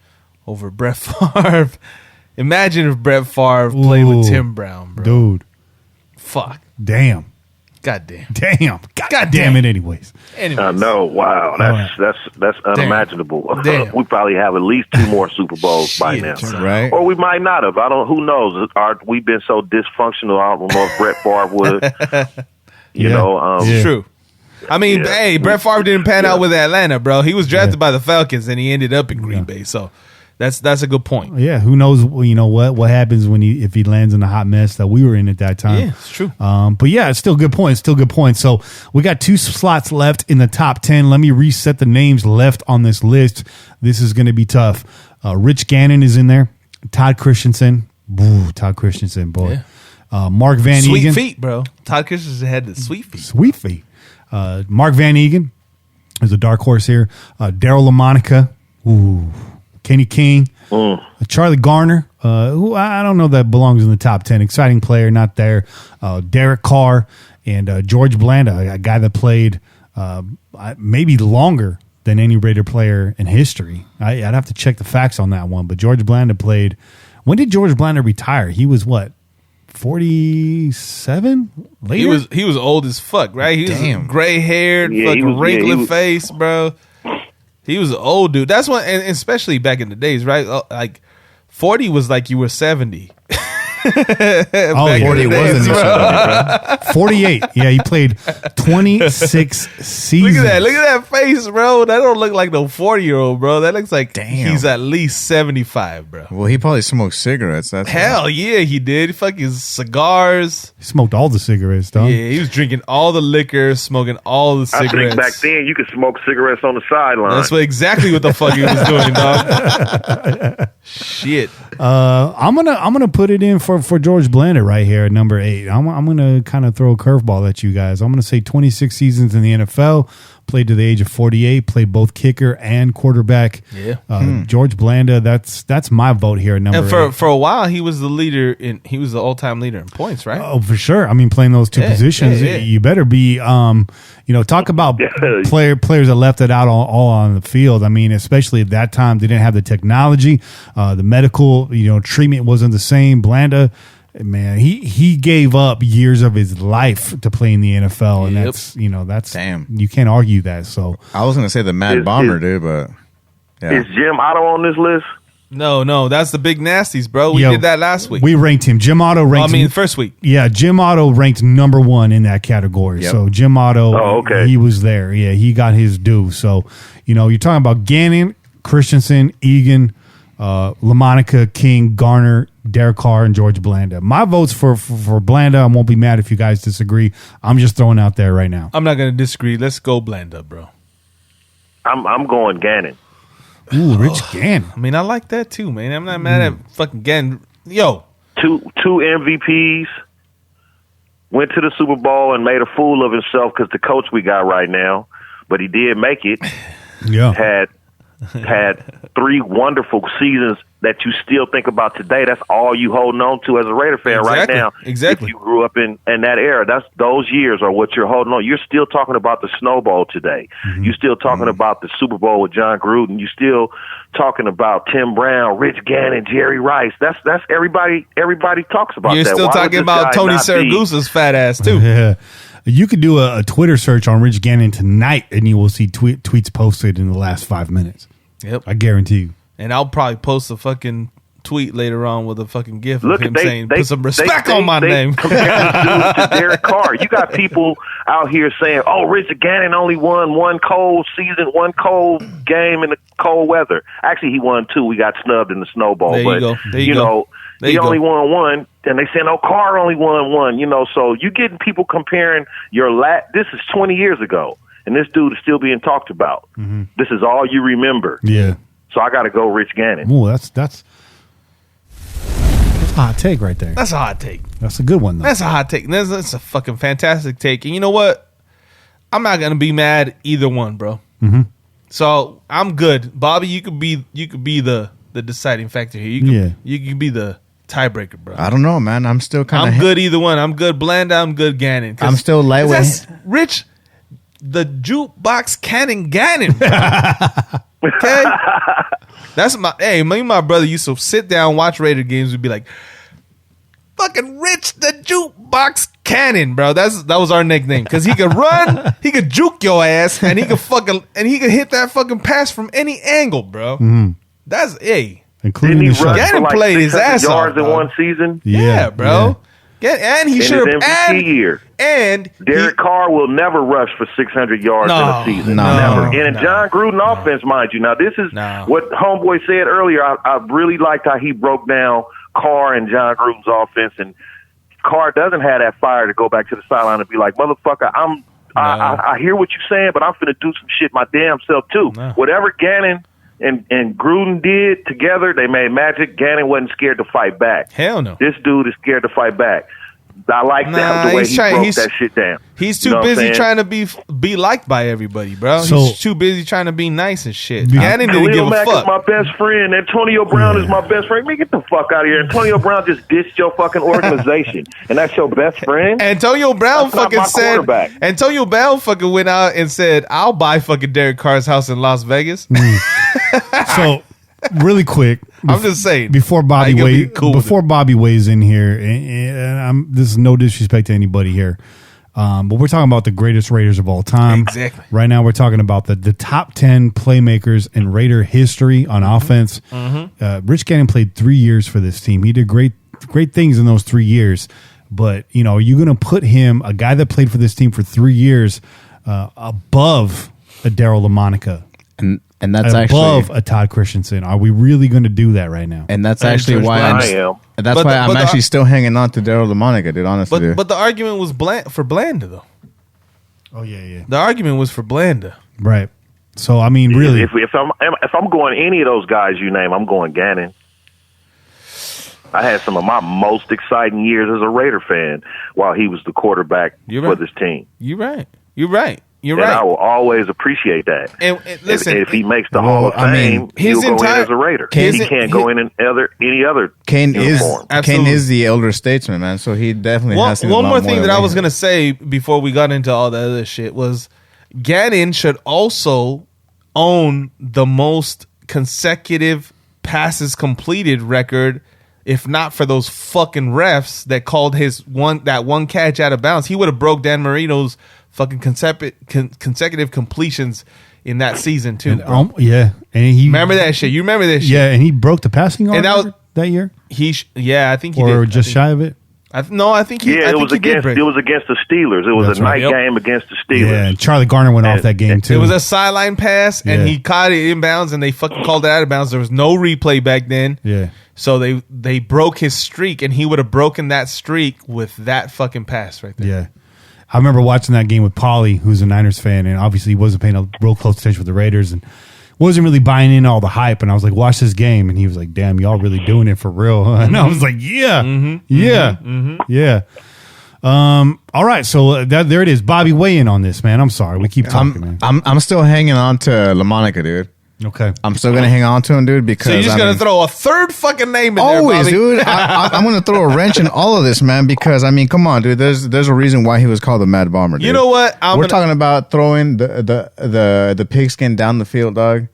over Brett Favre. Imagine if Brett Favre played with Tim Brown, bro. Dude. Fuck. Damn. Goddamn. Damn. God damn it anyways. Anyways. I know. Wow, that's unimaginable. Damn. We probably have at least 2 more Super Bowls by now, Right. or we might not have. I don't. Who knows? We've been so dysfunctional. I don't know if Brett Favre would. You Yeah. know, Yeah. True. I mean, Yeah. hey, Brett Favre didn't pan out with Atlanta, bro. He was drafted by the Falcons, and he ended up in Green Bay. So that's a good point. Yeah, who knows? You know what happens when if he lands in the hot mess that we were in at that time? Yeah, it's true. But yeah, it's still a good point. Still a good point. So we got 2 slots left in the top 10. Let me reset the names left on this list. This is going to be tough. Rich Gannon is in there. Todd Christensen. Ooh, Todd Christensen, boy. Mark Van Sweet Egan. feet, bro. Todd Christensen had the sweet feet. Sweet feet. Mark Van Egan is a dark horse here. Daryl LaMonica. Ooh. Kenny King. Charlie Garner, who I don't know that belongs in the top 10. Exciting player, not there. Derek Carr and George Blanda, a guy that played maybe longer than any Raider player in history. I'd have to check the facts on that one. But George Blanda played. When did George Blanda retire? He was what? 47 later? He was old as fuck, right? He was gray haired, fucking wrinkly face, bro. He was an old dude. That's one, and especially back in the days, right? Like 40 was like you were 70. Oh, 40 wasn't 48. Yeah, he played 26 seasons. Look at that face, bro. That don't look like no 40-year-old, bro. That looks like he's at least 75, bro. Well, he probably smoked cigarettes. That's Hell yeah, he did. Fucking cigars. He smoked all the cigarettes, dog. Yeah, he was drinking all the liquor, smoking all the cigarettes. I think back then you could smoke cigarettes on the sideline. That's exactly what the fuck he was doing, dog. Shit. I'm gonna put it in for George Blanda right here at number 8. I'm gonna kind of throw a curveball at you guys. I'm gonna say 26 seasons in the NFL, played to the age of 48, played both kicker and quarterback. Yeah. George Blanda, that's my vote here at number 8. And for a while, he was the all-time leader in points, right? Oh, for sure. I mean, playing those 2 positions, you better be. Talk about players that left it out all on the field. I mean, especially at that time, they didn't have the technology, the medical, treatment wasn't the same. Blanda, man, he gave up years of his life to play in the NFL, and that's damn. You can't argue that. So I was gonna say the Mad Bomber, dude, but is Jim Otto on this list? No, that's the big nasties, bro. We did that last week. We ranked him. Jim Otto ranked. First week. Yeah, Jim Otto ranked number 1 in that category. Yep. So Jim Otto, okay. He was there. Yeah, he got his due. So, you're talking about Gannon, Christensen, Egan, LaMonica, King, Garner, Derek Carr, and George Blanda. My vote's for Blanda. I won't be mad if you guys disagree. I'm just throwing out there right now. I'm not going to disagree. Let's go Blanda, bro. I'm going Gannon. Ooh, Rich Gannon. I mean, I like that too, man. I'm not mad at fucking Gannon. Yo. Two MVPs, went to the Super Bowl and made a fool of himself because the coach we got right now, but he did make it. Yeah. Had 3 wonderful seasons that you still think about today. That's all you holding on to as a Raider fan right now. Exactly. If you grew up in that era, those years are what you're holding on. You're still talking about the Snow Bowl today. Mm-hmm. You're still talking about the Super Bowl with John Gruden. You're still talking about Tim Brown, Rich Gannon, Jerry Rice. That's everybody talks about that. You're still talking about Tony Saragusa's fat ass too. Yeah. You could do a Twitter search on Rich Gannon tonight, and you will see tweets posted in the last 5 minutes. Yep. I guarantee you. And I'll probably post a fucking tweet later on with a fucking gif of him saying, put some respect on my name. To Derek Carr. You got people out here saying, oh, Rich Gannon only won 1 cold season, 1 cold game in the cold weather. Actually, he won 2. We got snubbed in the Snow Bowl. There you go. There you go. He only won 1, and they saying, oh, Carr only won 1. So you getting people comparing this is 20 years ago, and this dude is still being talked about. Mm-hmm. This is all you remember. Yeah. So I got to go Rich Gannon. Ooh, that's a hot take right there. That's a hot take. That's a good one, though. That's a hot take. That's a fucking fantastic take. And you know what? I'm not gonna be mad either one, bro. Mm-hmm. So I'm good, Bobby. You could be the the deciding factor here. You can be the tiebreaker, bro. I don't know, man. I'm still kind of. I'm good either one. I'm good Blanda. I'm good Gannon. I'm still lightweight. That's Rich, the jukebox Cannon Gannon, bro. Okay, that's me and my brother used to sit down, watch Raider games. We'd be like, "Fucking Rich, the jukebox Cannon, bro." That was our nickname because he could run, he could juke your ass, and he could hit that fucking pass from any angle, bro. Mm-hmm. That's including Didn't the he run shot. Gannon for like played his 600 ass off, yards in bro. one season? Yeah, bro. And he In should his have. MVP year. And Derek Carr will never rush for 600 yards in a season. Never. And in John Gruden offense, mind you. Now, this is what Homeboy said earlier. I really liked how he broke down Carr and John Gruden's offense. And Carr doesn't have that fire to go back to the sideline and be like, motherfucker, I hear what you're saying, but I'm finna do some shit my damn self, too. No. Whatever Gannon and Gruden did together, they made magic. Gannon wasn't scared to fight back. Hell no. This dude is scared to fight back. I like that, the way he broke that shit down. He's too busy trying to be liked by everybody, bro. So- He's too busy trying to be nice and shit. Yeah. Gannon didn't give Khalil a Mack fuck. is my best friend. Antonio Brown is my best friend. Man, get the fuck out of here. Antonio Brown just dissed your fucking organization, and that's your best friend? Antonio Brown That's not fucking my said. quarterback. Antonio Brown fucking went out and said, "I'll buy fucking Derek Carr's house in Las Vegas." So, really quick, I'm just saying. before Bobby I ain't gonna be cool with Bobby weighs in here, and this is no disrespect to anybody here, but we're talking about the greatest Raiders of all time. Exactly. Right now, we're talking about the top 10 playmakers in Raider history on offense. Rich Gannon played 3 years for this team. He did great things in those 3 years. But are you going to put him, a guy that played for this team for 3 years, above a Daryl LaMonica? And that's above actually a Todd Christensen? Are we really going to do that right now? and that's actually why I am. I'm actually still hanging on to Daryl LaMonica, dude. Honestly, dude. But the argument was for Blanda though. Oh yeah. The argument was for Blanda. Right. So I mean, really, If I'm going any of those guys you name, I'm going Gannon. I had some of my most exciting years as a Raider fan while he was the quarterback for this team. You're right. And I will always appreciate that. And listen, if he makes the Hall of Fame, he'll go in as a Raider. He can't go in any other Kane uniform. is the elder statesman, man. So he definitely has to. One more thing that I was gonna say before we got into all the other shit was Gannon should also own the most consecutive passes completed record. If not for those fucking refs that called that one catch out of bounds, he would have broke Dan Marino's fucking consecutive completions in that season too. and he remember that shit. You remember that shit? Yeah, and he broke the passing yard And that was- record that year, I think he did. or just shy of it. I think he. Yeah, I it think was he did against break. it was against the Steelers. It was That's a right. night game against the Steelers. Yeah, and Charlie Garner went off that game too. It was a sideline pass, and Yeah. he caught it inbounds, and they fucking called it out of bounds. There was no replay back then. Yeah. So they broke his streak, and he would have broken that streak with that fucking pass right there. Yeah. I remember watching that game with Paulie, who's a Niners fan, and obviously he wasn't paying a real close attention with the Raiders and wasn't really buying in all the hype. And I was like, watch this game. And he was like, damn, y'all really doing it for real. Huh? And I was like, yeah. Yeah. All right. So there it is. Bobby, weigh in on this, man. I'm sorry. We keep talking, man. I'm still hanging on to LaMonica, dude. Okay. I'm still gonna hang on to him, dude, because So you're just gonna throw a third fucking name in always, there, dude. I'm gonna throw a wrench in all of this, man, because I mean, come on, dude. There's a reason why he was called the Mad Bomber. Dude. You know what? We're talking about throwing the pigskin down the field, dog,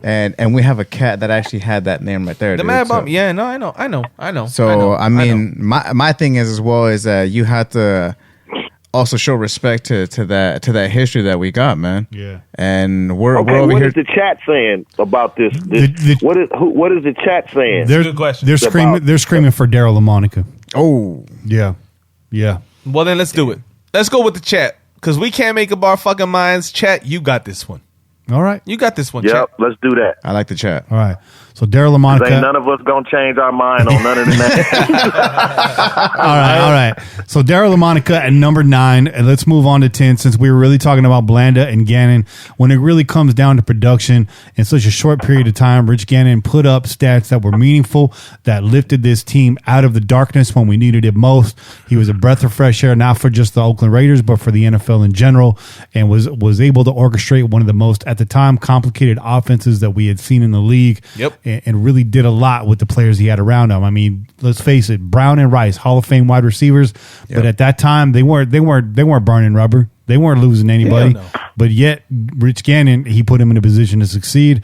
and we have a cat that actually had that name right there. The dude. Mad So- Bomb. Yeah, no, I know. So I mean, my thing is as well is that you have to also show respect to that history that we got, man. Yeah. And we're Okay, over what here. is the chat saying about this? What is the chat saying? Good question. They're screaming for Daryl LaMonica. Oh, Yeah. Yeah. Well, then let's do it. Let's go with the chat because we can't make up our fucking minds. Chat, you got this one. All right. You got this one. Yep, Chat. let's do that. I like the chat. All right. So Daryl Ain't LaMonica. none of us gonna change our mind on none of the names. All right. So Daryl LaMonica at number 9, and let's move on to 10 since we were really talking about Blanda and Gannon. When it really comes down to production in such a short period of time, Rich Gannon put up stats that were meaningful, that lifted this team out of the darkness when we needed it most. He was a breath of fresh air, not for just the Oakland Raiders, but for the NFL in general, and was able to orchestrate one of the most, at the time, complicated offenses that we had seen in the league. Yep. and really did a lot with the players he had around him. I mean, let's face it, Brown and Rice, Hall of Fame wide receivers, but at that time they weren't burning rubber. They weren't losing anybody. No. But yet, Rich Gannon, he put him in a position to succeed.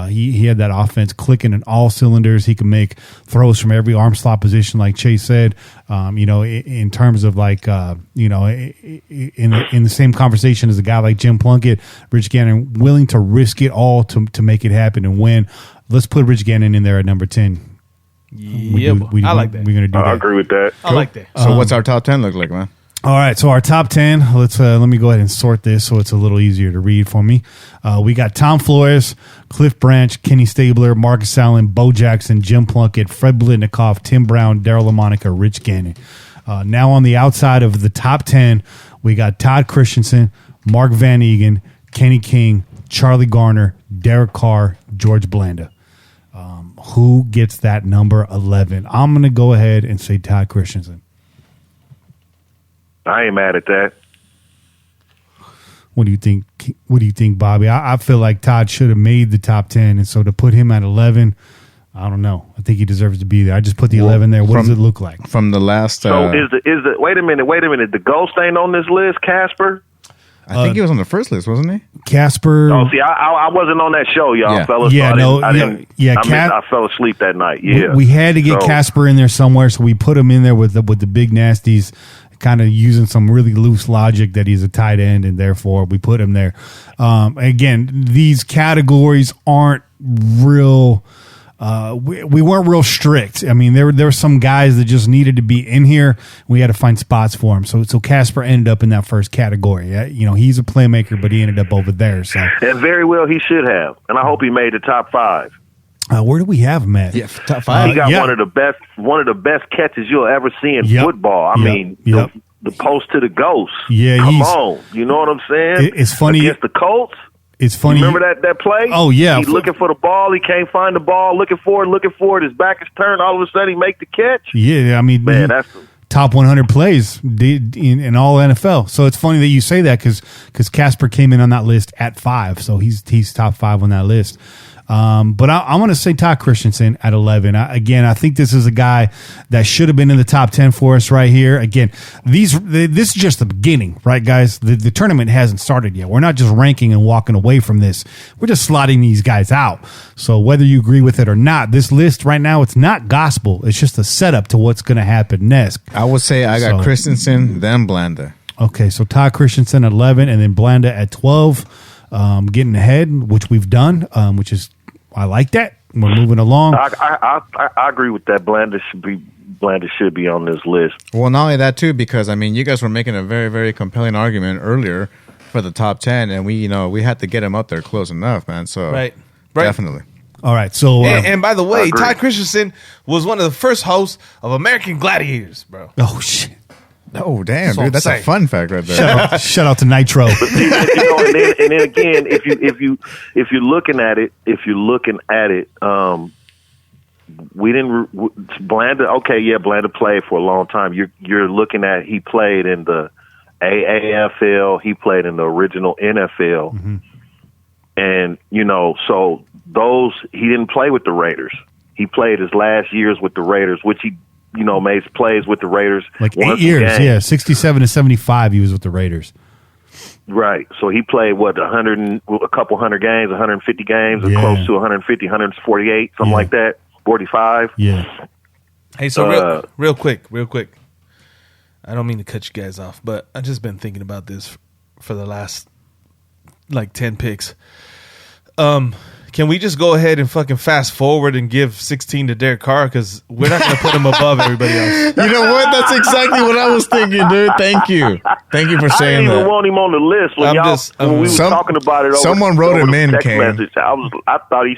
He had that offense clicking in all cylinders. He could make throws from every arm slot position, like Chase said. In terms of like, in the same conversation as a guy like Jim Plunkett, Rich Gannon willing to risk it all to make it happen and win. Let's put Rich Gannon in there at number 10. Yeah, I like that. We're gonna do that. I agree with that. I like that. So what's our top 10 look like, man? All right, so our top 10, let me go ahead and sort this so it's a little easier to read for me. We got Tom Flores, Cliff Branch, Kenny Stabler, Marcus Allen, Bo Jackson, Jim Plunkett, Fred Blitnikoff, Tim Brown, Daryl LaMonica, Rich Gannon. Now on the outside of the top 10, we got Todd Christensen, Mark Van Egan, Kenny King, Charlie Garner, Derek Carr, George Blanda. Who gets that number 11? I'm going to go ahead and say Todd Christensen. I ain't mad at that. What do you think? What do you think, Bobby? I feel like Todd should have made the top 10, and so to put him at 11, I don't know. I think he deserves to be there. I just put the 11 there. What does it look like? From the last... So is the wait a minute. The Ghost ain't on this list, Casper? I think he was on the first list, wasn't he? Casper. Oh, see, I wasn't on that show, y'all, Yeah. fellas. Yeah, so I I fell asleep that night. Yeah, we had to get Casper in there somewhere, so we put him in there with the big nasties, kind of using some really loose logic that he's a tight end, and therefore we put him there. Again, these categories aren't real. We weren't real strict. I mean, there were some guys that just needed to be in here. We had to find spots for him. So Casper ended up in that first category. He's a playmaker, but he ended up over there. So and very well he should have. And I hope he made the top 5. where do we have him at? Yeah, top 5. He got one of the best catches you'll ever see in football. I mean, the post to the Ghost. Yeah, come on. You know what I'm saying? It's funny against the Colts. It's funny. You remember that play? Oh, yeah. He's looking for the ball. He can't find the ball. Looking for it. His back is turned. All of a sudden, he make the catch. Yeah, I mean, man, that's top 100 plays in all NFL. So it's funny that you say that because Casper came in on that list at 5. So he's top 5 on that list. But I'm going to say Todd Christensen at 11. I think this is a guy that should have been in the top 10 for us right here. Again, this is just the beginning, right, guys? The tournament hasn't started yet. We're not just ranking and walking away from this. We're just slotting these guys out. So whether you agree with it or not, this list right now, it's not gospel. It's just a setup to what's going to happen next. I would say I got Christensen, then Blanda. Okay, so Todd Christensen at 11 and then Blanda at 12. Getting ahead, which we've done, which is I like that. We're moving along. I agree with that. Blanda should be on this list. Well, not only that too, because I mean, you guys were making a very, very compelling argument earlier for the top 10, and we had to get him up there close enough, man. So right. Definitely. All right. So and by the way, Todd Christensen was one of the first hosts of American Gladiators, bro. Oh shit. Oh damn, dude, that's a fun fact right there. Shout out to Nitro. But see, and then again, if you're looking at it, we didn't Blanda. Okay, yeah, Blanda played for a long time. You're looking at he played in the AAFL, he played in the original NFL, and so those he didn't play with the Raiders. He played his last years with the Raiders, which he made plays with the Raiders like 8 years. Yeah, 67 to 75. He was with the Raiders. Right. So he played a couple hundred games, 150 games, or close to 150, 148, something like that. 45. Yeah. Hey, so real quick. I don't mean to cut you guys off, but I've just been thinking about this for the last 10 picks. Can we just go ahead and fucking fast forward and give 16 to Derek Carr? Because we're not going to put him above everybody else. You know what? That's exactly what I was thinking, dude. Thank you for saying I didn't that. even want him on the list when we were talking about it. Someone wrote him in, Kane. I thought it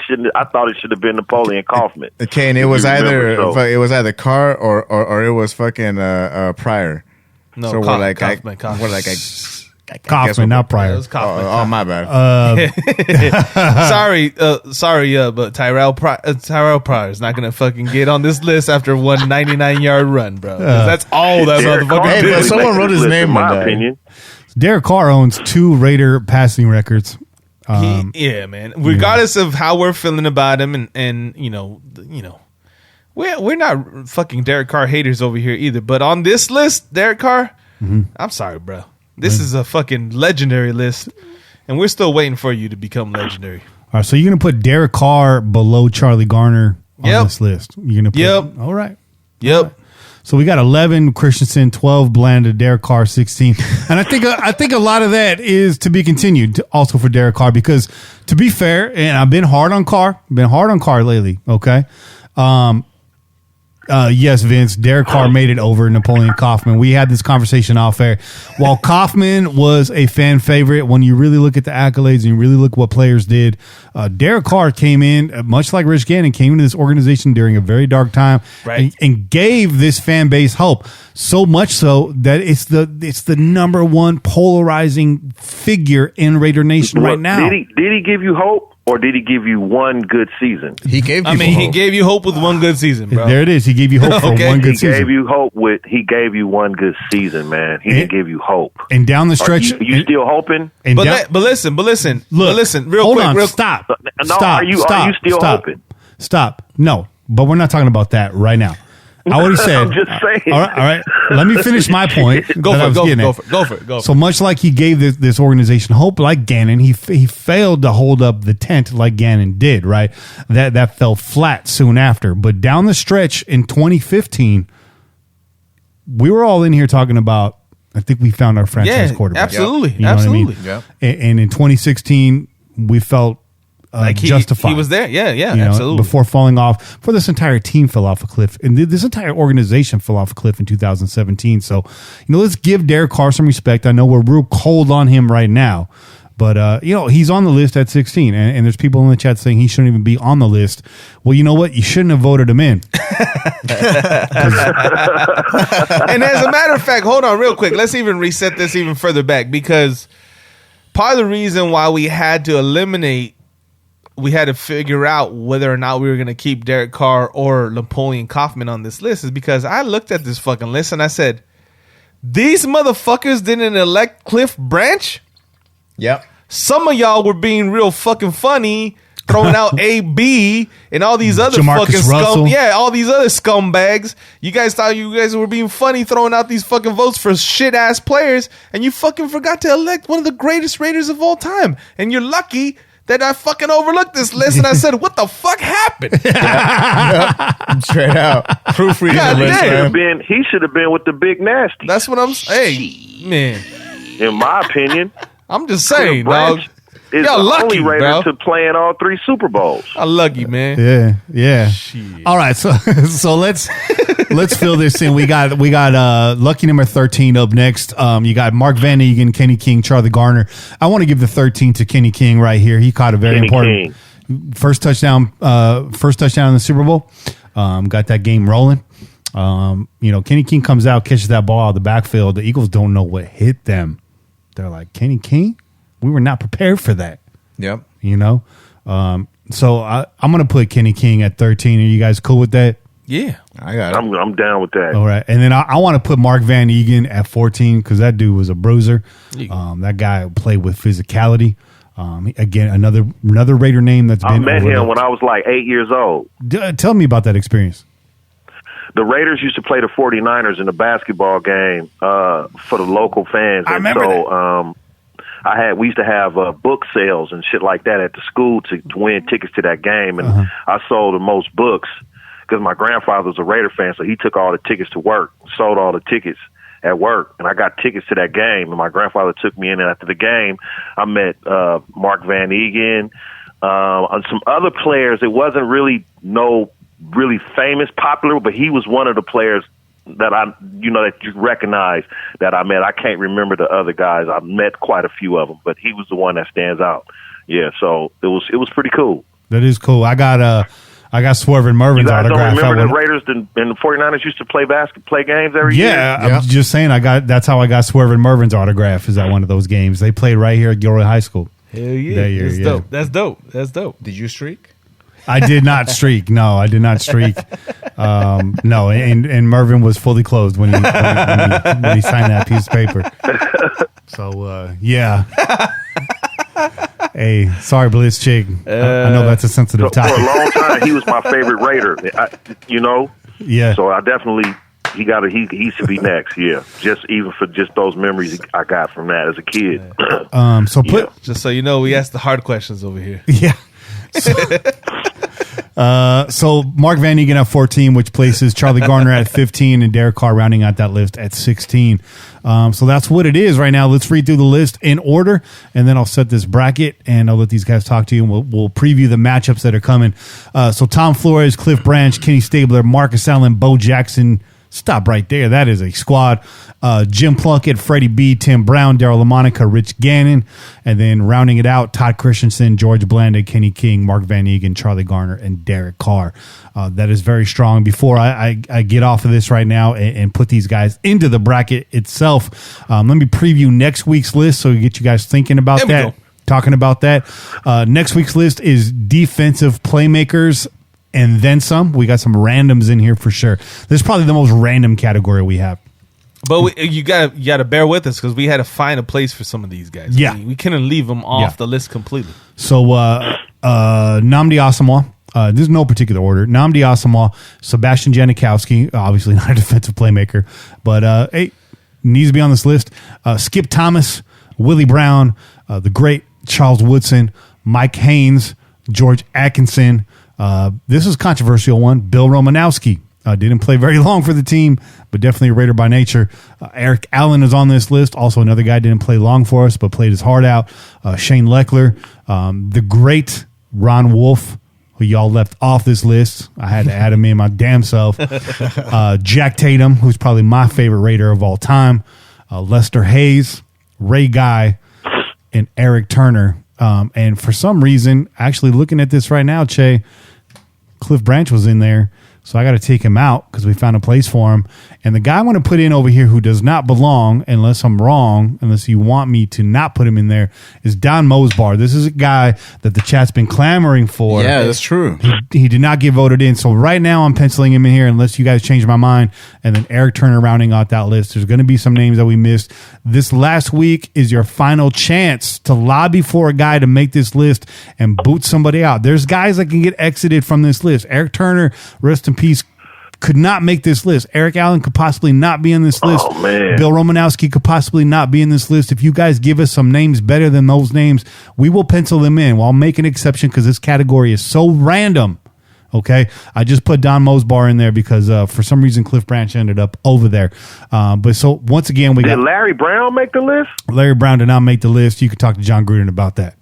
should have been Napoleon Kaufman. Kane, it was either Carr or it was fucking Pryor. No, so Kaufman. Kaufman, not Pryor. Oh, my bad. Sorry, but Tyrell Pryor is not gonna fucking get on this list after one 99-yard run, bro. That's all that motherfucker did. But someone wrote his name. In my opinion, Derek Carr owns 2 Raider passing records. Yeah, man. Regardless of how we're feeling about him, and we're not fucking Derek Carr haters over here either. But on this list, Derek Carr, I'm sorry, bro. This is a fucking legendary list, and we're still waiting for you to become legendary. All right, so you're gonna put Derek Carr below Charlie Garner on this list. You're gonna put all right. Yep. All right. So we got 11 Christensen, 12 Blanda, Derek Carr 16, and I think a lot of that is to be continued also for Derek Carr, because to be fair, and I've been hard on Carr lately. Okay, yes, Vince, Derek Carr made it over Napoleon Kaufman. We had this conversation off air. While Kaufman was a fan favorite, when you really look at the accolades and you really look what players did, Derek Carr came in, much like Rich Gannon, came into this organization during a very dark time, right, and gave this fan base hope. So much so that it's the number one polarizing figure in Raider Nation right now. Did he give you hope? Or did he give you one good season? He gave you he gave you hope with one good season, bro. There it is. He gave you hope for one good season. He gave you hope he gave you one good season, man. He didn't give you hope. And down the stretch, are you still hoping? But listen, real quick. Stop. Are you still hoping? Stop. No, but we're not talking about that right now. I already said. I'm just saying. All right. Let me finish my point. Go for it. So much like he gave this organization hope, like Gannon, he failed to hold up the tent like Gannon did. Right, that fell flat soon after. But down the stretch in 2015, we were all in here talking about. I think we found our franchise quarterback. Absolutely, you know absolutely. What I mean? Yeah. And in 2016, we felt. Like justified. He was there. Yeah, absolutely. Before falling off, before this entire team fell off a cliff, and this entire organization fell off a cliff in 2017. So, let's give Derek Carr some respect. I know we're real cold on him right now, but he's on the list at 16, and there's people in the chat saying he shouldn't even be on the list. Well, you know what? You shouldn't have voted him in. And as a matter of fact, hold on real quick. Let's even reset this even further back, because part of the reason why we had to figure out whether or not we were going to keep Derek Carr or Napoleon Kaufman on this list is because I looked at this fucking list and I said, these motherfuckers didn't elect Cliff Branch? Yep. Some of y'all were being real fucking funny, throwing out AB and all these other Jamarcus Russell. all these other scumbags. You guys thought you guys were being funny, throwing out these fucking votes for shit ass players, and you fucking forgot to elect one of the greatest Raiders of all time. And you're lucky that I fucking overlooked this list, and I said, what the fuck happened? Straight out. Proofreading the list, he should have been with the big nasty. That's what I'm saying. Hey, man. In my opinion. I'm just saying, dog. Is y'all the lucky, only Raider bro. to play in all 3 Super Bowls. I'm lucky, man. Yeah. Shit. All right, so let's fill this in. We got lucky number 13 up next. You got Mark Van Egan, Kenny King, Charlie Garner. I want to give the 13 to Kenny King right here. He caught a very important first touchdown in the Super Bowl. Got that game rolling. Kenny King comes out, catches that ball out of the backfield. The Eagles don't know what hit them. They're like, Kenny King? We were not prepared for that. Yep. So I'm going to put Kenny King at 13. Are you guys cool with that? Yeah. I got it. I'm down with that. All right. And then I want to put Mark Van Egan at 14 because that dude was a bruiser. That guy played with physicality. Again, another Raider name that's been I met him when I was like 8 years old. Tell me about that experience. The Raiders used to play the 49ers in a basketball game for the local fans. I remember that. We used to have book sales and shit like that at the school to win tickets to that game, and I sold the most books because my grandfather was a Raider fan, so he took all the tickets to work, sold all the tickets at work, and I got tickets to that game, and my grandfather took me in, and after the game, I met Mark Van Egan, and some other players. It wasn't really really famous, popular, but he was one of the players that that you recognize that I met. I can't remember the other guys. I met quite a few of them, but he was the one that stands out. Yeah, so it was pretty cool. That is cool. I got Swerve and Mervin's autograph. You guys don't remember the Raiders and the 49ers used to play games every year? Yeah, I'm just saying that's how I got Swerve and Mervin's autograph is at one of those games. They played right here at Gilroy High School. Hell yeah. That's dope. Did you streak? I did not streak. No, I did not streak. No, and Mervin was fully clothed when he signed that piece of paper. So yeah. Hey, sorry, Blitz Chick. I know that's a sensitive For a topic. long time, he was my favorite Raider. Yeah. So I definitely he should be next. Yeah, just even for just those memories I got from that as a kid. Just so you know, we asked the hard questions over here. Yeah. So Mark Van Eegen at 14, which places Charlie Garner at 15 and Derek Carr rounding out that list at 16. So that's what it is right now. Let's read through the list in order, and then I'll set this bracket, and I'll let these guys talk to you, and we'll preview the matchups that are coming. So Tom Flores, Cliff Branch, Kenny Stabler, Marcus Allen, Bo Jackson. Stop right there. That is a squad. Jim Plunkett, Freddie B, Tim Brown, Daryl LaMonica, Rich Gannon. And then rounding it out, Todd Christensen, George Blanda, Kenny King, Mark Van Eegen, Charlie Garner, and Derek Carr. That is very strong. Before I get off of this right now and put these guys into the bracket itself, let me preview next week's list so we get you guys thinking about that. Talking about that. Next week's list is defensive playmakers. And then some. We got some randoms in here for sure. This is probably the most random category we have. But you gotta bear with us because we had to find a place for some of these guys. Yeah. We couldn't leave them off the list completely. So Nnamdi Asomugha, there's no particular order. Nnamdi Asomugha, Sebastian Janikowski, obviously not a defensive playmaker, but needs to be on this list. Skip Thomas, Willie Brown, the great Charles Woodson, Mike Haynes, George Atkinson. This is a controversial one. Bill Romanowski didn't play very long for the team, but definitely a Raider by nature. Eric Allen is on this list. Also, another guy didn't play long for us, but played his heart out. Shane Leckler, the great Ron Wolf, who y'all left off this list. I had to add him in my damn self. Jack Tatum, who's probably my favorite Raider of all time. Lester Hayes, Ray Guy, and Eric Turner. And for some reason, actually looking at this right now, Che, Cliff Branch was in there. So I got to take him out because we found a place for him. And the guy I want to put in over here who does not belong, unless I'm wrong, unless you want me to not put him in there, is Don Mosbar. This is a guy that the chat's been clamoring for. Yeah, that's true. He did not get voted in. So right now I'm penciling him in here unless you guys change my mind. And then Eric Turner rounding out that list. There's going to be some names that we missed. This last week is your final chance to lobby for a guy to make this list and boot somebody out. There's guys that can get exited from this list. Eric Turner, rest in peace, could not make this list. Eric Allen could possibly not be in this list. Oh, man. Bill Romanowski could possibly not be in this list. If you guys give us some names better than those names, we will pencil them in. Well, I'll make an exception because this category is so random. Okay, I just put Don Mosbar in there because for some reason Cliff Branch ended up over there. But so once again, Did Larry Brown make the list? Larry Brown did not make the list. You can talk to John Gruden about that.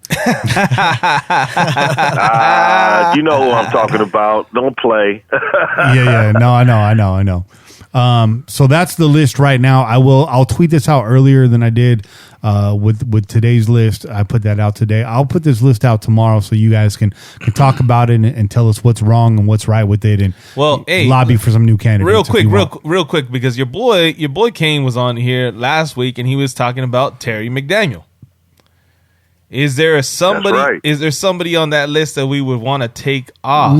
You know who I'm talking about. Don't play. Yeah. No, I know. So that's the list right now. I'll tweet this out earlier than I did with today's list. I put that out today. I'll put this list out tomorrow so you guys can talk about it and tell us what's wrong and what's right with it, and lobby for some new candidates. Real quick, because your boy Kane was on here last week and he was talking about Terry McDaniel. Is there somebody? That's right. Is there somebody on that list that we would want to take off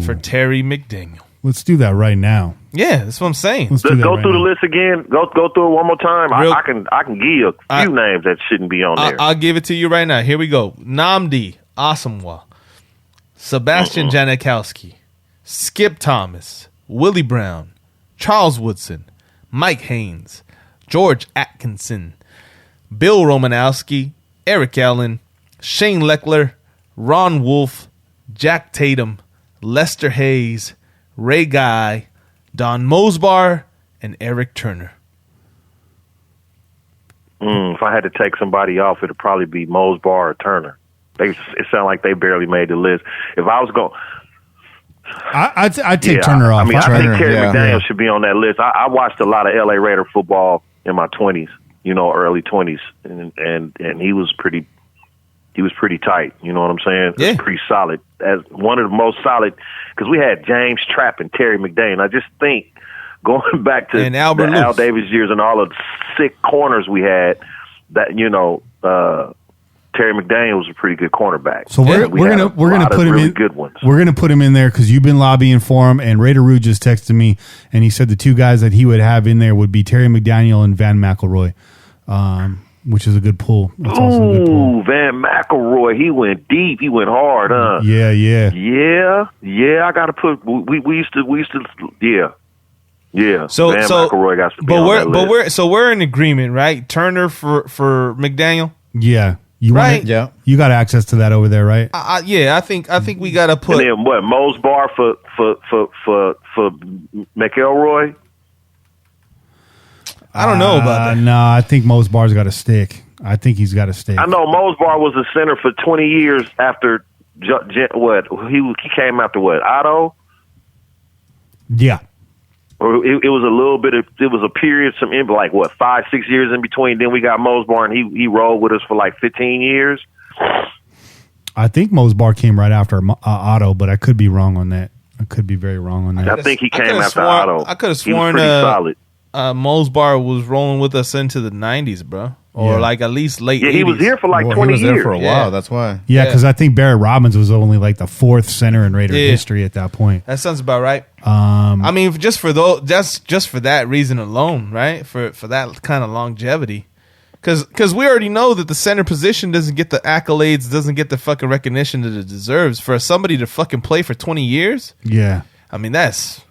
for Terry McDaniel? Let's do that right now. Yeah, that's what I'm saying. Go through the list again. Go through it one more time. I can give you a few names that shouldn't be on there. I'll give it to you right now. Here we go. Nnamdi Asomugha, Sebastian Janikowski, Skip Thomas, Willie Brown, Charles Woodson, Mike Haynes, George Atkinson, Bill Romanowski, Eric Allen, Shane Leckler, Ron Wolf, Jack Tatum, Lester Hayes, Ray Guy, Don Mosbar, and Eric Turner. If I had to take somebody off, it'd probably be Mosbar or Turner. It sounds like they barely made the list. If I was going, I'd take Turner off. I think Terry McDaniel should be on that list. I watched a lot of LA Raider football in my 20s, early 20s, and he was pretty tight. You know what I'm saying? Yeah. Pretty solid. As one of the most solid, because we had James Trapp and Terry McDaniel. I just think going back to the Al Davis years and all of the sick corners we had, that Terry McDaniel was a pretty good cornerback. So we're gonna put him in. Good ones. We're gonna put him in there because you've been lobbying for him. And Raider Rue just texted me and he said the two guys that he would have in there would be Terry McDaniel and Van McElroy. which is a good pull. That's also a good pull. Ooh, Van McElroy, he went deep. He went hard, huh? Yeah. Yeah. I gotta put. We used to. Yeah. So Van McElroy got to be on that list. we're in agreement, right? Turner for McDaniel. Yeah. You Right? Yeah. You got access to that over there, right? Yeah, I think we gotta put. And then what? Mosbar for McElroy. I don't know about that. No, I think Mose Bar's got to stick. I think he's got to stick. I know Mosbar was a center for 20 years after what? He came after what? Otto. Yeah. Or it was a little bit of, it was a period, like what, 5-6 years in between. Then we got Mosbar, and he rolled with us for like 15 years. I think Mose Bar came right after Otto, but I could be wrong on that. I could be very wrong on that. I think he came after Otto. I could have He was sworn pretty solid. Mosbar was rolling with us into the 90s, bro. Or like at least late 80s. He was here for like 20 he was years. there for a while. That's why. Yeah, because I think Barrett Robbins was only like the fourth center in Raider history at that point. That sounds about right. I mean, just for that reason alone, right? For that kind of longevity. Because we already know that the center position doesn't get the accolades, doesn't get the fucking recognition that it deserves. For somebody to fucking play for 20 years? Yeah. I mean, that's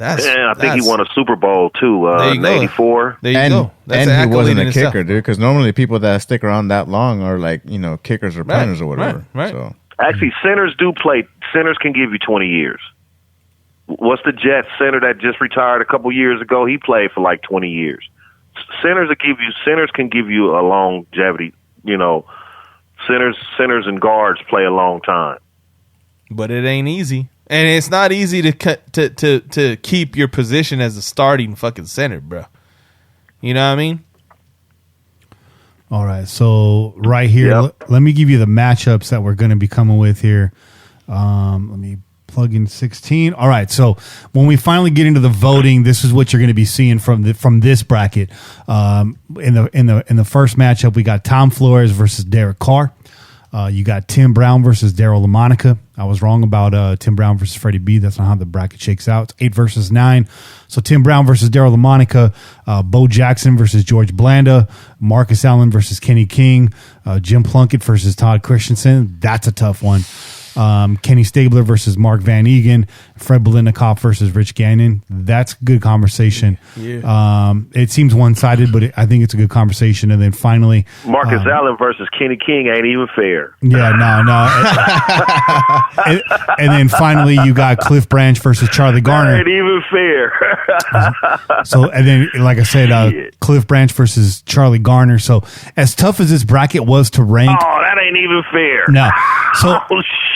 I think he won a Super Bowl too in '84. There you go. That's and an he wasn't accolade a in kicker, itself. dude. Because normally people that stick around that long are like, kickers or punters or whatever. Right. So Actually, centers do play. Centers can give you 20 years. What's the Jets center that just retired a couple years ago? He played for like 20 years. Centers can give you a longevity. Centers and guards play a long time. But it ain't easy. And it's not easy to keep your position as a starting fucking center, bro. You know what I mean? All right. So right here, let me give you the matchups that we're going to be coming with here. Let me plug in 16. All right. So when we finally get into the voting, this is what you're going to be seeing from this bracket. In the first matchup, we got Tom Flores versus Derek Carr. You got Tim Brown versus Daryl LaMonica. I was wrong about Tim Brown versus Freddie B. That's not how the bracket shakes out. It's 8 versus 9. So Tim Brown versus Daryl LaMonica, Bo Jackson versus George Blanda, Marcus Allen versus Kenny King, Jim Plunkett versus Todd Christensen. That's a tough one. Kenny Stabler versus Mark Van Egan, Fred Biletnikoff versus Rich Gannon. That's good conversation. Yeah. It seems one-sided, but I think it's a good conversation. And then finally, Marcus Allen versus Kenny King ain't even fair. Yeah, no. and then finally, you got Cliff Branch versus Charlie Garner. That ain't even fair. So, and then, like I said, Cliff Branch versus Charlie Garner. So, as tough as this bracket was to rank, that ain't even fair. No. So,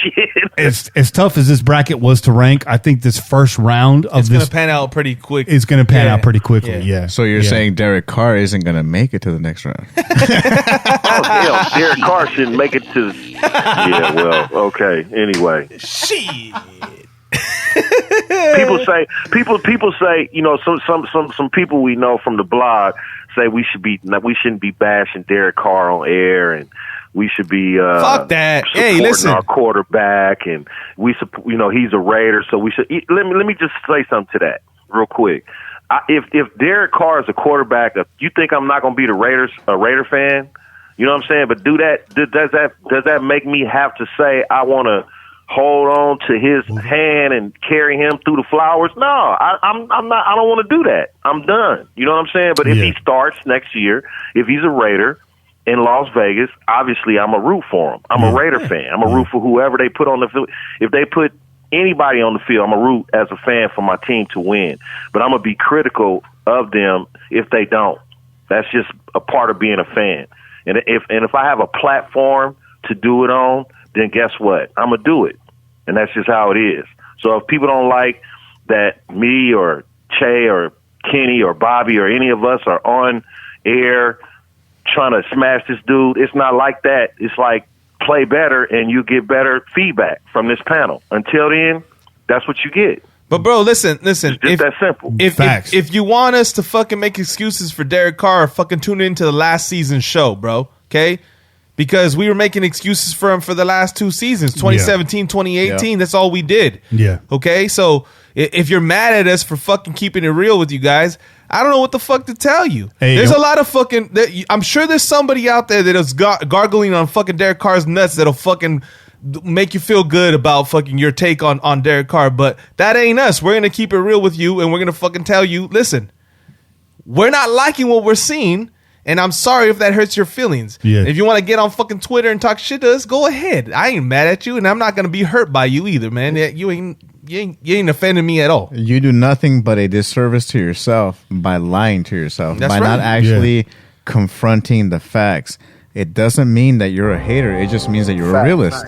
shit. As tough as this bracket was to rank, I think this first round of it's going to pan out pretty quick. It's going to pan out pretty quickly. Yeah. So you're saying Derek Carr isn't going to make it to the next round? Hell, Derek Carr shouldn't make it to. Yeah, well, okay. Anyway, shit. People say, some people we know from the blog say we shouldn't be bashing Derek Carr on air, and we should be fuck that. Supporting our quarterback, and he's a Raider, so we should. Let me just say something to that real quick. If Derek Carr is a quarterback, you think I'm not going to be a Raider fan? You know what I'm saying? But does that make me have to say I want to hold on to his hand and carry him through the flowers? No, I'm not. I don't want to do that. I'm done. You know what I'm saying? But if he starts next year, if he's a Raider in Las Vegas, obviously I'm a root for him. I'm a Raider fan. I'm a root for whoever they put on the field. If they put anybody on the field, I'm a root as a fan for my team to win. But I'm gonna be critical of them if they don't. That's just a part of being a fan. And if I have a platform to do it on, then guess what? I'm going to do it. And that's just how it is. So if people don't like that me or Che or Kenny or Bobby or any of us are on air trying to smash this dude, it's not like that. It's like play better and you get better feedback from this panel. Until then, that's what you get. But bro, listen. It's just that simple. If you want us to fucking make excuses for Derek Carr, fucking tune into the last season's show, bro. Okay? Because we were making excuses for him for the last 2 seasons, 2017, 2018. Yeah. That's all we did. Yeah. Okay? So if you're mad at us for fucking keeping it real with you guys, I don't know what the fuck to tell you. Hey, there's a lot of fucking. I'm sure there's somebody out there that is gargling on fucking Derek Carr's nuts that'll fucking make you feel good about fucking your take on Derek Carr, but that ain't us. We're gonna keep it real with you, and we're gonna fucking tell you, listen, we're not liking what we're seeing, and I'm sorry if that hurts your feelings. Yeah. If you want to get on fucking Twitter and talk shit to us, go ahead. I ain't mad at you, and I'm not gonna be hurt by you either, man. You ain't offending me at all. You do nothing but a disservice to yourself by lying to yourself, That's by right. not actually confronting the facts. It doesn't mean that you're a hater. It just means that you're a realist.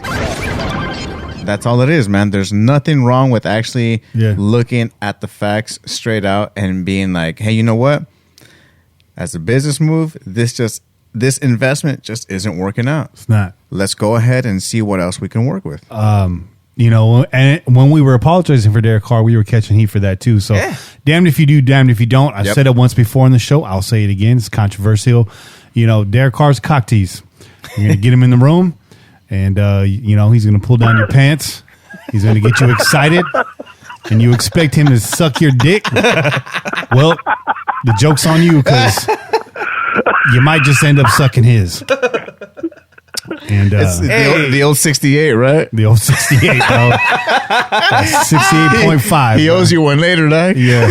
That's all it is, man. There's nothing wrong with actually looking at the facts straight out and being like, hey, you know what? As a business move, this investment just isn't working out. It's not. Let's go ahead and see what else we can work with. You know, and when we were apologizing for Derek Carr, we were catching heat for that too. So, damned if you do, damned if you don't. I've said it once before in the show. I'll say it again. It's controversial. You know, Derek Carr's cock tease. You're going to get him in the room, and, you know, he's going to pull down your pants. He's going to get you excited, and you expect him to suck your dick. Well, the joke's on you because you might just end up sucking his. And the old 68, right? The old 68, bro. 68.5. He owes you one later, dog. Yeah.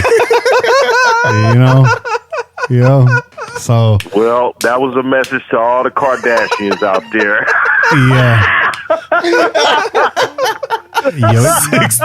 You know. So. Well, that was a message to all the Kardashians out there. Yeah.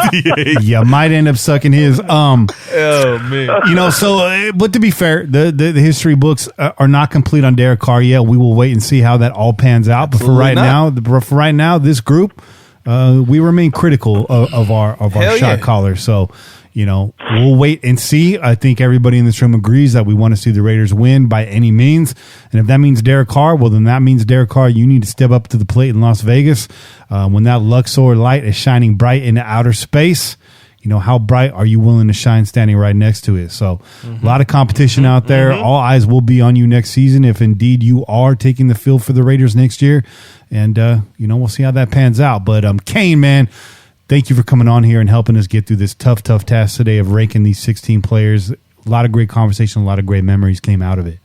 68. You might end up sucking his. Oh man. You know. So, but to be fair, the history books are not complete on Derek Carr yet. We will wait and see how that all pans out. But for right now, this group, we remain critical of our shot caller. So. You know, we'll wait and see. I think everybody in this room agrees that we want to see the Raiders win by any means. And if that means Derek Carr, well, then that means Derek Carr, you need to step up to the plate in Las Vegas. When that Luxor light is shining bright into outer space, you know, how bright are you willing to shine standing right next to it? So a lot of competition out there. All eyes will be on you next season if indeed you are taking the field for the Raiders next year. And, you know, we'll see how that pans out. But Kane, man, thank you for coming on here and helping us get through this tough task today of ranking these 16 players. A lot of great conversation, a lot of great memories came out of it.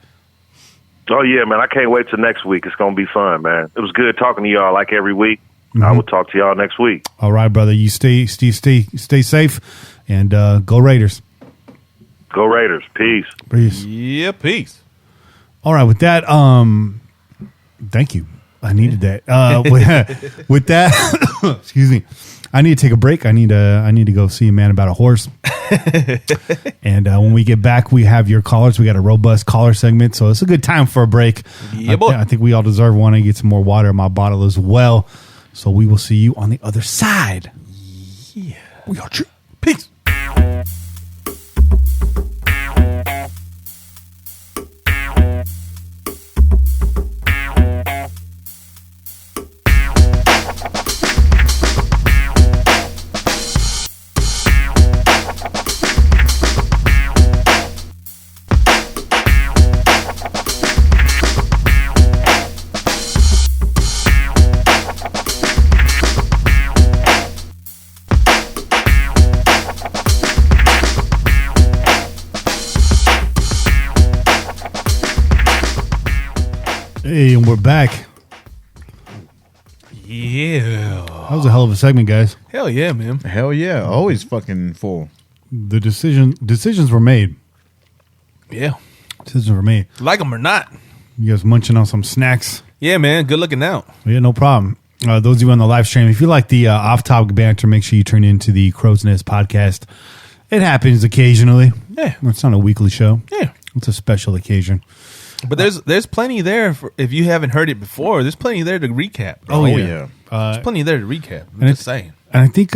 Oh, yeah, man. I can't wait till next week. It's going to be fun, man. It was good talking to y'all like every week. I will talk to y'all next week. All right, brother. You stay safe and go Raiders. Go Raiders. Peace. Yeah, peace. All right, with that, thank you. I needed that. With that, excuse me. I need to take a break. I need to go see a man about a horse. And when we get back, we have your callers. We got a robust caller segment, so it's a good time for a break. Yeah, boy. I think we all deserve one. I get some more water in my bottle as well. So we will see you on the other side. Yeah, we are true. Peace. Hey, and we're back. Yeah. That was a hell of a segment, guys. Hell yeah, man. Hell yeah. Always fucking full. The decisions were made. Yeah. Decisions were made. Like them or not. You guys munching on some snacks? Yeah, man. Good looking out. Yeah, no problem. Those of you on the live stream, if you like the off-topic banter, make sure you turn into the Crow's Nest podcast. It happens occasionally. Yeah. It's not a weekly show. Yeah. It's a special occasion. But there's plenty there for, if you haven't heard it before. There's plenty there to recap. Oh yeah. There's plenty there to recap. I'm and just saying. And I think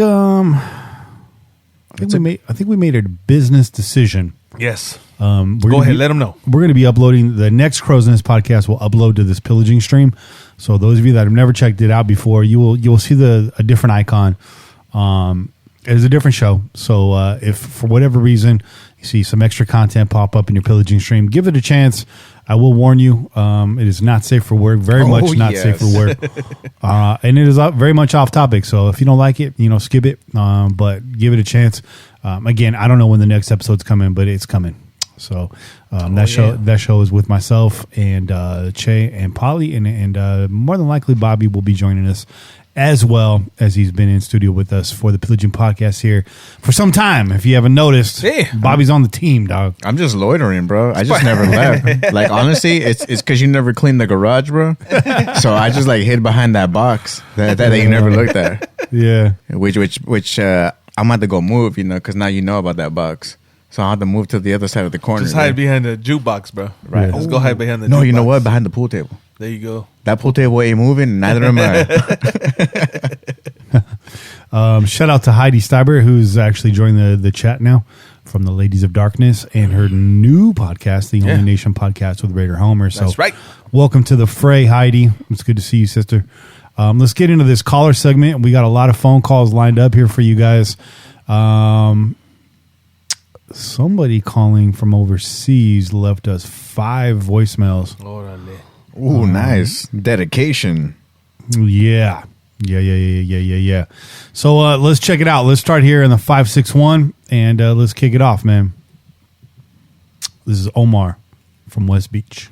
we made a business decision. Yes. Go ahead, let them know. We're going to be uploading the next Crow's Nest podcast. Will upload to this pillaging stream. So those of you that have never checked it out before, you will see a different icon. It is a different show. So if for whatever reason you see some extra content pop up in your pillaging stream, give it a chance. I will warn you, it is not safe for work. Very much not safe for work. And it is very much off topic. So if you don't like it, skip it. But give it a chance. Again, I don't know when the next episode's coming, but it's coming. So that show is with myself and Che and Polly, and more than likely Bobby will be joining us as well, as he's been in studio with us for the Pillaging Podcast here for some time. If you haven't noticed, Bobby's on the team, dog. I'm just loitering, bro. I just never left. Like, honestly, it's because you never cleaned the garage, bro. So I just like hid behind that box that you never looked at. Yeah. Which I'm about to go move, because now you know about that box. So I'll have to move to the other side of the corner. Just hide behind the jukebox, bro. Right. Let's go hide behind the jukebox. No, you know what? Behind the pool table. There you go. That pool table ain't moving, neither am I. Shout out to Heidi Steiber, who's actually joined the chat now from the Ladies of Darkness and her new podcast, the Only Nation podcast with Raider Homer. So that's right. Welcome to the fray, Heidi. It's good to see you, sister. Let's get into this caller segment. We got a lot of phone calls lined up here for you guys. Somebody calling from overseas left us 5 voicemails. Ooh, nice. Dedication. Yeah. So let's check it out. Let's start here in the 561 and let's kick it off, man. This is Omar from West Beach.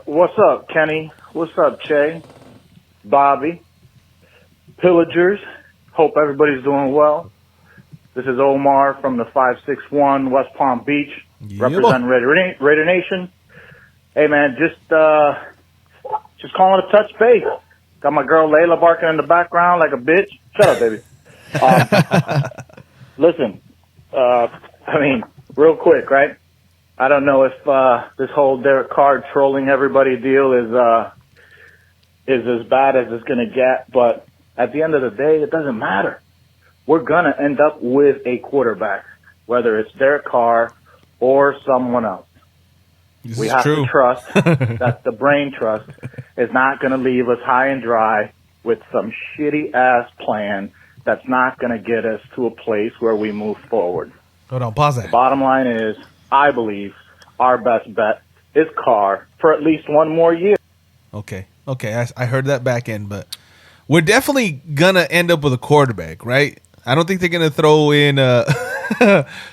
What's up, Kenny? What's up, Che? Bobby? Pillagers? Hope everybody's doing well. This is Omar from the 561 West Palm Beach, representing Raider Nation. Hey, man, just calling to touch base. Got my girl Layla barking in the background like a bitch. Shut up, baby. Listen, real quick, right? I don't know if this whole Derek Carr trolling everybody deal is as bad as it's going to get, but at the end of the day, it doesn't matter. We're going to end up with a quarterback, whether it's Derek Carr or someone else. We have to trust that the brain trust is not going to leave us high and dry with some shitty-ass plan that's not going to get us to a place where we move forward. Hold on, pause that. The bottom line is, I believe our best bet is Carr for at least one more year. Okay, I heard that back end, but we're definitely going to end up with a quarterback, right? I don't think they're going to throw in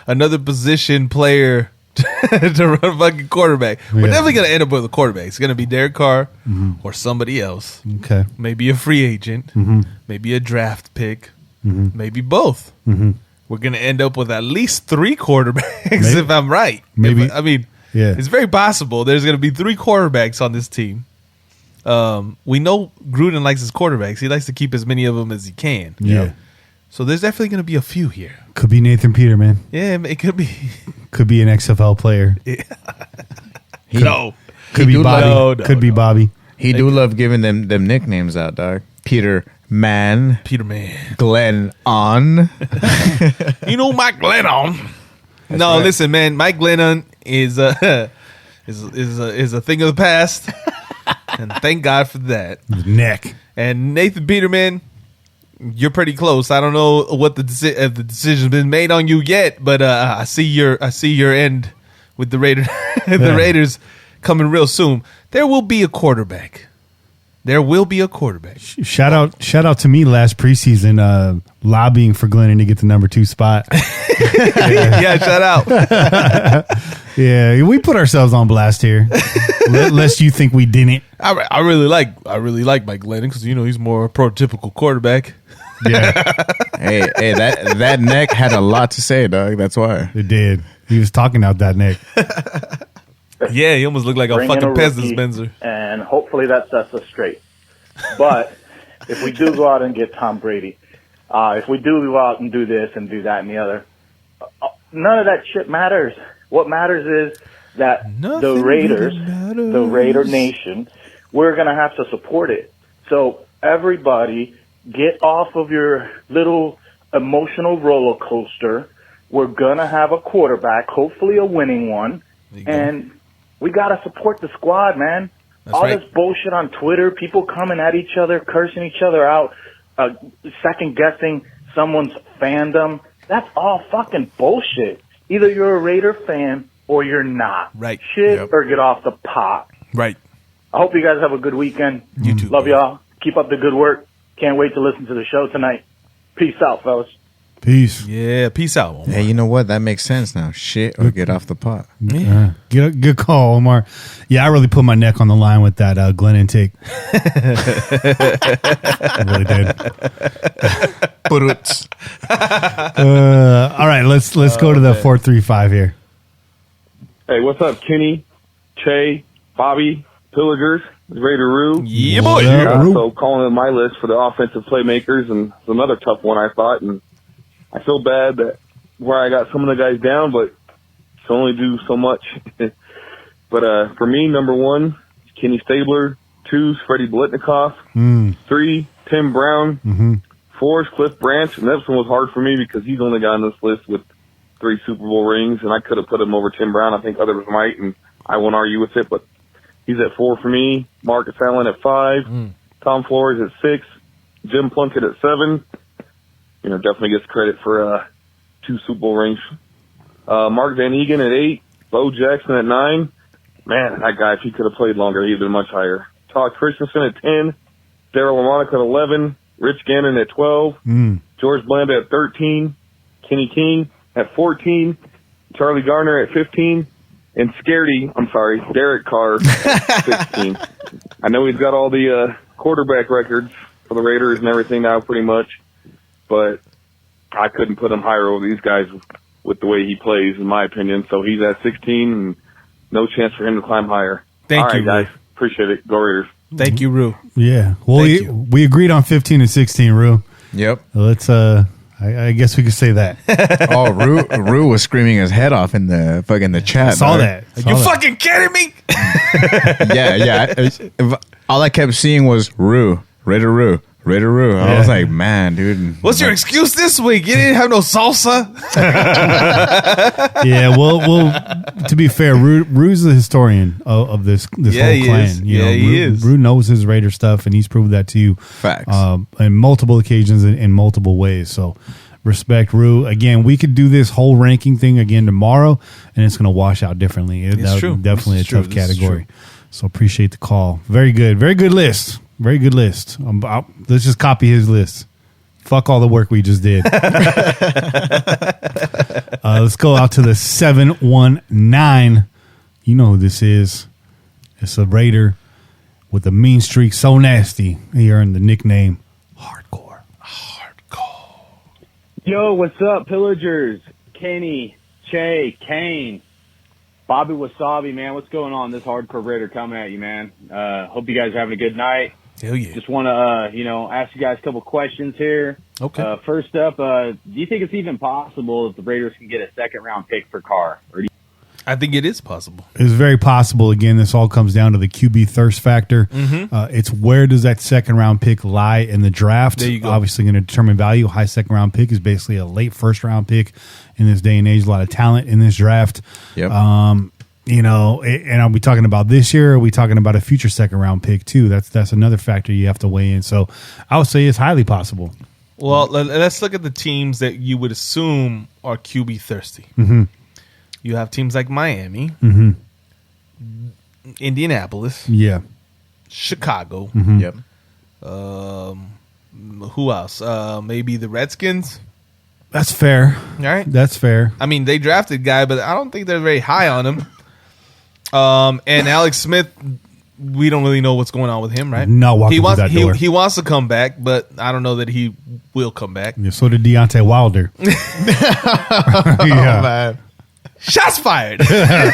another position player to run a fucking quarterback. We're definitely going to end up with a quarterback. It's going to be Derek Carr or somebody else. Okay. Maybe a free agent. Maybe a draft pick. Maybe both. We're going to end up with at least 3 quarterbacks, if I'm right. Maybe. It's very possible there's going to be 3 quarterbacks on this team. We know Gruden likes his quarterbacks. He likes to keep as many of them as he can. Yeah. So there's definitely going to be a few here. Could be Nathan Peterman. Yeah, it could be. Could be an XFL player. Yeah. Could be Bobby. Could be Bobby. He do love giving them nicknames out, dog. Peter Man. Glenn On. You know Mike Glennon. No, right. Listen, man. Mike Glennon is a thing of the past, and thank God for that. Neck. And Nathan Peterman, you're pretty close. I don't know what the decision's been made on you yet, but I see your end with the Raiders. The Raiders coming real soon. There will be a quarterback. Shout out to me last preseason lobbying for Glennon to get the number 2 spot. Yeah, shout out. Yeah, we put ourselves on blast here. Lest you think we didn't. I really like Mike Glennon because he's more a prototypical quarterback. Yeah. hey, that neck had a lot to say, dog. That's why it did. He was talking out that neck. Yeah, he almost looked like a fucking Pez dispenser. And hopefully that sets us straight. But if we do go out and get Tom Brady, if we do go out and do this and do that and the other, none of that shit matters. What matters is that the Raiders, the Raider Nation, we're going to have to support it. So everybody get off of your little emotional roller coaster. We're going to have a quarterback, hopefully a winning one. And we got to support the squad, man. That's all right. This bullshit on Twitter, people coming at each other, cursing each other out, second-guessing someone's fandom, that's all fucking bullshit. Either you're a Raider fan or you're not. Right. Shit or get off the pot. Right. I hope you guys have a good weekend. You too. Love y'all. Keep up the good work. Can't wait to listen to the show tonight. Peace out, fellas. Peace. Yeah, peace out, Omar. Hey, you know what? That makes sense now. Shit or get off the pot. Good call, Omar. Yeah, I really put my neck on the line with that Glen intake. I really did. All right, let's go to the 435 here. Hey, what's up, Kenny, Che, Bobby, Pillagers, Raider Roo? Yeah, boy. So calling in my list for the offensive playmakers, and it's another tough one, I thought, and I feel bad that where I got some of the guys down, but it's only do so much. But for me, number 1, Kenny Stabler. 2, Freddie Blitnikoff. 3, Tim Brown. 4 is Cliff Branch, and that one was hard for me because he's only got on this list with 3 Super Bowl rings, and I could have put him over Tim Brown. I think others might, and I won't argue with it, but he's at 4 for me. Marcus Allen at 5. Tom Flores at 6. Jim Plunkett at 7. You know, definitely gets credit for 2 Super Bowl rings. Mark Van Egan at 8. Bo Jackson at 9. Man, that guy, if he could have played longer, he'd have been much higher. Todd Christensen at 10. Daryl LaMonica at 11. Rich Gannon at 12. George Blanda at 13. Kenny King at 14. Charlie Garner at 15. And Derek Carr at 16. I know he's got all the quarterback records for the Raiders and everything now pretty much, but I couldn't put him higher over these guys with the way he plays, in my opinion. So he's at 16, and no chance for him to climb higher. Thank you, guys. Appreciate it. Go Raiders. Thank you, Rue. Yeah. Well, we agreed on 15 and 16, Rue. Yep. Let's I guess we could say that. Oh, Rue was screaming his head off in the chat. I saw that. Fucking kidding me? Yeah. All I kept seeing was Rue, Raider Rue. I was like, man, dude. What's your excuse this week? You didn't have no salsa? Yeah, well, to be fair, Rue's the historian of this whole clan. He is. Rue knows his Raider stuff, and he's proved that to you. Facts. In multiple occasions in multiple ways. So respect, Rue. Again, we could do this whole ranking thing again tomorrow, and it's going to wash out differently. It's true. Definitely It's a tough true. This is category. So appreciate the call. Very good list. Very good list. Let's just copy his list. Fuck all the work we just did. Let's go out to the 719. You know who this is. It's a Raider with a mean streak so nasty. He earned the nickname Hardcore. Yo, what's up, Pillagers? Kenny, Che, Kane, Bobby Wasabi, man. What's going on? This Hardcore Raider coming at you, man. Hope you guys are having a good night. Hell yeah. Just want to, ask you guys a couple questions here. Okay. First up, do you think it's even possible that the Raiders can get a second-round pick for Carr? I think it is possible. It's very possible. Again, this all comes down to the QB thirst factor. It's where does that second round pick lie in the draft? There you go. Obviously going to determine value. High second round pick is basically a late first round pick in this day and age. A lot of talent in this draft. Yep. And are we talking about this year? Or are we talking about a future second round pick too? That's another factor you have to weigh in. So I would say it's highly possible. Well, let's look at the teams that you would assume are QB thirsty. You have teams like Miami, Indianapolis, Chicago. Yep. Who else? Maybe the Redskins. That's fair. All right. That's fair. I mean, they drafted a guy, but I don't think they're very high on him. And Alex Smith, we don't really know what's going on with him, right? Not walking through that door. He wants to come back, but I don't know that he will come back. Yeah, so did Deontay Wilder. Oh, man. Shots fired. Damn.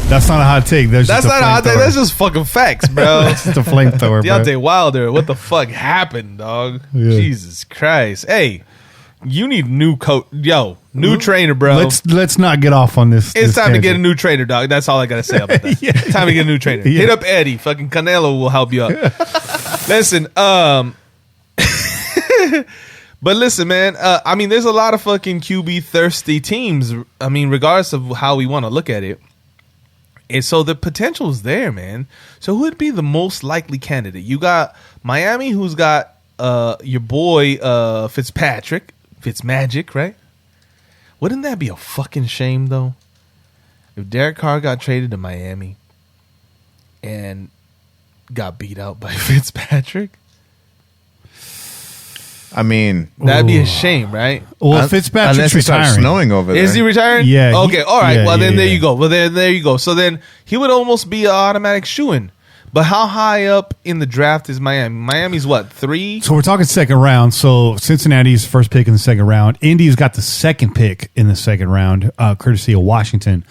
That's not a hot take. That's not a hot take. That's just fucking facts, bro. That's just a flamethrower, bro. Deontay Wilder, what the fuck happened, dog? Yeah. Jesus Christ. Hey, you need new coach. Yo, new trainer, bro. Let's not get off on this. It's time to get a new trainer, dog. That's all I got to say about that. Time to get a new trainer. Yeah. Hit up Eddie. Fucking Canelo will help you out. Listen, but listen, man, I mean, there's a lot of fucking QB thirsty teams. I mean, regardless of how we want to look at it. And so the potential is there, man. So who would be the most likely candidate? You got Miami, who's got your boy Fitzmagic, right? Wouldn't that be a fucking shame, though? If Derek Carr got traded to Miami and got beat out by Fitzpatrick? I mean, That'd be a shame, right? Well, Fitzpatrick's unless it starts retiring. snowing over there. Is he retiring? Yeah, Okay. All right. yeah, Well, then yeah, there yeah. you go. Well, there you go. So then he would almost be an automatic shoo-in. But how high up in the draft is Miami? Miami's what, 3? So we're talking second round. So Cincinnati's first pick in the second round. Indy's got the second pick in the second round, courtesy of Washington.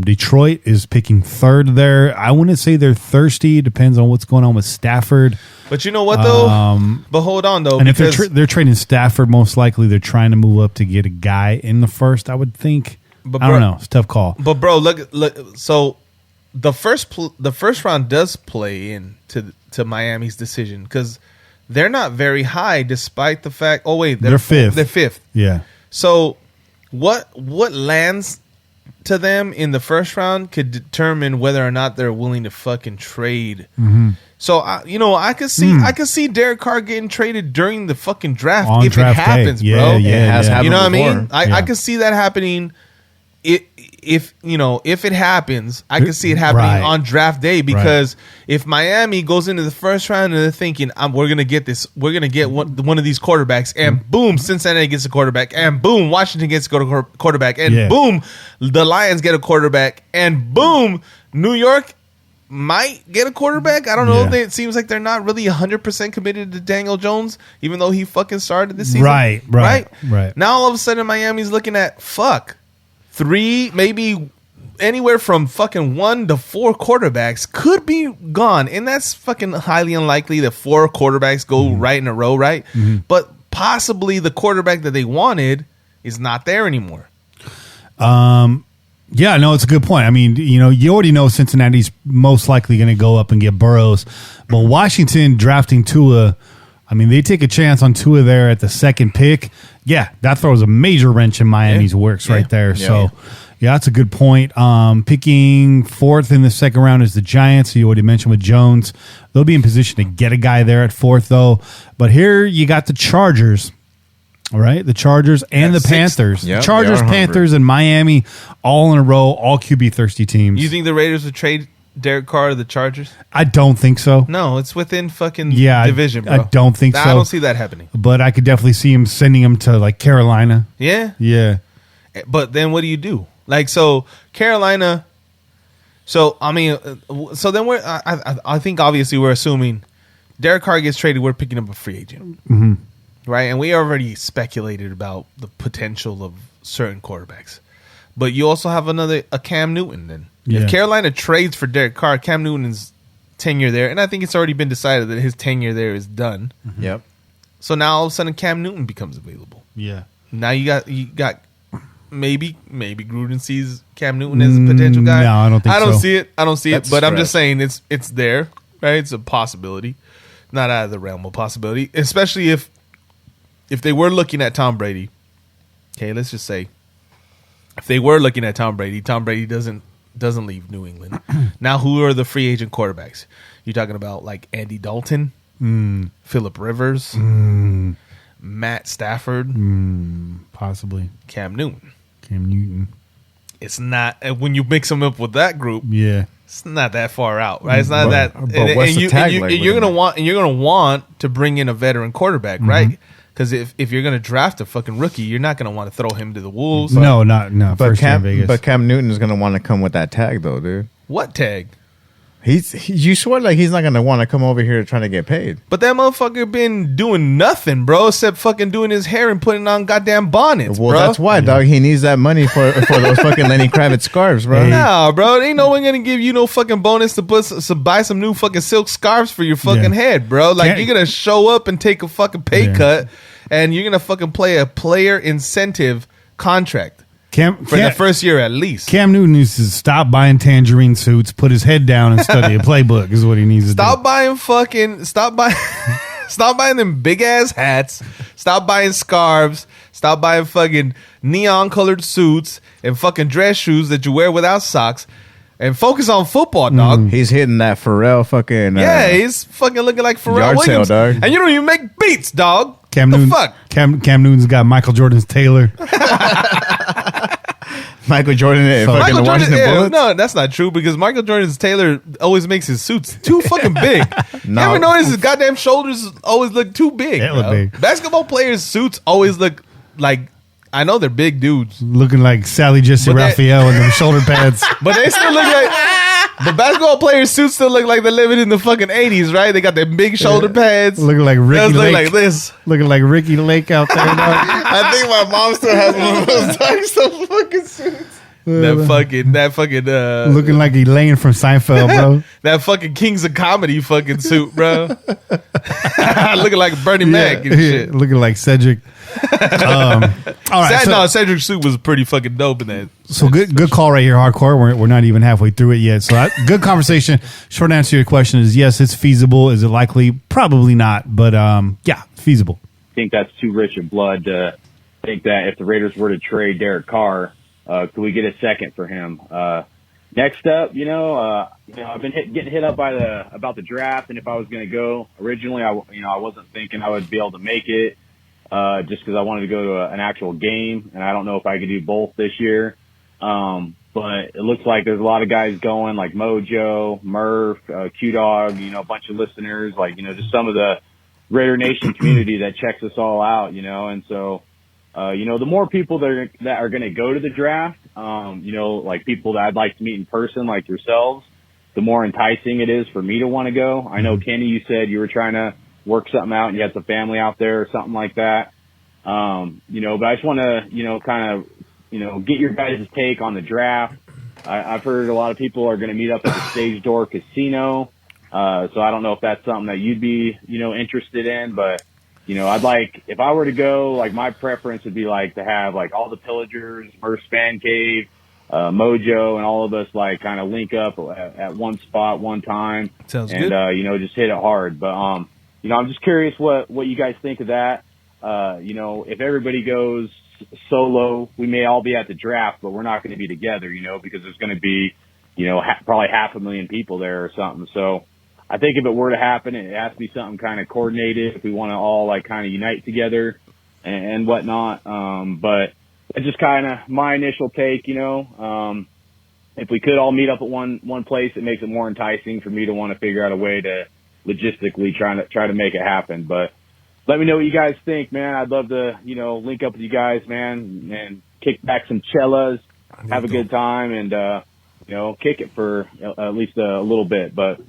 Detroit is picking third there. I wouldn't say they're thirsty. Depends on what's going on with Stafford. But you know what, though? But hold on, though. And if because, they're trading Stafford, most likely they're trying to move up to get a guy in the first, I would think. But I don't know. It's a tough call. But, bro, look. So the first round does play into Miami's decision because they're not very high despite the fact. Oh, wait. They're fifth. They're fifth. Yeah. So what lands to them in the first round could determine whether or not they're willing to fucking trade. Mm-hmm. So I could see Derek Carr getting traded during the fucking draft On if draft it happens, day. bro. Yeah, It has happened You know what I before. mean? I could see that happening. If it happens, I could see it happening Right. on draft day because if Miami goes into the first round and they're thinking, we're gonna get one of these quarterbacks, and boom, Cincinnati gets a quarterback, and boom, Washington gets a quarterback, and boom, the Lions get a quarterback, and boom, New York might get a quarterback. I don't know. Yeah. It seems like they're not really 100% committed to Daniel Jones, even though he fucking started this season. Right. Now all of a sudden Miami's looking at 3, maybe anywhere from fucking 1 to 4 quarterbacks could be gone, and that's fucking highly unlikely that 4 quarterbacks go right in a row, right? Mm-hmm. But possibly the quarterback that they wanted is not there anymore. Yeah, no, it's a good point. I mean, you already know Cincinnati's most likely going to go up and get Burrows, but Washington drafting Tua, I mean, they take a chance on Tua there at the second pick. Yeah, that throws a major wrench in Miami's works right there. So, yeah, that's a good point. Picking fourth in the second round is the Giants. You already mentioned with Jones. They'll be in position to get a guy there at fourth, though. But here you got the Chargers. All right, the Chargers and the Panthers. Yep, Chargers, they are Panthers, and Miami all in a row, all QB thirsty teams. You think the Raiders would trade Derek Carr to the Chargers? I don't think so. No, it's within fucking Yeah, division, bro. I don't think so. I don't see that happening. But I could definitely see him sending him to like Carolina. Yeah. Yeah. But then what do you do? Like, so Carolina. So I mean, so then I think obviously we're assuming Derek Carr gets traded. We're picking up a free agent, right? And we already speculated about the potential of certain quarterbacks. But you also have a Cam Newton. Then if Carolina trades for Derek Carr, Cam Newton's tenure there, and I think it's already been decided that his tenure there is done. Yep. So now all of a sudden Cam Newton becomes available. Yeah. Now you got maybe Gruden sees Cam Newton as a potential guy. No, I don't think so. I don't see it. That's But I'm just stretch. saying it's there, right? It's a possibility, not out of the realm of possibility. Especially if they were looking at Tom Brady. Okay, let's just say if they were looking at Tom Brady doesn't leave New England. Now, who are the free agent quarterbacks? You're talking about like Andy Dalton, Phillip Rivers, Matt Stafford, Possibly. Cam Newton. Cam Newton. It's not when you mix them up with that group. Yeah. It's not that far out, right? It's not that. But what's the tag like you're with gonna want to bring in a veteran quarterback, right? Because if you're gonna draft a fucking rookie, you're not gonna want to throw him to the wolves. No. But First year in Cam, Vegas. but Cam Newton is gonna want to come with that tag, though, dude. What tag? You swear like he's not gonna want to come over here trying to get paid. But that motherfucker been doing nothing, bro, except fucking doing his hair and putting on goddamn bonnets, Well, bro. that's why, dog. He needs that money for those fucking Lenny Kravitz scarves, bro. Nah, bro, ain't no one gonna give you no fucking bonus to buy some new fucking silk scarves for your fucking head, bro. Like Can't- you're gonna show up and take a fucking pay cut, and you're gonna fucking play a player incentive contract for the first year at least. Cam Newton needs to stop buying tangerine suits, put his head down, and study a playbook is what he needs to Stop buying them big ass hats. Stop buying scarves. Stop buying fucking neon colored suits and fucking dress shoes that you wear without socks. And focus on football, dog. He's hitting that Pharrell fucking. Yeah, he's fucking looking like Pharrell Yard sale, Williams. dog. And you don't even make beats, dog. Cam the Newton, fuck? Cam Newton's got Michael Jordan's tailor. Michael Jordan. Michael Jordan, Washington Bullets? no, that's not true because Michael Jordan's tailor always makes his suits too fucking big. You ever notice his goddamn shoulders always look too big? They look big. Basketball players' suits always look like, I know they're big dudes, Looking like Sally Jesse Raphael in them shoulder pads. but they still look like. But basketball players' suits still look like they're living in the fucking 80s, right? They got their big shoulder pads. Looking like Ricky Look Lake. like this. Looking like Ricky Lake out there. Dog. I think my mom still has one of those types of fucking suits. That fucking Looking like Elaine from Seinfeld, bro. that fucking Kings of Comedy fucking suit, bro. Looking like Bernie Mac and shit. Looking like Cedric. All right. Cedric's suit was pretty fucking dope in that. So good call right here, hardcore. We're not even halfway through it yet. So good conversation. Short answer to your question is yes, it's feasible. Is it likely? Probably not. But yeah, feasible. I think that's too rich of blood to think that if the Raiders were to trade Derek Carr, could we get a second for him? Next up, I've been getting hit up about the draft, and if I was going to go originally, I wasn't thinking I would be able to make it. Just because I wanted to go to an actual game, and I don't know if I could do both this year. But it looks like there's a lot of guys going, like Mojo, Murph, Q-Dog, a bunch of listeners, just some of the Raider Nation community that checks us all out, and so, the more people that are going to go to the draft, like people that I'd like to meet in person, like yourselves, the more enticing it is for me to want to go. I know, Kenny, you said you were trying to work something out and you had some family out there or something like that. But I just want to, get your guys' take on the draft. I've heard a lot of people are going to meet up at the Stage Door Casino. So I don't know if that's something that you'd be, interested in, but, if I were to go, my preference would be to have all the Pillagers, Murph's Fan Cave, Mojo, and all of us kind of link up at one spot, one time. Sounds good. And, just hit it hard. But, I'm just curious what you guys think of that. If everybody goes solo, we may all be at the draft, but we're not going to be together, because there's going to be, probably 500,000 people there or something. So I think if it were to happen, it has to be something kind of coordinated if we want to all kind of unite together and whatnot. But it's just kind of my initial take, if we could all meet up at one place, it makes it more enticing for me to want to figure out a way to logistically try to make it happen. But let me know what you guys think, man. I'd love to, link up with you guys, man, and kick back some cellas, have a good time, and, kick it for at least a little bit. But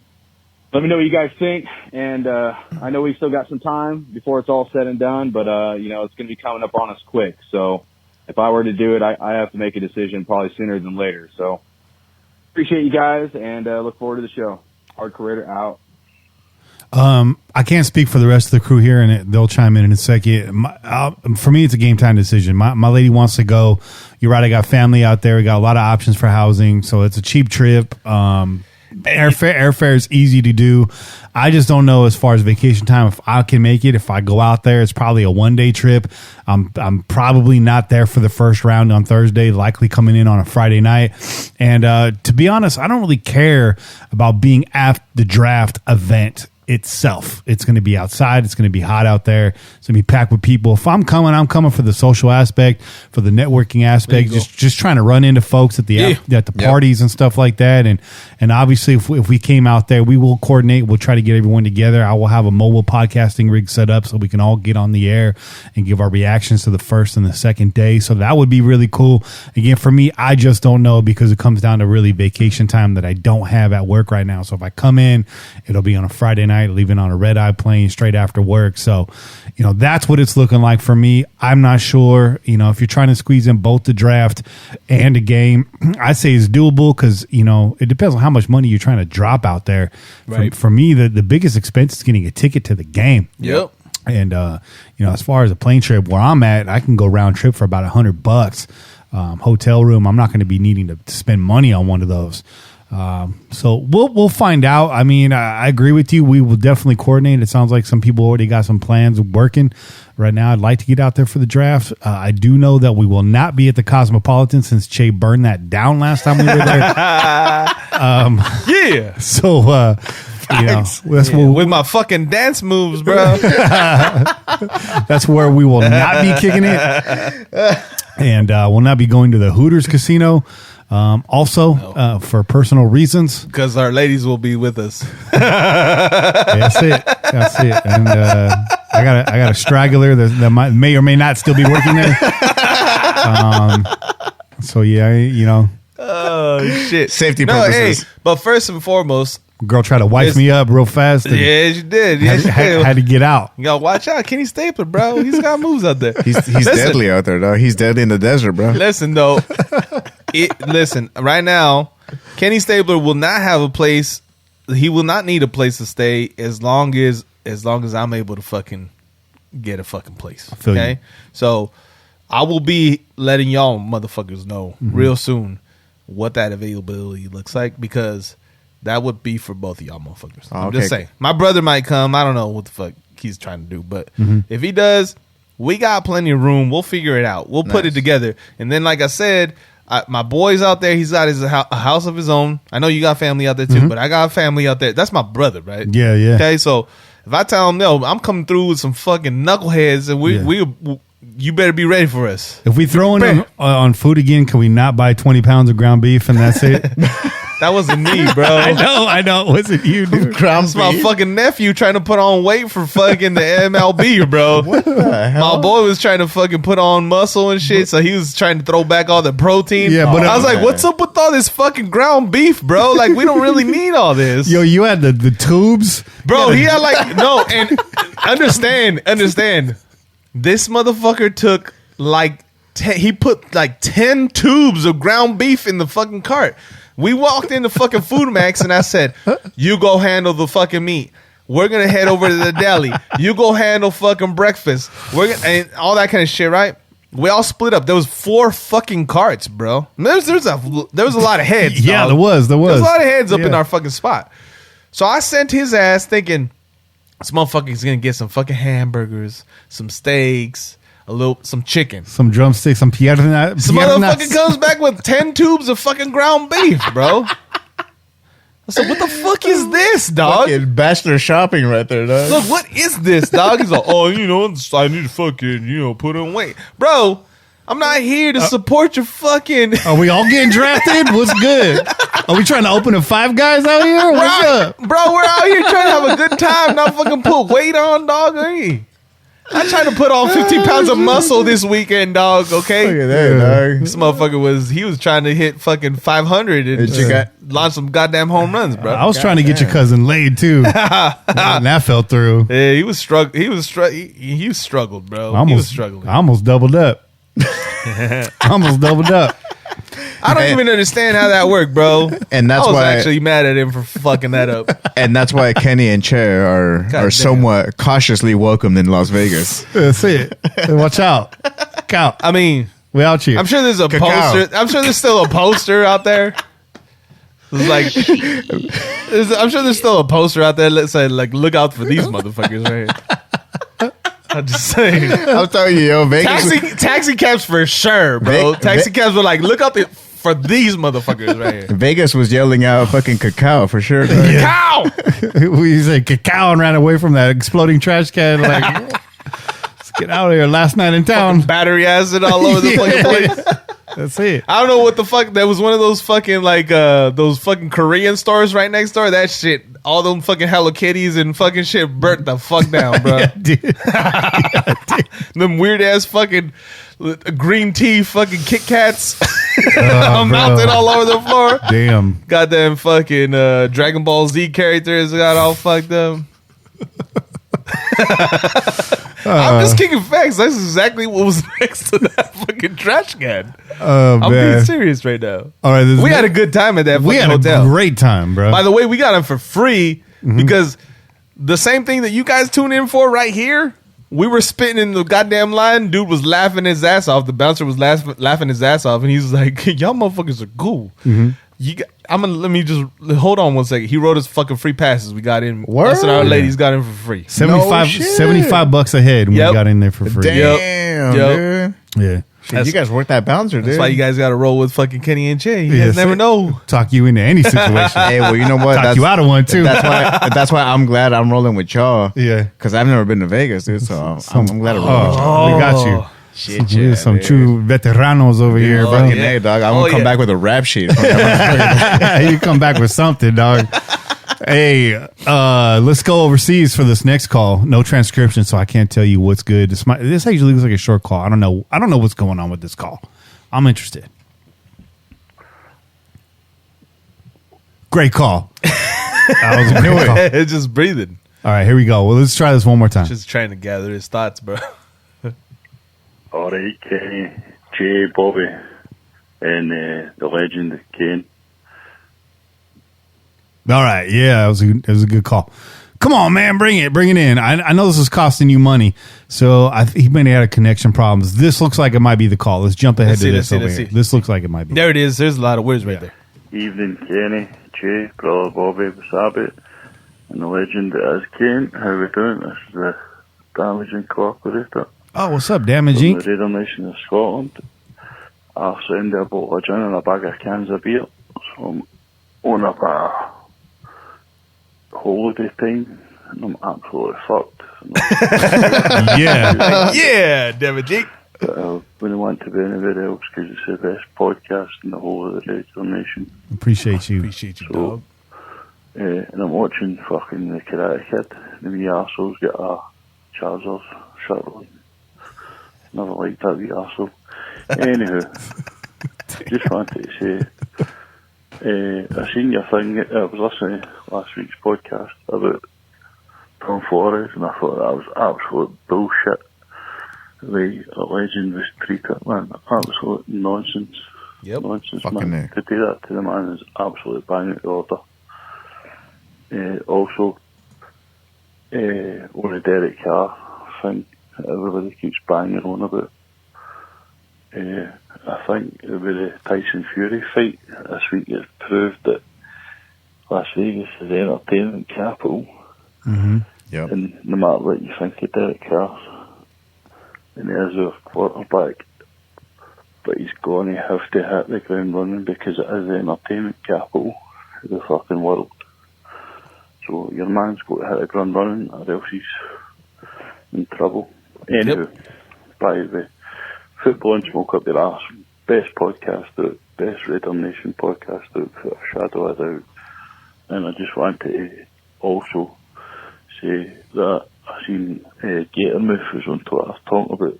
let me know what you guys think. And, I know we still got some time before it's all said and done, but, it's going to be coming up on us quick. So if I were to do it, I have to make a decision probably sooner than later. So appreciate you guys and, look forward to the show. Hardcore Raider out. I can't speak for the rest of the crew here, and they'll chime in a second. For me, it's a game time decision. My lady wants to go. You're right. I got family out there. We got a lot of options for housing, so it's a cheap trip. Airfare is easy to do. I just don't know as far as vacation time if I can make it. If I go out there, it's probably a 1-day trip. I'm probably not there for the first round on Thursday, likely coming in on a Friday night. And to be honest, I don't really care about being at the draft event itself. It's going to be outside. It's going to be hot out there. It's going to be packed with people. If I'm coming for the social aspect, for the networking aspect, just trying to run into folks at the parties and stuff like that. And obviously, if we came out there, we will coordinate. We'll try to get everyone together. I will have a mobile podcasting rig set up so we can all get on the air and give our reactions to the first and the second day. So that would be really cool. Again, for me, I just don't know because it comes down to really vacation time that I don't have at work right now. So if I come in, it'll be on a Friday night, leaving on a red-eye plane straight after work. So, that's what it's looking like for me. I'm not sure, if you're trying to squeeze in both the draft and a game, I say it's doable because, it depends on how much money you're trying to drop out there. Right. For me, the biggest expense is getting a ticket to the game. Yep. And, as far as a plane trip where I'm at, I can go round trip for about $100. Hotel room, I'm not going to be needing to spend money on one of those. So we'll find out. I mean, I agree with you. We will definitely coordinate. It sounds like some people already got some plans working right now. I'd like to get out there for the draft. I do know that we will not be at the Cosmopolitan since Che burned that down last time we were there. Yeah. So, with my fucking dance moves, bro. That's where we will not be kicking it. And will not be going to the Hooters Casino. Also, for personal reasons. Because our ladies will be with us. That's it. And I got a straggler that may or may not still be working there. So yeah, Oh shit! Safety purposes. Hey, but first and foremost, girl tried to wipe me up real fast. And yeah, you did. Yes, you did. had to get out. You gotta watch out, Kenny Stapler, bro. He's got moves out there. He's deadly out there, though. He's deadly in the desert, bro. Listen, though. Listen, right now, Kenny Stabler will not have a place. He will not need a place to stay as long as I'm able to fucking get a fucking place. Okay, so I will be letting y'all motherfuckers know real soon what that availability looks like, because that would be for both of y'all motherfuckers. I'm just saying. My brother might come. I don't know what the fuck he's trying to do, but if he does, we got plenty of room. We'll figure it out. We'll put it together, and then, like I said. My boy's out there. He's got a house of his own. I know you got family out there too, but I got a family out there. That's my brother, right? Yeah. Okay, so if I tell him no, I'm coming through with some fucking knuckleheads, and you better be ready for us. If we throw in on food again, can we not buy 20 pounds of ground beef and that's it? That wasn't me, bro. I know. It wasn't you, dude. That's my fucking nephew trying to put on weight for fucking the MLB, bro. What the hell? My boy was trying to fucking put on muscle and shit, so he was trying to throw back all the protein. Yeah, but I was like, what's up with all this fucking ground beef, bro? Like, we don't really need all this. Yo, you had the tubes? Bro, he had like, no, and understand. This motherfucker took like, he put like 10 tubes of ground beef in the fucking cart. We walked into fucking Food Max and I said, you go handle the fucking meat. We're going to head over to the deli. You go handle fucking breakfast. And all that kind of shit, right? We all split up. There was 4 fucking carts, bro. There was a lot of heads. Yeah, dog. there was. There was a lot of heads up in our fucking spot. So I sent his ass thinking, this motherfucker's going to get some fucking hamburgers, some steaks, some chicken, some drumsticks, some piernas. Some motherfucker comes back with 10 tubes of fucking ground beef, bro. I said, what the fuck is this, dog? Fucking bachelor shopping right there, dog. Look, what is this, dog? He's like, oh, I need to fucking, put on weight. Bro, I'm not here to support your fucking... Are we all getting drafted? What's good? Are we trying to open a Five Guys out here? What's up? Bro, we're out here trying to have a good time, not fucking put weight on, dog. Hey. I tried to put on 50 pounds of muscle this weekend, dog, okay? Look at that, dog. This motherfucker was trying to hit fucking 500 and launch some goddamn home runs, bro. I was trying to get your cousin laid, too. And that fell through. Yeah, he struggled, bro. He was struggling. I almost doubled up. I don't even understand how that worked, bro. And that's I was why actually mad at him for fucking that up. And that's why Kenny and Che are somewhat cautiously welcomed in Las Vegas. That's it. Watch out. I mean, we out here. I'm sure there's a poster. I'm sure there's still a poster out there. I'm sure there's still a poster out there that said, like, look out for these motherfuckers right here. I'm just saying. I'm telling you, yo, Vegas. Taxi cabs for sure, bro. Taxi cabs were like, look out for these motherfuckers right here. Vegas was yelling out fucking cacao for sure. Cacao! We said cacao and ran away from that exploding trash can. Like, let's get out of here. Last night in town. Fucking battery acid all over the fucking place. That's it. I don't know what the fuck. That was one of those fucking those fucking Korean stores right next door. That shit, all them fucking Hello Kitties and fucking shit burnt the fuck down, bro. Them weird ass fucking green tea fucking Kit Kats mounted all over the floor. Damn. Goddamn fucking Dragon Ball Z characters got all fucked up. I'm just kicking facts. That's exactly what was next to that fucking trash can. I'm being serious right now. All right, we had a good time at that fucking hotel. We had a great time, bro. By the way, we got them for free because the same thing that you guys tune in for right here, we were spitting in the goddamn line. Dude was laughing his ass off. The bouncer was laughing his ass off, and he was like, y'all motherfuckers are cool. Let me just hold on one second. He wrote us fucking free passes. We got in. Us and our ladies got in for free. $75 a head. We got in there for free. Damn, dude. Yeah. Shit, you guys worked that bouncer, dude. That's why you guys got to roll with fucking Kenny and Che. You guys never know. Talk you into any situation. Hey, well, you know what? Talk you out of one too. That's why I'm glad I'm rolling with y'all. Yeah, because I've never been to Vegas, dude. So I'm glad I'm rolling with y'all. We got you. Shit, There's some true veteranos over here, bro. Fucking A, dog. I won't come back with a rap sheet. You come back with something, dog. Hey, let's go overseas for this next call. No transcription, so I can't tell you what's good. This actually looks like a short call. I don't know what's going on with this call. I'm interested. Great call. That was a great call. It's just breathing. All right, here we go. Well, let's try this one more time. Just trying to gather his thoughts, bro. All right, Kenny, Jay, Bobby, and the legend, Ken. All right, yeah, it was a good call. Come on, man, bring it in. I know this is costing you money, so he may have had connection problems. This looks like it might be the call. Let's jump ahead to this over here. This looks like it might be. There it is. There's a lot of words right there. Evening, Kenny, Jay, brother Bobby, Wasabi, and the legend that is Ken. How we doing? This is the Damaging Co-operator. Oh, what's up, Damaging? From the Raideration of Scotland. I'll send a bottle of gin and a bag of cans of beer. So I'm on up a holiday time, and I'm absolutely fucked. Yeah, Damaging. But I wouldn't want to be anywhere else because it's the best podcast in the whole of the Raideration. Appreciate you, dog. And I'm watching fucking the Karate Kid. The wee arsehole's got a Charizard shirt on. Never liked that wee arsehole. Anywho, just wanted to say, I seen your thing. I was listening to last week's podcast about Tom Flores, and I thought that was absolute bullshit. The way a legend was treated, man, absolute nonsense. Yep. Nonsense, Fucking man. To do that to the man is absolutely bang out the order. Also, on the Derek Carr thing, everybody keeps banging on about. I think with the Tyson Fury fight this week, it's proved that Las Vegas is the entertainment capital. Mm-hmm. Yep. And no matter what you think of Derek Carr, and there's a quarterback, but he's going to have to hit the ground running because it is the entertainment capital of the fucking world. So your man's got to hit the ground running, or else he's in trouble. Anyway, by the way, Football and Smoke Up Your Ass, best podcast out, best Raider Nation podcast out, for a shadow of a doubt. And I just want to also say that I seen Gatormouth was on Twitter talking about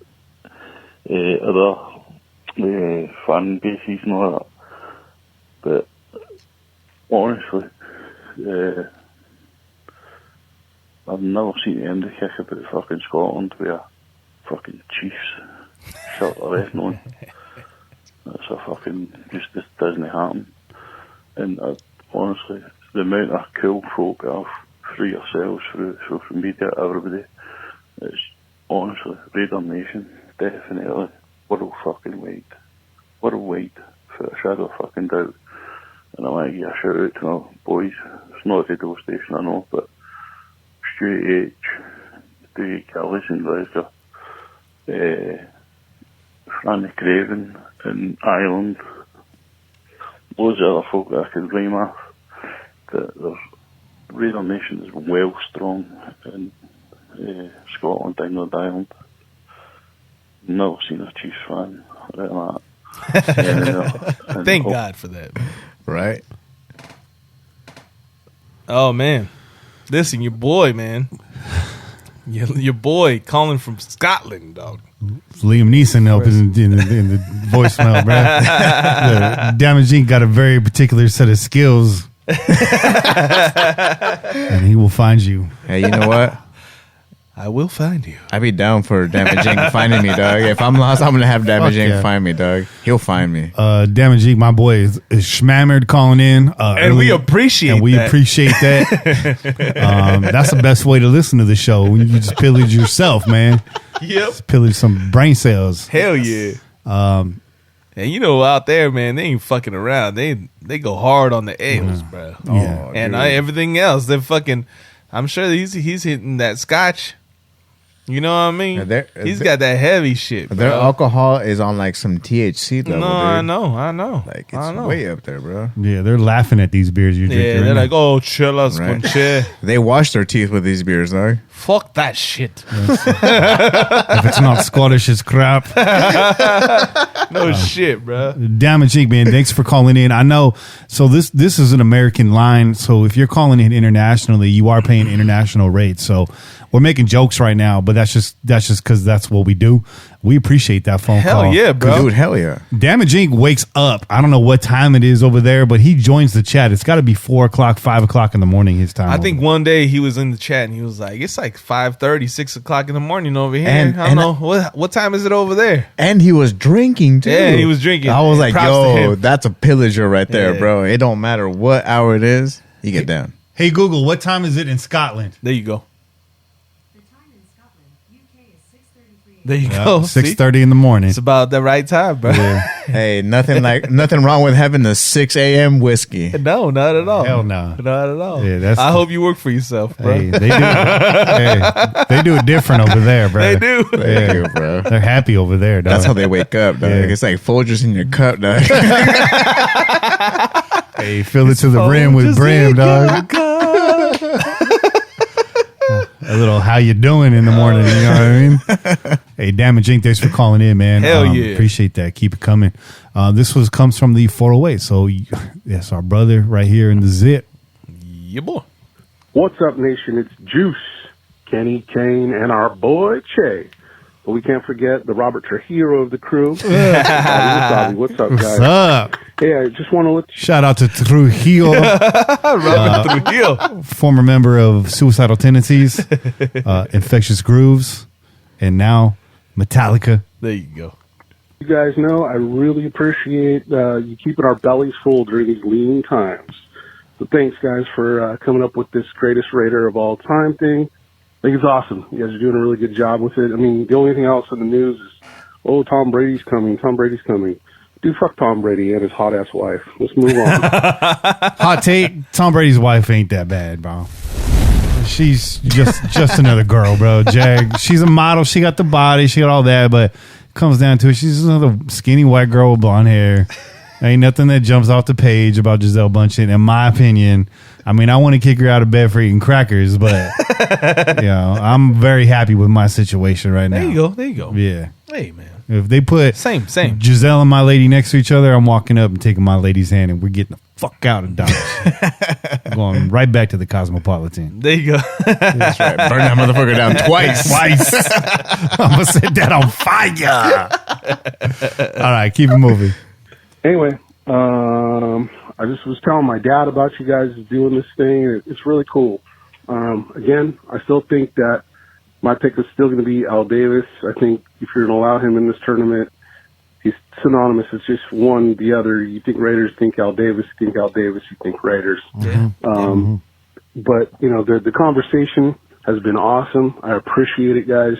other fan bases and all that. But honestly, I've never seen the end of kick about fucking Scotland where fucking Chiefs shirt the rest on. That's a fucking, this doesn't happen. And honestly, the amount of cool folk that have through yourselves, through social media, everybody, it's honestly, Raider Nation, definitely world fucking wide. World wide, for a shadow of fucking doubt. And I want to give a shout out to my boys. It's not a radio station, I know, but Stuart H, Dewey Callis in Glasgow, Franny Craven in Ireland, loads of other folk that I could rhyme off. There's Raider Nation is well strong in Scotland, England, Ireland. Never seen a Chiefs fan like that. Thank God for that. Right? Oh, man. Listen, your boy, man. Your boy calling from Scotland, dog. It's Liam Neeson up in the voicemail, bro. Damaging got a very particular set of skills. And he will find you. Hey, you know what? I will find you. I'd be down for Damaging finding me, dog. If I'm lost, I'm going to have Damaging find me, dog. He'll find me. Damaging, my boy, is schmammered calling in. And we appreciate that. That's the best way to listen to the show. When you just pillage yourself, man. Yep. Just pillage some brain cells. Hell yeah. And you know, out there, man, they ain't fucking around. They go hard on the ales, bro. Yeah. And everything else, they're fucking. I'm sure he's hitting that scotch. You know what I mean? Yeah, He's got that heavy shit, bro. Their alcohol is on like some THC level. No, dude. I know. Like it's way up there, bro. Yeah, they're laughing at these beers you're drinking. Yeah, they're like, oh, chelas con che. They wash their teeth with these beers, dog. Fuck that shit. If it's not Scottish, it's crap. No shit, bro. Damage Inc., man. Thanks for calling in. I know. So this is an American line. So if you're calling in internationally, you are paying international rates. So we're making jokes right now, but that's just because that's what we do. We appreciate that phone call. Hell yeah, bro. Dude, hell yeah. Damage Inc. wakes up. I don't know what time it is over there, but he joins the chat. It's got to be 4 o'clock, 5 o'clock in the morning his time. I think one day he was in the chat and he was like, it's like 5:30, 6 o'clock in the morning over here. And- I don't know. What time is it over there? And he was drinking, too. Yeah, he was drinking. I was like, Props to yo, him. that's a pillager right there, Yeah. bro. It don't matter what hour it is. You get down. Hey, Google, what time is it in Scotland? There you go. There you go. 6:30 in the morning. It's about the right time, bro. Hey, nothing wrong with having the 6 a.m. whiskey. No, not at all. Hell no. Not at all. Yeah, that's- I hope you work for yourself, bro. Hey, they do it different over there, bro. They do. Thank you, bro. They're happy over there, dog. That's how they wake up, dog. Yeah. It's like Folgers in your cup, dog. Hey, fill it to the rim with brim, dog. A little how you doing in the morning, you know what I mean? Hey, Damage Inc., thanks for calling in, man. Hell yeah. Appreciate that. Keep it coming. This comes from the 408. So, yes, our brother right here in the zit. Yeah, boy. What's up, nation? It's Juice, Kenny, Kane, and our boy Che. But we can't forget the Robert Trujillo of the crew. What's up, guys? What's up? Hey, I just want to let you... Shout out to Trujillo, Robert Trujillo. former member of Suicidal Tendencies, Infectious Grooves, and now Metallica. There you go. You guys know I really appreciate you keeping our bellies full during these lean times. So thanks, guys, for coming up with this greatest Raider of all time thing. I think it's awesome. You guys are doing a really good job with it. I mean, the only thing else in the news is, oh, Tom Brady's coming. Tom Brady's coming. Dude, fuck Tom Brady and his hot-ass wife. Let's move on. Hot take, Tom Brady's wife ain't that bad, bro. She's just another girl, bro. Jag. She's a model. She got the body. She got all that, but it comes down to it. She's another skinny white girl with blonde hair. Ain't nothing that jumps off the page about Gisele Bündchen, in my opinion. I mean, I want to kick her out of bed for eating crackers, but I'm very happy with my situation right now. There you go. Yeah. Hey, man. If they put Same. Giselle and my lady next to each other, I'm walking up and taking my lady's hand, and we're getting the fuck out of Dodge. Going right back to the Cosmopolitan. There you go. That's right. Burn that motherfucker down twice. I'm going to set that on fire. All right, keep it moving. Anyway, I just was telling my dad about you guys doing this thing. It's really cool. Again, I still think that my pick is still going to be Al Davis. I think if you're going to allow him in this tournament, he's synonymous. It's just one, the other. You think Raiders, think Al Davis. You think Al Davis, you think Raiders. Mm-hmm. But, you know, the conversation has been awesome. I appreciate it, guys.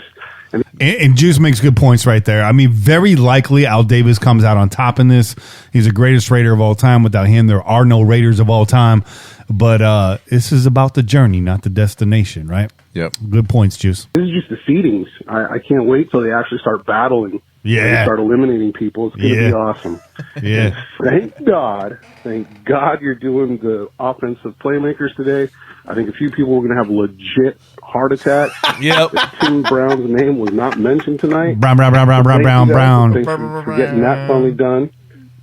And Juice makes good points right there. I mean, very likely Al Davis comes out on top in this. He's the greatest Raider of all time. Without him, there are no Raiders of all time. But this is about the journey, not the destination, right? Yep. Good points, Juice. This is just the seedings. I can't wait till they actually start battling. Yeah. And start eliminating people. It's going to Yeah. be awesome. Yeah. Thank God you're doing the offensive playmakers today. I think a few people are going to have legit heart attacks. Yep. Tim Brown's name was not mentioned tonight. Brown. Thanks for getting that finally done.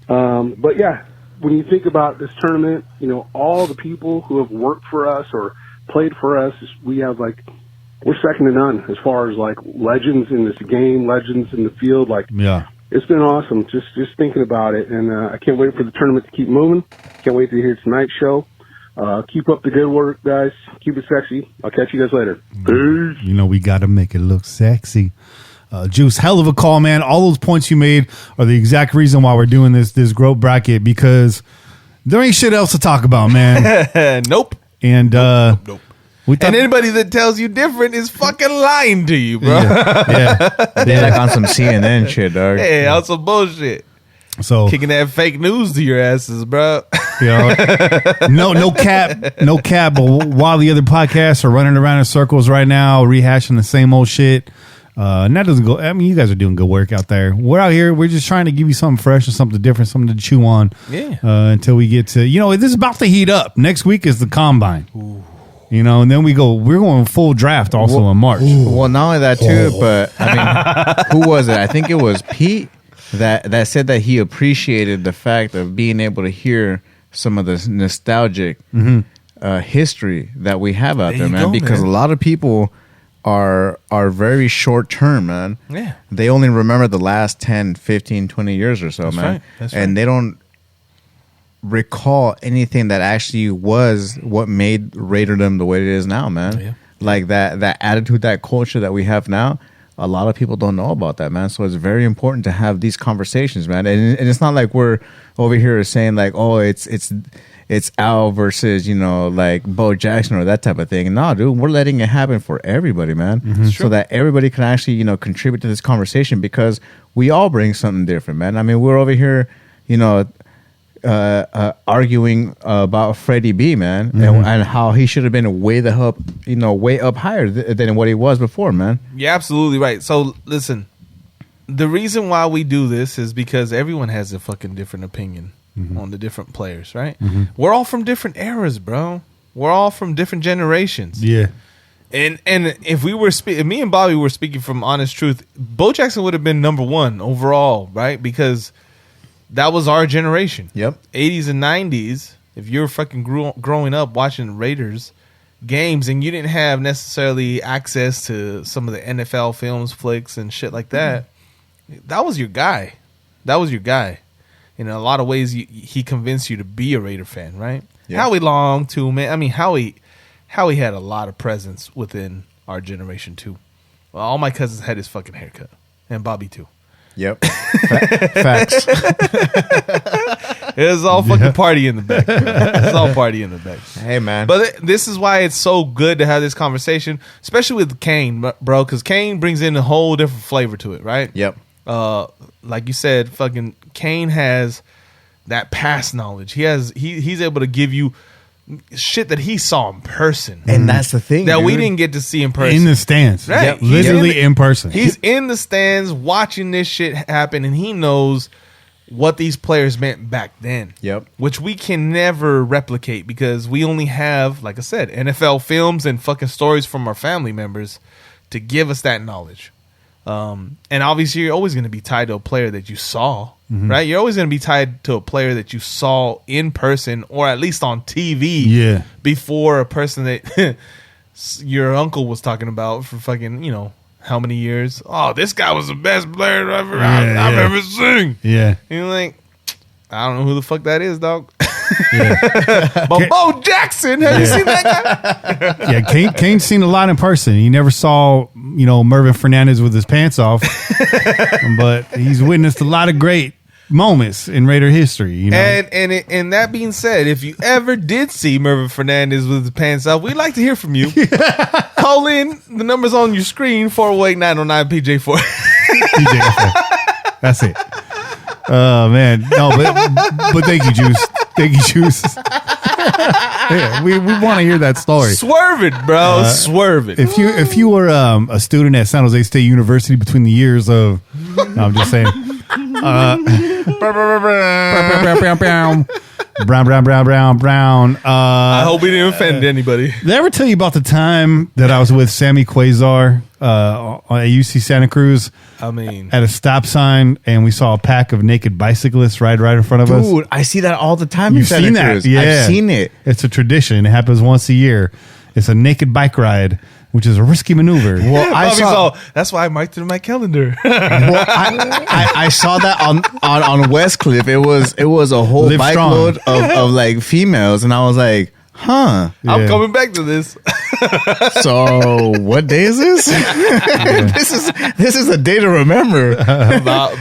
But yeah, when you think about this tournament, you know, all the people who have worked for us or played for us, we have we're second to none as far as legends in this game, legends in the field. Yeah. It's been awesome just thinking about it. And I can't wait for the tournament to keep moving. Can't wait to hear tonight's show. Keep up the good work, guys. Keep it sexy. I'll catch you guys later. Peace. You know, we got to make it look sexy. Juice, hell of a call, man. All those points you made are the exact reason why we're doing this GROW bracket, because there ain't shit else to talk about, man. Nope. And Nope. we thought, And anybody that tells you different is fucking lying to you, bro. yeah. They on some CNN shit, dog. Hey, on some bullshit. So Kicking that fake news to your asses, bro. You know, no cap. But while the other podcasts are running around in circles right now, rehashing the same old shit, and that doesn't go. I mean, you guys are doing good work out there. We're out here. We're just trying to give you something fresh and something different, something to chew on. Yeah. Until we get to, this is about to heat up. Next week is the combine. Ooh. And then we're going full draft also in March. Well, not only that too, but I mean, who was it? I think it was Pete that said that he appreciated the fact of being able to hear some of the nostalgic history that we have out there, man. Because a lot of people are very short term, man. Yeah. They only remember the last 10, 15, 20 years or so, man. Right. That's right. And they don't recall anything that actually was what made Raiderdom the way it is now, man. Yeah. Like that attitude, that culture that we have now, a lot of people don't know about that, man. So it's very important to have these conversations, man. And it's not like we're over here saying like, oh, it's Al versus, like Bo Jackson or that type of thing. No, dude, we're letting it happen for everybody, man. So that everybody can actually, contribute to this conversation, because we all bring something different, man. I mean, we're over here, arguing about Freddie B, man, and how he should have been way up higher than what he was before, man. You're absolutely right. So listen, the reason why we do this is because everyone has a fucking different opinion on the different players, right? We're all from different eras, bro. We're all from different generations. Yeah. And if we were me and Bobby were speaking from honest truth, Bo Jackson would have been number one overall, right? Because that was our generation. Yep. 80s and 90s. If you're fucking growing up watching Raiders games and you didn't have necessarily access to some of the NFL films, flicks, and shit like that, that was your guy. That was your guy. In a lot of ways, he convinced you to be a Raider fan, right? Yep. Howie Long, too, man. I mean, Howie had a lot of presence within our generation, too. Well, all my cousins had his fucking haircut. And Bobby, too. Yep. Facts. It was all fucking party in the back. It's all party in the back. Hey, man. But this is why it's so good to have this conversation, especially with Kane, bro, because Kane brings in a whole different flavor to it, right? Yep. Like you said, fucking Kane has that past knowledge. He's able to give you shit that he saw in person, and that's the thing that dude. We didn't get to see in person in the stands, right? Yep. Literally in person. He's in the stands watching this shit happen, and he knows what these players meant back then. Yep. Which we can never replicate because we only have, like I said, NFL films and fucking stories from our family members to give us that knowledge. And obviously, you're always going to be tied to a player that you saw. Right, you're always going to be tied to a player that you saw in person or at least on TV. Yeah. Before a person that your uncle was talking about for fucking how many years? Oh, this guy was the best player I've ever seen. Yeah, and you're like, I don't know who the fuck that is, dog. Yeah. But Bo Jackson, have you seen that guy? Yeah, Kane's seen a lot in person. He never saw Mervin Fernandez with his pants off, but he's witnessed a lot of great moments in Raider history, And that being said, if you ever did see Mervin Fernandez with his pants off, we'd like to hear from you. Call in. The number's on your screen, 408-909-PJ4. PJ4. That's it. Oh, man. No, but thank you, Juice. Thank you, Juice. Yeah, we want to hear that story. Swerve it, bro. Swerve it. If you were a student at San Jose State University between the years of... No, I'm just saying... Brown. I hope we didn't offend anybody. Did I ever tell you about the time that I was with Sammy Quasar at UC Santa Cruz? I mean, at a stop sign, and we saw a pack of naked bicyclists right in front of us. Dude, I see that all the time. You've seen that? Yeah, I've seen it. It's a tradition. It happens once a year. It's a naked bike ride, which is a risky maneuver. Well, that's why I marked it in my calendar. Well, I saw that on Westcliff. It was a whole Live bike strong. load of like females, and I was like, huh. I'm coming back to this. So what day is this? This is a day to remember.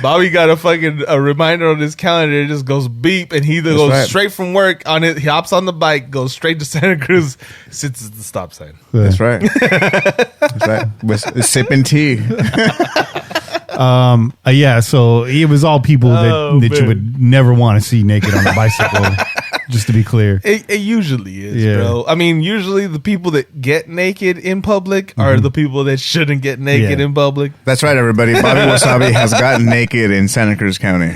Bobby got a reminder on his calendar. It just goes beep, and he either goes straight from work on it. He hops on the bike, goes straight to Santa Cruz, sits at the stop sign. That's right. That's right. With sipping tea. Yeah, so it was all people that you would never want to see naked on a bicycle. Just to be clear. It usually is, Yeah. bro. I mean, usually the people that get naked in public are the people that shouldn't get naked in public. That's right, everybody. Bobby Wasabi has gotten naked in Santa Cruz County.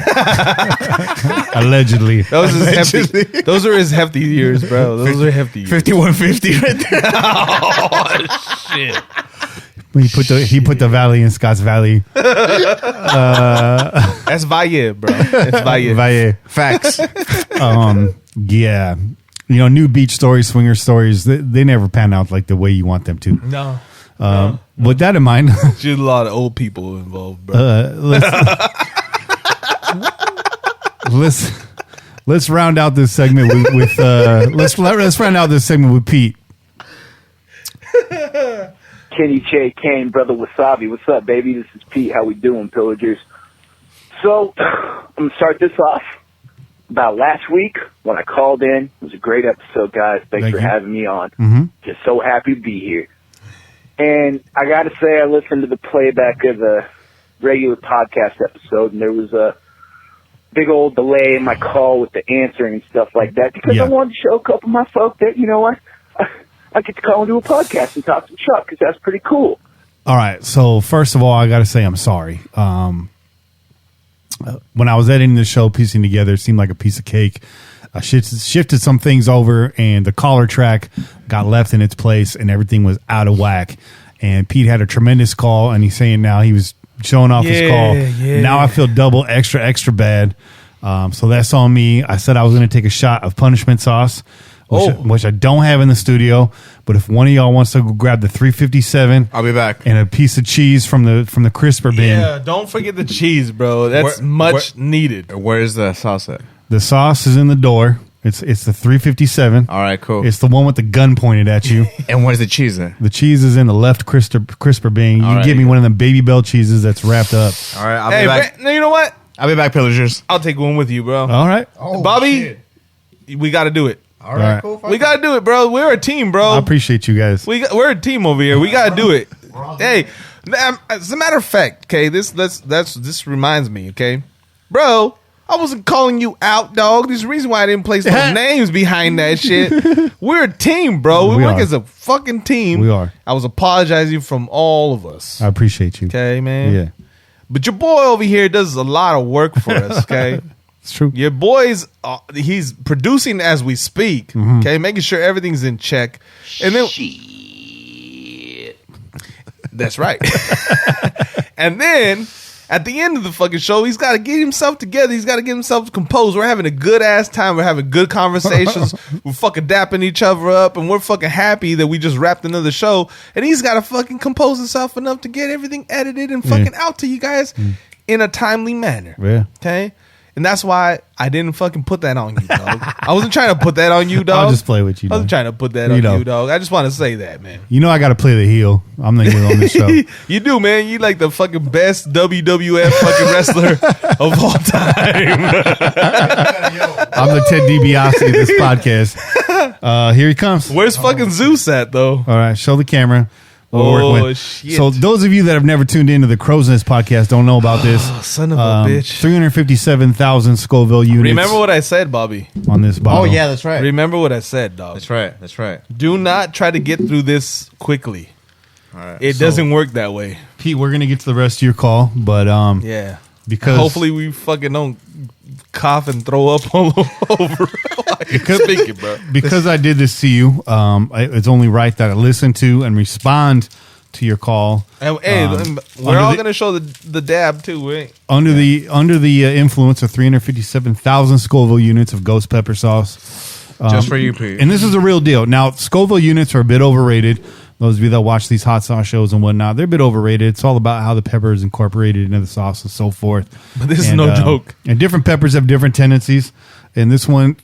Allegedly. Those are his hefty years, bro. Those are hefty years. 5150 right there. Oh, shit. He put the valley in Scotts Valley. That's Valle, bro. That's Valle. Valle. Facts. Yeah. You know, new beach stories, swinger stories, they never pan out like the way you want them to. No. With that in mind, Just a lot of old people involved, bro. let's round out this segment with let's round out this segment with Pete. Kenny J. Kane, brother Wasabi. What's up, baby? This is Pete. How we doing, Pillagers? So, I'm going to start this off. About last week, when I called in, it was a great episode, guys. Thanks for having me on. Mm-hmm. Just so happy to be here. And I got to say, I listened to the playback of the regular podcast episode, and there was a big old delay in my call with the answering and stuff like that, because I wanted to show a couple of my folk that, you know what, I get to call into a podcast and talk some truck, because that's pretty cool. All right. So first of all, I got to say I'm sorry. When I was editing the show, piecing together, it seemed like a piece of cake. I shifted some things over, and the caller track got left in its place, and everything was out of whack. And Pete had a tremendous call, and he's saying now he was showing off his call. Now I feel double extra bad. So that's on me. I said I was going to take a shot of punishment sauce, which I don't have in the studio. But if one of y'all wants to go grab the 357, I'll be back, and a piece of cheese from the crisper bin. Yeah, don't forget the cheese, bro. That's much needed. Where's the sauce at? The sauce is in the door. It's the 357. All right, cool. It's the one with the gun pointed at you. And where's the cheese at? The cheese is in the left crisper bin. You can give me one of them Baby Bell cheeses that's wrapped up. All right, I'll be back. You know what? I'll be back, Pillagers. I'll take one with you, bro. All right. Bobby, we got to do it. All right, cool. We got to do it, bro. We're a team, bro. I appreciate you guys. We're a team over here. We got to do it. Hey, as a matter of fact, okay, this reminds me, okay, bro. I wasn't calling you out, dog. There's a reason why I didn't place those names behind that shit. We're a team, bro. We work as a fucking team. We are. I was apologizing from all of us. I appreciate you. Okay, man. Yeah. But your boy over here does a lot of work for us, okay? It's true. Your boy's, he's producing as we speak, okay? Making sure everything's in check. And then, that's right. And then, at the end of the fucking show, he's got to get himself together. He's got to get himself composed. We're having a good ass time. We're having good conversations. We're fucking dapping each other up, and we're fucking happy that we just wrapped another show. And he's got to fucking compose himself enough to get everything edited and fucking out to you guys in a timely manner. Yeah. Okay? And that's why I didn't fucking put that on you, dog. I wasn't trying to put that on you, dog. I'll just play with you. I wasn't trying to put that on you, dog. I just want to say that, man. You know I got to play the heel. I'm the heel on this show. You do, man. You like the fucking best WWF fucking wrestler of all time. I'm the Ted DiBiase of this podcast. Here he comes. Where's fucking Zeus at, though? All right, show the camera. Shit. So those of you that have never tuned into the Crow's Nest podcast don't know about this. Son of a bitch. 357,000 Scoville units. Remember what I said, Bobby. On this bottle. Oh, yeah, that's right. Remember what I said, dog. That's right. That's right. Do not try to get through this quickly. All right. It doesn't work that way. Pete, we're going to get to the rest of your call, but yeah. Because hopefully we fucking don't cough and throw up all over. Speaking, bro. Because I did this to you, it's only right that I listen to and respond to your call. And, hey, we're all going to show the dab too, right? Under the influence of 357,000 Scoville units of ghost pepper sauce. Just for you, Pete. And this is a real deal. Now, Scoville units are a bit overrated. Those of you that watch these hot sauce shows and whatnot, they're a bit overrated. It's all about how the pepper is incorporated into the sauce and so forth. But this is no joke. And different peppers have different tendencies. And this one,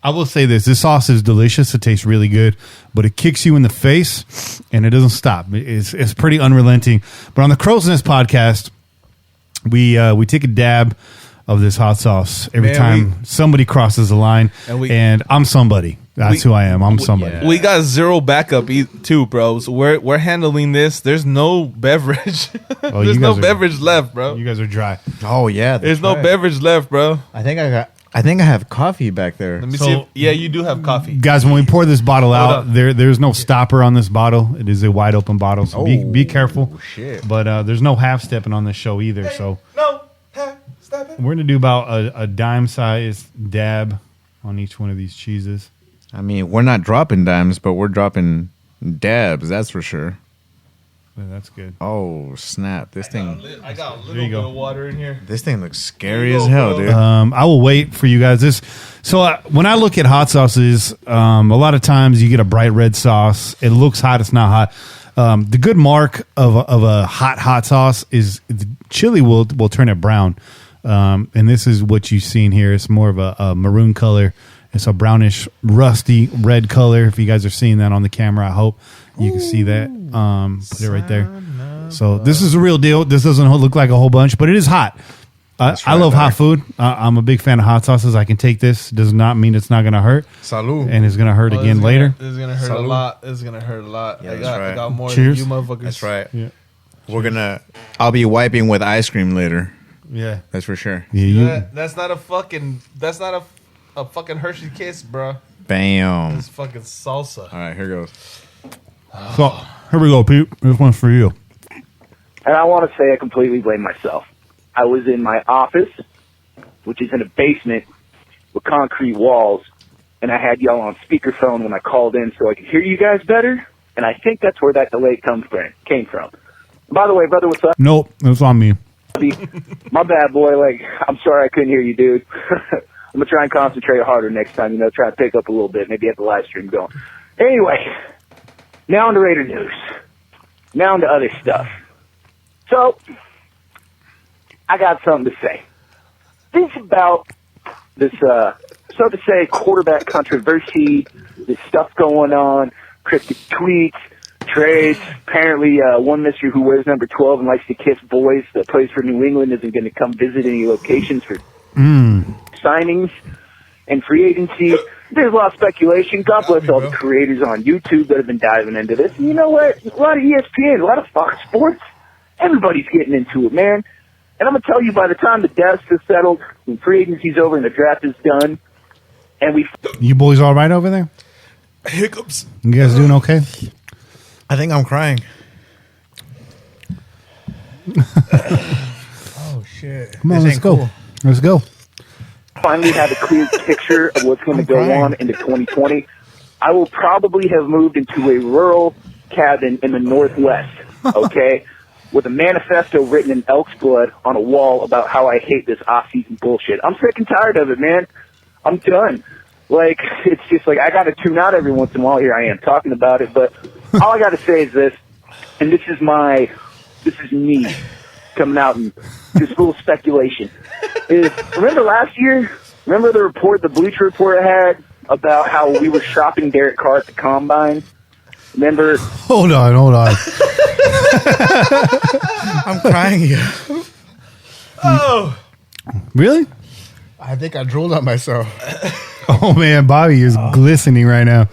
I will say this sauce is delicious. It tastes really good, but it kicks you in the face and it doesn't stop. It's pretty unrelenting. But on the Crow's Nest podcast, we take a dab of this hot sauce every time somebody crosses the line, and I'm somebody. That's who I am. I'm somebody. Yeah. We got zero backup too, bro. So we're handling this. There's no beverage. There's no beverage left, bro. You guys are dry. Oh yeah, there's no beverage left, bro. I think I I think I have coffee back there. Let me see. Yeah, you do have coffee. Guys, when we pour this bottle out, there's no stopper on this bottle. It is a wide open bottle, so be careful. Shit. But there's no half stepping on this show either. So No, stop it. we're gonna do about a dime size dab on each one of these cheeses. I mean, we're not dropping dimes, but we're dropping dabs. That's for sure. Yeah, that's good. Oh snap! This thing. I got a There little you bit go. of water in here. This thing looks scary as hell, dude. I will wait for you guys. When I look at hot sauces, a lot of times you get a bright red sauce. It looks hot. It's not hot. The good mark of a hot sauce is the chili will turn it brown. And this is what you've seen here. It's more of a maroon color. It's a brownish, rusty red color. If you guys are seeing that on the camera, I hope you can see that. Put it right there. So this is a real deal. This doesn't look like a whole bunch, but it is hot. I love hot food. I'm a big fan of hot sauces. I can take this. Does not mean it's not going to hurt. Salud. And it's going to hurt again later. This is going to hurt a lot. This is going to hurt a lot. Yeah, I got more Cheers. than you motherfuckers. That's right. Yeah. I'll be wiping with ice cream later. Yeah. That's for sure. Yeah. That's not a fucking Hershey Kiss, bro. Bam. It's fucking salsa. All right, here goes. So here we go, Pete. This one's for you. And I want to say I completely blame myself. I was in my office, which is in a basement with concrete walls, and I had y'all on speakerphone when I called in so I could hear you guys better, and I think that's where that delay came from. By the way, brother, what's up? Nope, it was on me. My bad, boy. I'm sorry I couldn't hear you, dude. I'm going to try and concentrate harder next time, try to pick up a little bit, maybe have the live stream going. Anyway, now on to Raider news. Now on to other stuff. So, I got something to say. This is about this, so to say, quarterback controversy, this stuff going on, cryptic tweets, trades. Apparently, one mister who wears number 12 and likes to kiss boys that plays for New England isn't going to come visit any locations for signings and free agency. There's a lot of speculation. God bless all the creators on YouTube that have been diving into this. And you know what? A lot of ESPN, a lot of Fox Sports, everybody's getting into it, man. And I'm going to tell you, by the time the dust is settled, and free agency's over and the draft is done, and You boys all right over there? Hiccups. You guys doing okay? I think I'm crying. Oh, shit. Come on, This let's ain't go. cool. Let's go. finally have a clear picture of what's going to go on into 2020, I will probably have moved into a rural cabin in the Northwest, okay, with a manifesto written in elk's blood on a wall about how I hate this off-season bullshit. I'm sick and tired of it, man. I'm done. Like, it's just like I got to tune out every once in a while. Here I am talking about it, but all I got to say is this, and this is me coming out and just a little speculation. Is remember last year? Remember the report, the Bleacher Report I had about how we were shopping Derek Carr at the Combine? Remember? Hold on. I'm crying here. Oh, Really? I think I drooled on myself. Oh man, Bobby is glistening right now.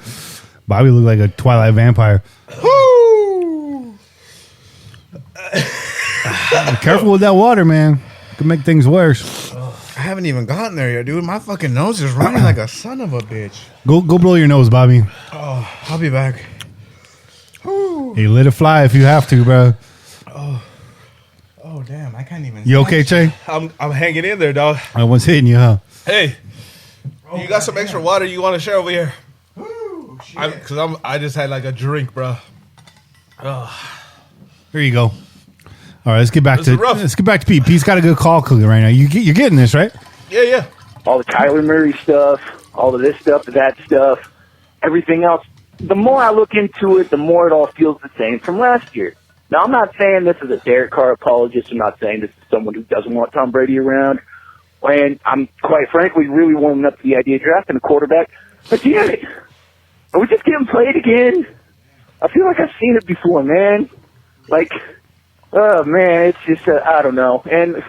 Bobby looked like a Twilight vampire. Woo! Be careful with that water, man. Could make things worse. I haven't even gotten there yet, dude. My fucking nose is running like a son of a bitch. Go blow your nose, Bobby. Oh, I'll be back. Hey, let it fly if you have to, bro. Oh, damn. I can't even. You okay, Che? I'm hanging in there, dog. I was hitting you, huh? Hey, you got some extra water you want to share over here? Because I just had like a drink, bro. Here you go. All right, let's get back This is rough. to Pete. Pete's got a good call cooking right now. You're getting this, right? Yeah. All the Kyler Murray stuff, all of this stuff, that stuff, everything else. The more I look into it, the more it all feels the same from last year. Now, I'm not saying this is a Derek Carr apologist. I'm not saying this is someone who doesn't want Tom Brady around. And I'm, quite frankly, really warming up to the idea of drafting a quarterback. But damn it, are we just getting played again? I feel like I've seen it before, man. Like, oh, man, it's just, I don't know. And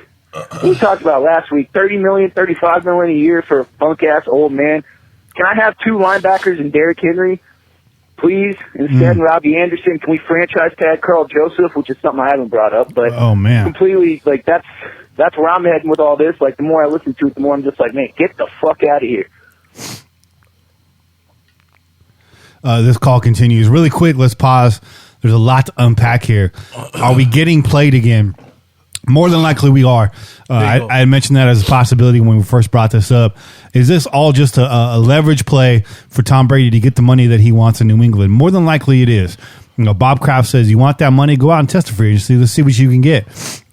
we talked about last week, $30 million, $35 million a year for a punk-ass old man. Can I have two linebackers and Derrick Henry? Please, instead, Robbie Anderson, can we franchise tag Carl Joseph, which is something I haven't brought up, but Oh man, completely, like, that's that's where I'm heading with all this. Like, the more I listen to it, the more I'm just like, man, get the fuck out of here. This call continues. Really quick, let's pause. There's a lot to unpack here. Are we getting played again? More than likely we are. I had mentioned that as a possibility when we first brought this up. Is this all just a leverage play for Tom Brady to get the money that he wants in New England? More than likely it is. You know, Bob Kraft says, you want that money? Go out and test it for you. Let's see what you can get.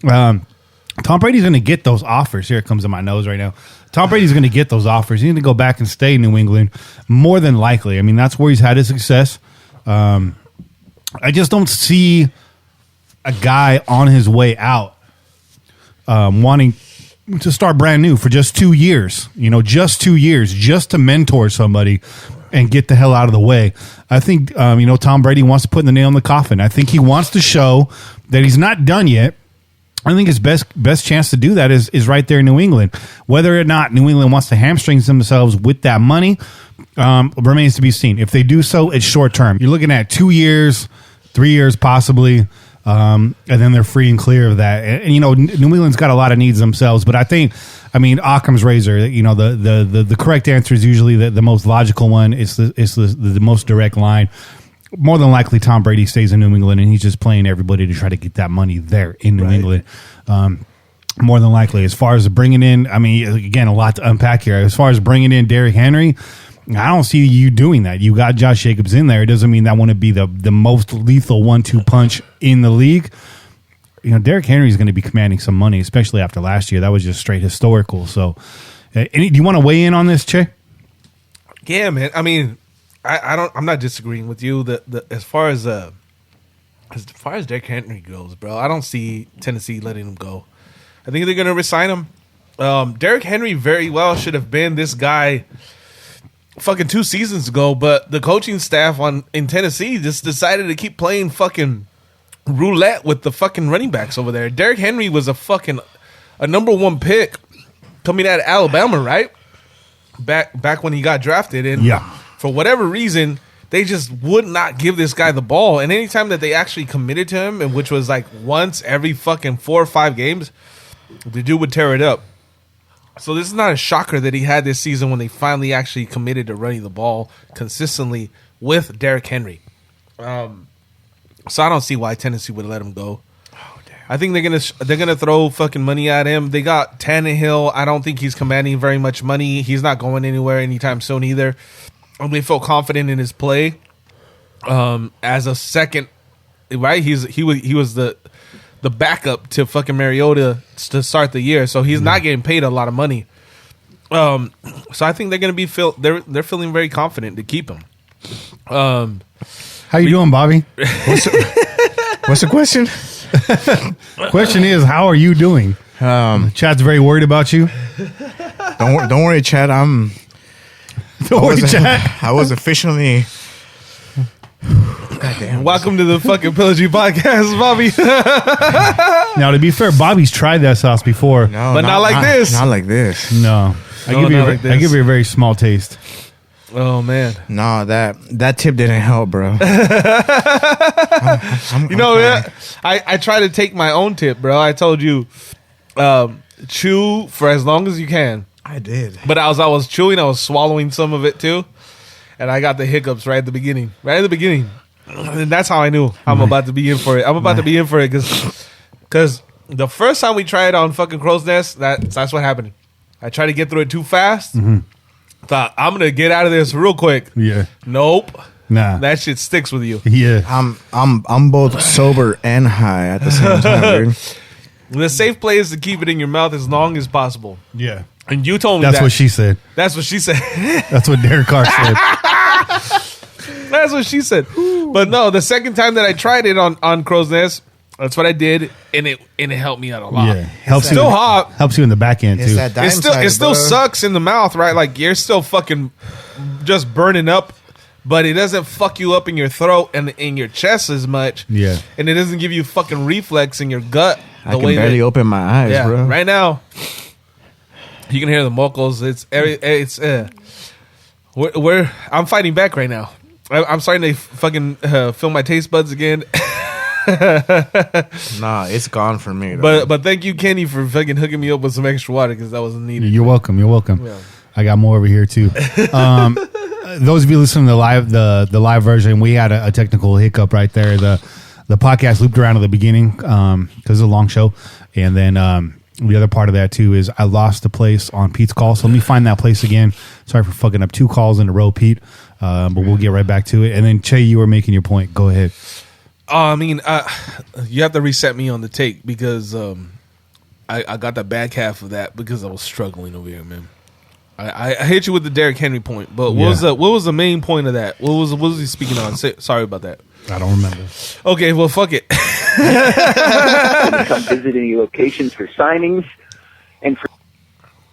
Tom Brady's going to get those offers. Here it comes in my nose right now. Tom Brady's going to get those offers. He's going to go back and stay in New England, more than likely. I mean, that's where he's had his success. I just don't see a guy on his way out wanting to start brand new for just 2 years. You know, just 2 years, just to mentor somebody and get the hell out of the way. I think, you know, Tom Brady wants to put the nail in the coffin. I think he wants to show that he's not done yet. I think his best chance to do that is right there in New England. Whether or not New England wants to hamstring themselves with that money remains to be seen. If they do so, it's short term. You're looking at 2 years, 3 years possibly, and then they're free and clear of that. And you know, New England's got a lot of needs themselves, but I mean, Occam's razor. You know, the correct answer is usually the most logical one. It's the most direct line. More than likely, Tom Brady stays in New England, and he's just playing everybody to try to get that money there in New England. More than likely. As far as bringing in, I mean, again, a lot to unpack here. As far as bringing in Derrick Henry, I don't see you doing that. You got Josh Jacobs in there. It doesn't mean that wouldn't be the most lethal 1-2 punch in the league. You know, Derrick Henry is going to be commanding some money, especially after last year. That was just straight historical. So, do you want to weigh in on this, Che? Yeah, man. I mean, I'm not disagreeing with you. As far as Derrick Henry goes, bro, I don't see Tennessee letting him go. I think they're going to resign him. Derrick Henry very well should have been this guy fucking 2 seasons ago, but the coaching staff in Tennessee just decided to keep playing fucking roulette with the fucking running backs over there. Derrick Henry was a number 1 pick coming out of Alabama, right? Back when he got drafted, and for whatever reason, they just would not give this guy the ball. And anytime that they actually committed to him, and which was like once every fucking 4 or 5 games, the dude would tear it up. So this is not a shocker that he had this season when they finally actually committed to running the ball consistently with Derrick Henry. So I don't see why Tennessee would let him go. Oh, damn. I think they're gonna throw fucking money at him. They got Tannehill. I don't think he's commanding very much money. He's not going anywhere anytime soon either. They feel confident in his play as a second, right? He was the backup to fucking Mariota to start the year, so he's not getting paid a lot of money. So I think they're gonna be they're feeling very confident to keep him. How you doing, Bobby? What's the question? Question is, how are you doing? Chad's very worried about you. Don't worry, Chad. I was officially. Goddamn. Welcome to the fucking Pillaging Podcast, Bobby. Now, to be fair, Bobby's tried that sauce before, but not like this. Not like this. No, I give you a very small taste. Oh man, no, that tip didn't help, bro. I try to take my own tip, bro. I told you, chew for as long as you can. I did, but as I was chewing, I was swallowing some of it too, and I got the hiccups right at the beginning, and that's how I knew I'm about to be in for it. I'm about to be in for it because the first time we tried on fucking Crow's Nest, that's what happened. I tried to get through it too fast. Mm-hmm. Thought I'm gonna get out of this real quick. Yeah. Nope. Nah. That shit sticks with you. Yeah. I'm both sober and high at the same time, dude. The safe play is to keep it in your mouth as long as possible. Yeah. And you told me that's what she said. That's what she said. That's what Derek Carr said. That's what she said. But no, the second time that I tried it on Crow's Nest, that's what I did, and it helped me out a lot. Yeah, helps you. Still hot. Helps you in the back end too. It still sucks in the mouth, right? Like you're still fucking just burning up, but it doesn't fuck you up in your throat and in your chest as much. Yeah, and it doesn't give you fucking reflex in your gut. I can barely open my eyes, bro. Right now, you can hear the mocos. I'm fighting back right now. I'm starting to fucking feel my taste buds again. Nah, it's gone for me. Though. But thank you, Kenny, for fucking hooking me up with some extra water because that wasn't needed. You're welcome. You're welcome. Yeah. I got more over here too. Those of you listening to the live version, we had a technical hiccup right there. The podcast looped around at the beginning because it's a long show, and then the other part of that too is I lost the place on Pete's call. So let me find that place again. Sorry for fucking up 2 calls in a row, Pete. But we'll get right back to it. And then Che, you were making your point. Go ahead. I mean, you have to reset me on the take because I got the back half of that because I was struggling over here, man. I hit you with the Derrick Henry point, but what was the main point of that? What was he speaking on? Sorry about that. I don't remember. Okay, well, fuck it. Come visit any locations for signings, and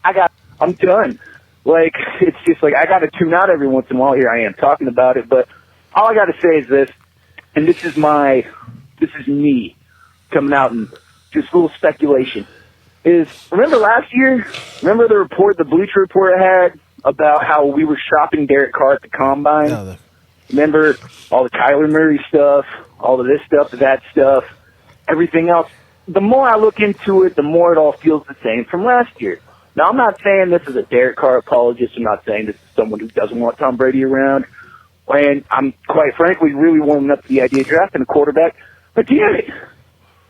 I'm done. Like, it's just like I got to tune out every once in a while. Here I am talking about it, but all I got to say is this, and this is me coming out and just a little speculation. Remember last year? Remember the Bleacher Report I had about how we were shopping Derek Carr at the Combine? Remember all the Kyler Murray stuff, all of this stuff, that stuff, everything else? The more I look into it, the more it all feels the same from last year. Now, I'm not saying this is a Derek Carr apologist. I'm not saying this is someone who doesn't want Tom Brady around. And I'm, quite frankly, really warming up to the idea of drafting a quarterback. But damn it,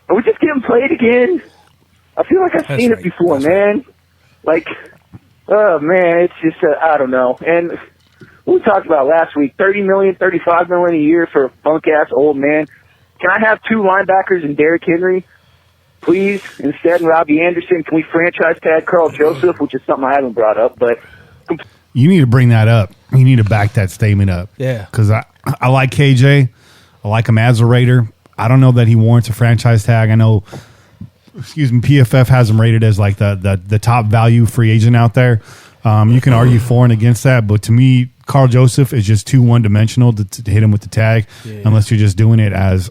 are we just getting played again? I feel like I've seen it before, man. Like, oh, man, it's just, I don't know. And we talked about last week, $30 million, $35 million a year for a funk-ass old man. Can I have 2 linebackers and Derrick Henry, please? Instead, Robbie Anderson, can we franchise tag Carl Joseph, which is something I haven't brought up, but... You need to bring that up. You need to back that statement up. Yeah. Because I like KJ. I like him as a Raider. I don't know that he warrants a franchise tag. I know... PFF has him rated as like the top value free agent out there. You can argue for and against that, but to me, Carl Joseph is just too one-dimensional to hit him with the tag, unless you're just doing it as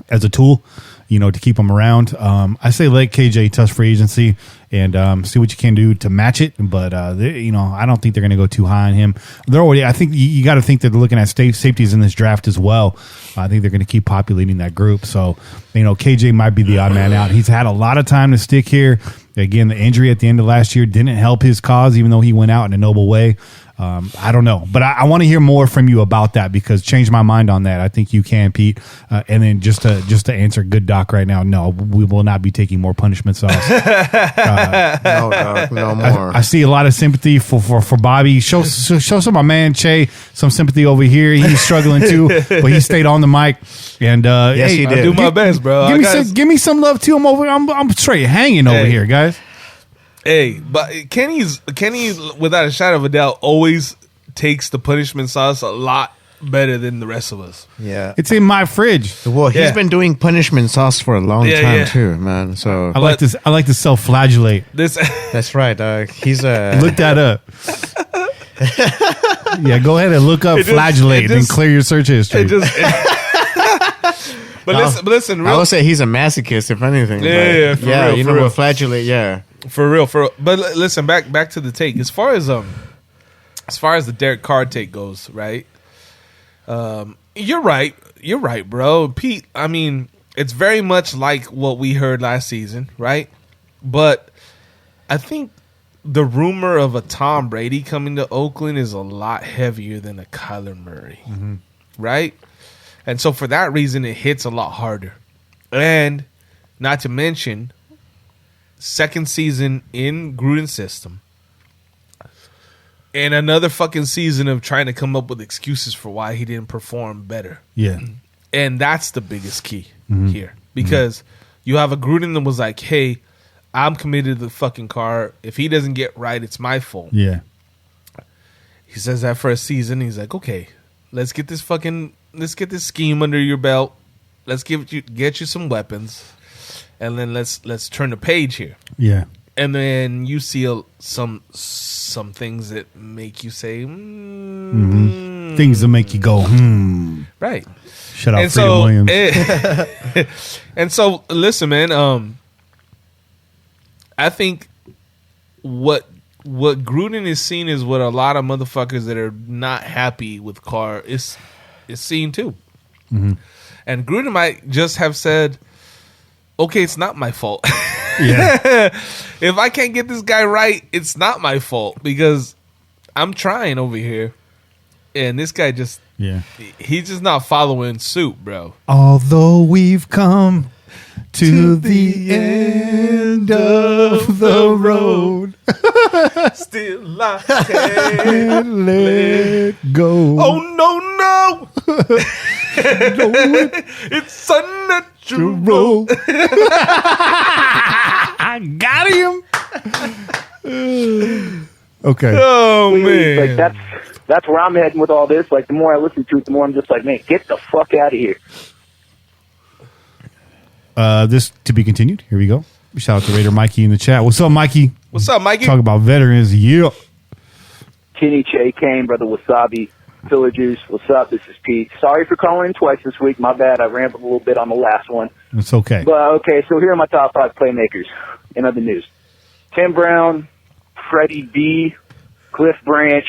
a tool, to keep him around. I say let KJ touch free agency and see what you can do to match it. But I don't think they're going to go too high on him. They're already. I think you got to think that they're looking at safeties in this draft as well. I think they're going to keep populating that group. So KJ might be the odd man out. He's had a lot of time to stick here. Again, the injury at the end of last year didn't help his cause, even though he went out in a noble way. I don't know, but I want to hear more from you about that because change my mind on that. I think you can, Pete. And then just to answer Good Doc right now, no, we will not be taking more punishment sauce. No, Doc, no more. I see a lot of sympathy for Bobby. Show some of my man Che some sympathy over here. He's struggling too, but he stayed on the mic. And yes, he did. I do my best, bro. Give me some love too. I'm straight hanging over here, guys. Hey, but Kenny, without a shadow of a doubt, always takes the punishment sauce a lot better than the rest of us. Yeah, it's in my fridge. Well, he's been doing punishment sauce for a long time too, man. So I like to self-flagellate. That's right. He's look that up. Yeah, go ahead and look up flagellate and clear your search history. But listen, I would say he's a masochist, if anything. Yeah, you know what flagellate? Yeah, for real. But listen, back to the take. As far as the Derek Carr take goes, right? You're right, bro. Pete, I mean, it's very much like what we heard last season, right? But I think the rumor of a Tom Brady coming to Oakland is a lot heavier than a Kyler Murray, right? And so for that reason, it hits a lot harder. And not to mention, second season in Gruden's system. And another fucking season of trying to come up with excuses for why he didn't perform better. Yeah. And that's the biggest key here. Because you have a Gruden that was like, hey, I'm committed to the fucking Carr. If he doesn't get right, it's my fault. Yeah. He says that for a season. He's like, okay, let's get this scheme under your belt. Let's get you some weapons. And then let's turn the page here. Yeah. And then you see some things that make you say, things that make you go, right. Shut up, Freedom Williams. And so, listen, man. I think what Gruden is seeing is what a lot of motherfuckers that are not happy with Carr is seeing too. And Gruden might just have said, okay, it's not my fault. Yeah. If I can't get this guy right, it's not my fault because I'm trying over here. And this guy just, he's just not following suit, bro. Although we've come to the end of the road, still I can't let go. Oh, no. It's unnatural. I got him. Okay. Oh, man. Like that's where I'm heading with all this. Like, the more I listen to it, the more I'm just like, man, get the fuck out of here. This to be continued. Here we go. Shout out to Raider Mikey in the chat. What's up, Mikey? What's up, Mikey? Talk about veterans. Yeah. Kenny Che Kane, Brother Wasabi, Pillagers. What's up? This is Pete. Sorry for calling in twice this week. My bad. I rambled a little bit on the last one. It's okay. But, okay, so here are my top 5 playmakers in other news. Tim Brown, Freddie B, Cliff Branch.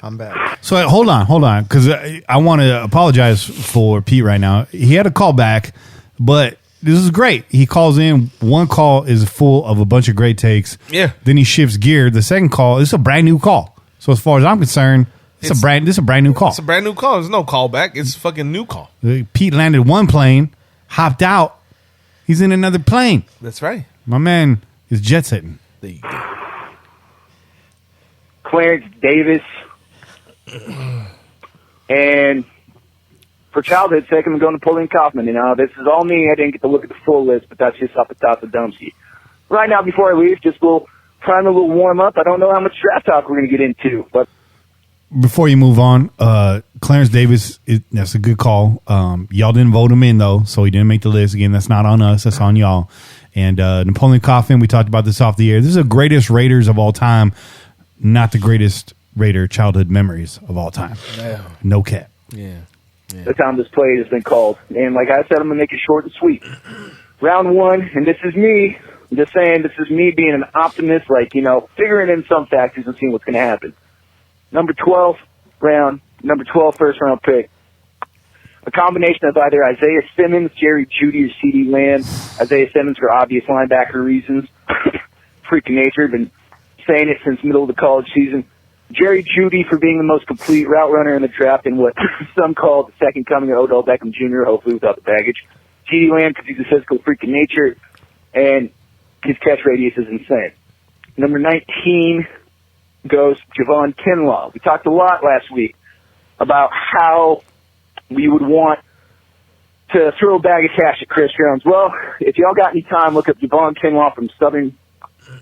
I'm back. So hold on, because I want to apologize for Pete right now. He had a call back, but this is great. He calls in. One call is full of a bunch of great takes. Yeah. Then he shifts gear. The second call is a brand new call. So as far as I'm concerned, this is a brand new call. It's a brand new call. There's no call back. It's a fucking new call. Pete landed one plane, hopped out. He's in another plane. That's right. My man is jet setting. There you go. Clarence Davis. And for childhood's sake, I'm going to Napoleon Kaufman. You know, this is all me. I didn't get to look at the full list, but that's just off the top of the dome sheet. Right now, before I leave, just a little warm up. I don't know how much draft talk we're going to get into, but Before you move on, Clarence Davis, that's a good call. Y'all didn't vote him in, though, so he didn't make the list. Again, that's not on us. That's on y'all. And Napoleon Kaufman, we talked about this off the air. This is the greatest Raiders of all time, not the greatest Raider childhood memories of all time. No cap. Yeah. the time this play has been called. And like I said, I'm going to make it short and sweet. Round one, and this is me. I'm just saying, this is me being an optimist, like, you know, figuring in some factors and seeing what's going to happen. Number 12 first round pick. A combination of either Isaiah Simmons, Jerry Jeudy, or CeeDee Lamb. Isaiah Simmons for obvious linebacker reasons. Freaking nature, been saying it since middle of the college season. Jerry Jeudy for being the most complete route runner in the draft and what some call the second coming of Odell Beckham Jr., hopefully without the baggage. CeeDee Lamb because he's a physical freaking nature, and his catch radius is insane. Number 19 goes Javon Kinlaw. We talked a lot last week about how we would want to throw a bag of cash at Chris Jones. Well, if y'all got any time, look up Javon Kinlaw from Southern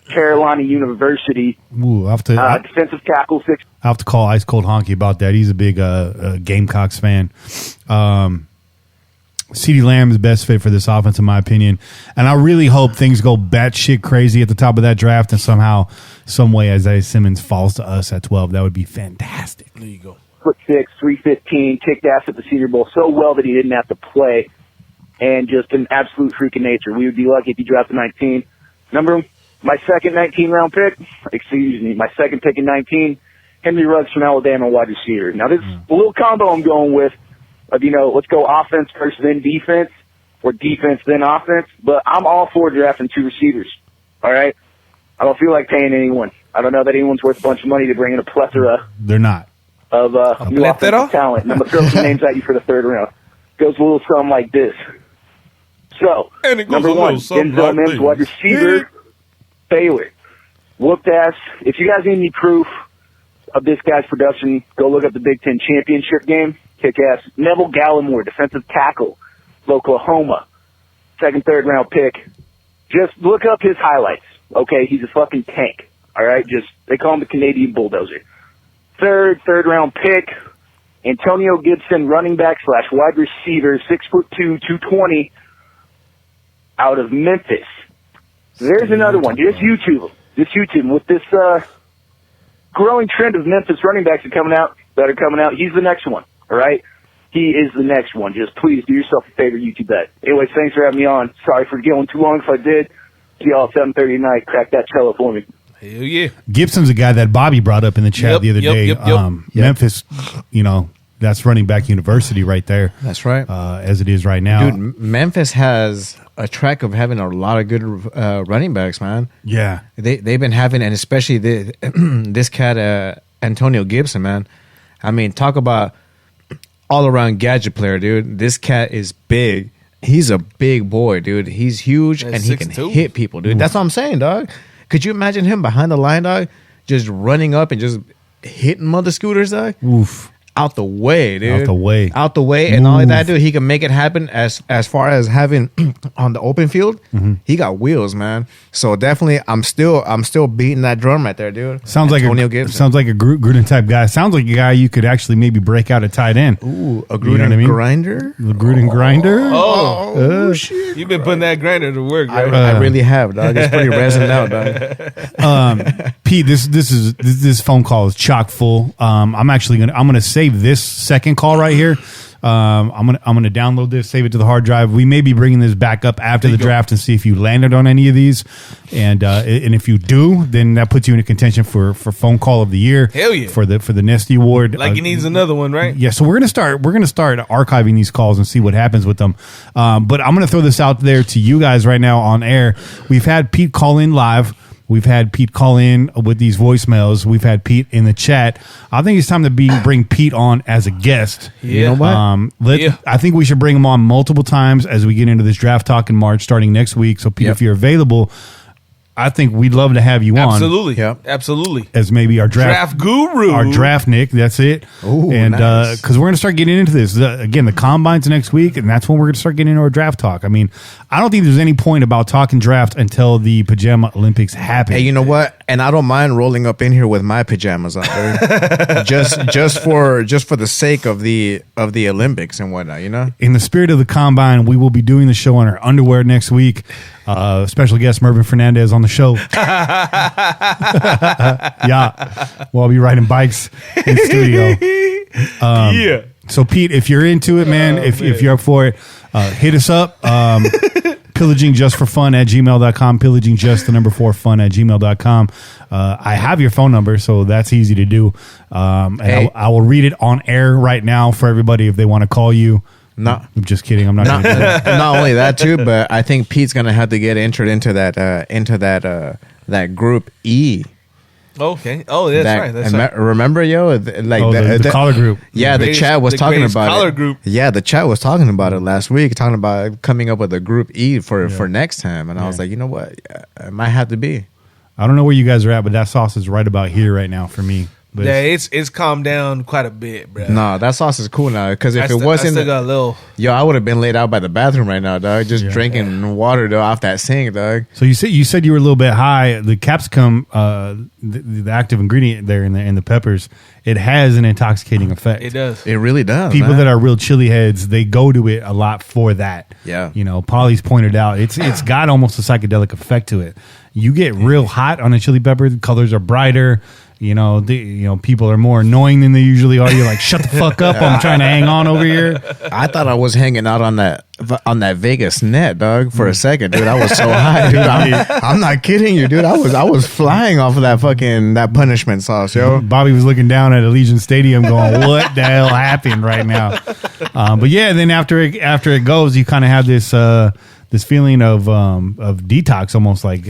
Carolina University. Ooh, defensive tackle, 6. I have to call Ice Cold Honky about that. He's a big Gamecocks fan. CeeDee Lamb is the best fit for this offense, in my opinion. And I really hope things go batshit crazy at the top of that draft and somehow, some way, Isaiah Simmons falls to us at 12. That would be fantastic. There you go. 6'6", 315, kicked ass at the Senior Bowl so well that he didn't have to play, and just an absolute freak of nature. We would be lucky if he drafted 19. My second 19-round pick, my second pick in 19, Henry Ruggs from Alabama, wide receiver. Now, this is a little combo I'm going with of, you know, let's go offense first, then defense, or defense, then offense. But I'm all for drafting 2 receivers, all right? I don't feel like paying anyone. I don't know that anyone's worth a bunch of money to bring in a plethora. They're not. Of new offensive talent. And I'm going to throw some names at you for the third round. Goes a little something like this. So, number 1, Denzel Mims, wide receiver, Baylor. Whooped ass. If you guys need any proof of this guy's production, go look up the Big Ten championship game. Kick ass. Neville Gallimore, defensive tackle, Oklahoma. Second, third round pick. Just look up his highlights. Okay, he's a fucking tank. All right, they call him the Canadian Bulldozer. Third round pick, Antonio Gibson, running back / wide receiver, 6'2", 220, out of Memphis. There's another one. Just YouTube him. With this growing trend of Memphis running backs that are coming out, he's the next one. All right, he is the next one. Just please do yourself a favor, YouTube that. Anyways, thanks for having me on. Sorry for going too long. If I did, see y'all at 7:30 tonight. Crack that cello for me. Hell yeah. Gibson's a guy that Bobby brought up in the chat the other day. Memphis, you know, that's running back university right there. That's right. As it is right now. Dude, Memphis has a track of having a lot of good running backs, man. Yeah. They've been having, and especially this cat, Antonio Gibson, man. I mean, talk about all-around gadget player, dude. This cat is big. He's a big boy, dude. He's huge, and he can hit people, dude. That's what I'm saying, dog. Could you imagine him behind the line, dog, just running up and just hitting mother scooters, dog? Oof. Out the way, dude. Out the way. And all of that, dude, he can make it happen as far as having on the open field. He got wheels, man. So definitely, I'm still beating that drum right there, dude. Sounds Antonio like Gibson. sounds like a Gruden type guy. Sounds like a guy you could actually maybe break out a tight end. Ooh, a Gruden You know what I mean? grinder. The Gruden grinder. Oh, shit! You've been putting that grinder to work, right? I really have, dog. It's pretty resin out, dog. Pete, this phone call is chock full. I'm gonna save this second call right here. I'm gonna download this, save it to the hard drive. We may be bringing this back up after the draft and see if you landed on any of these, and if you do, then that puts you in a contention for phone call of the year. Hell yeah. For the Nesty Award. Like he needs another one, right? Yeah, so we're gonna start archiving these calls and see what happens with them. But I'm gonna throw this out there to you guys right now on air. We've had Pete call in live. We've had Pete call in with these voicemails. We've had Pete in the chat. I think it's time to bring Pete on as a guest. Yeah. You know what? I think we should bring him on multiple times as we get into this draft talk in March, starting next week. So, Pete, if you're available, I think we'd love to have you on. Absolutely. Yeah. Absolutely. As maybe our draft guru. Our draft Nick. That's it. Ooh, and nice. Because we're going to start getting into this. Again, the combine's next week, and that's when we're going to start getting into our draft talk. I mean, I don't think there's any point about talking draft until the Pajama Olympics happen. Hey, you know what? And I don't mind rolling up in here with my pajamas on, just for the sake of the Olympics and whatnot, you know? In the spirit of the combine, we will be doing the show in our underwear next week. Special guest Mervin Fernandez on the show. Yeah. We'll all be riding bikes in studio. Yeah. So, Pete, if you're into it, man, if you're up for it, hit us up. PillagingJustForFun@gmail.com. PillagingJust4fun@gmail.com. I have your phone number, so that's easy to do. And I will read it on air right now for everybody if they want to call you. No, I'm just kidding. I'm not going to do that. Not only that too, but I think Pete's gonna have to get entered into that group E. Okay. Oh, that's right. That's right. Remember, yo, the collar group. Yeah, the chat was talking about collar it. Group. Yeah, the chat was talking about it last week, talking about coming up with a group E for next time, and I was like, you know what, it might have to be. I don't know where you guys are at, but that sauce is right about here right now for me. But Yeah, it's calmed down quite a bit, bro. No, that sauce is cool now. Because if it wasn't, I still got a little. Yo, I would have been laid out by the bathroom right now, dog. Just drinking water though off that sink, dog. So you said you were a little bit high. The capsicum, the active ingredient there in the peppers, it has an intoxicating effect. It does. It really does. People man. that are real chili heads, they go to it a lot for that. Yeah. You know, Polly's pointed out it's got almost a psychedelic effect to it. You get real hot on a chili pepper. The colors are brighter. You know, people are more annoying than they usually are. You're like, shut the fuck up! I'm trying to hang on over here. I thought I was hanging out on that Vegas net, dog, for a second, dude. I was so high, dude. I'm not kidding you, dude. I was flying off of that punishment sauce, yo. Bobby was looking down at Allegiant Stadium, going, "What the hell happened right now?" But yeah, then after it goes, you kind of have this feeling of detox, almost like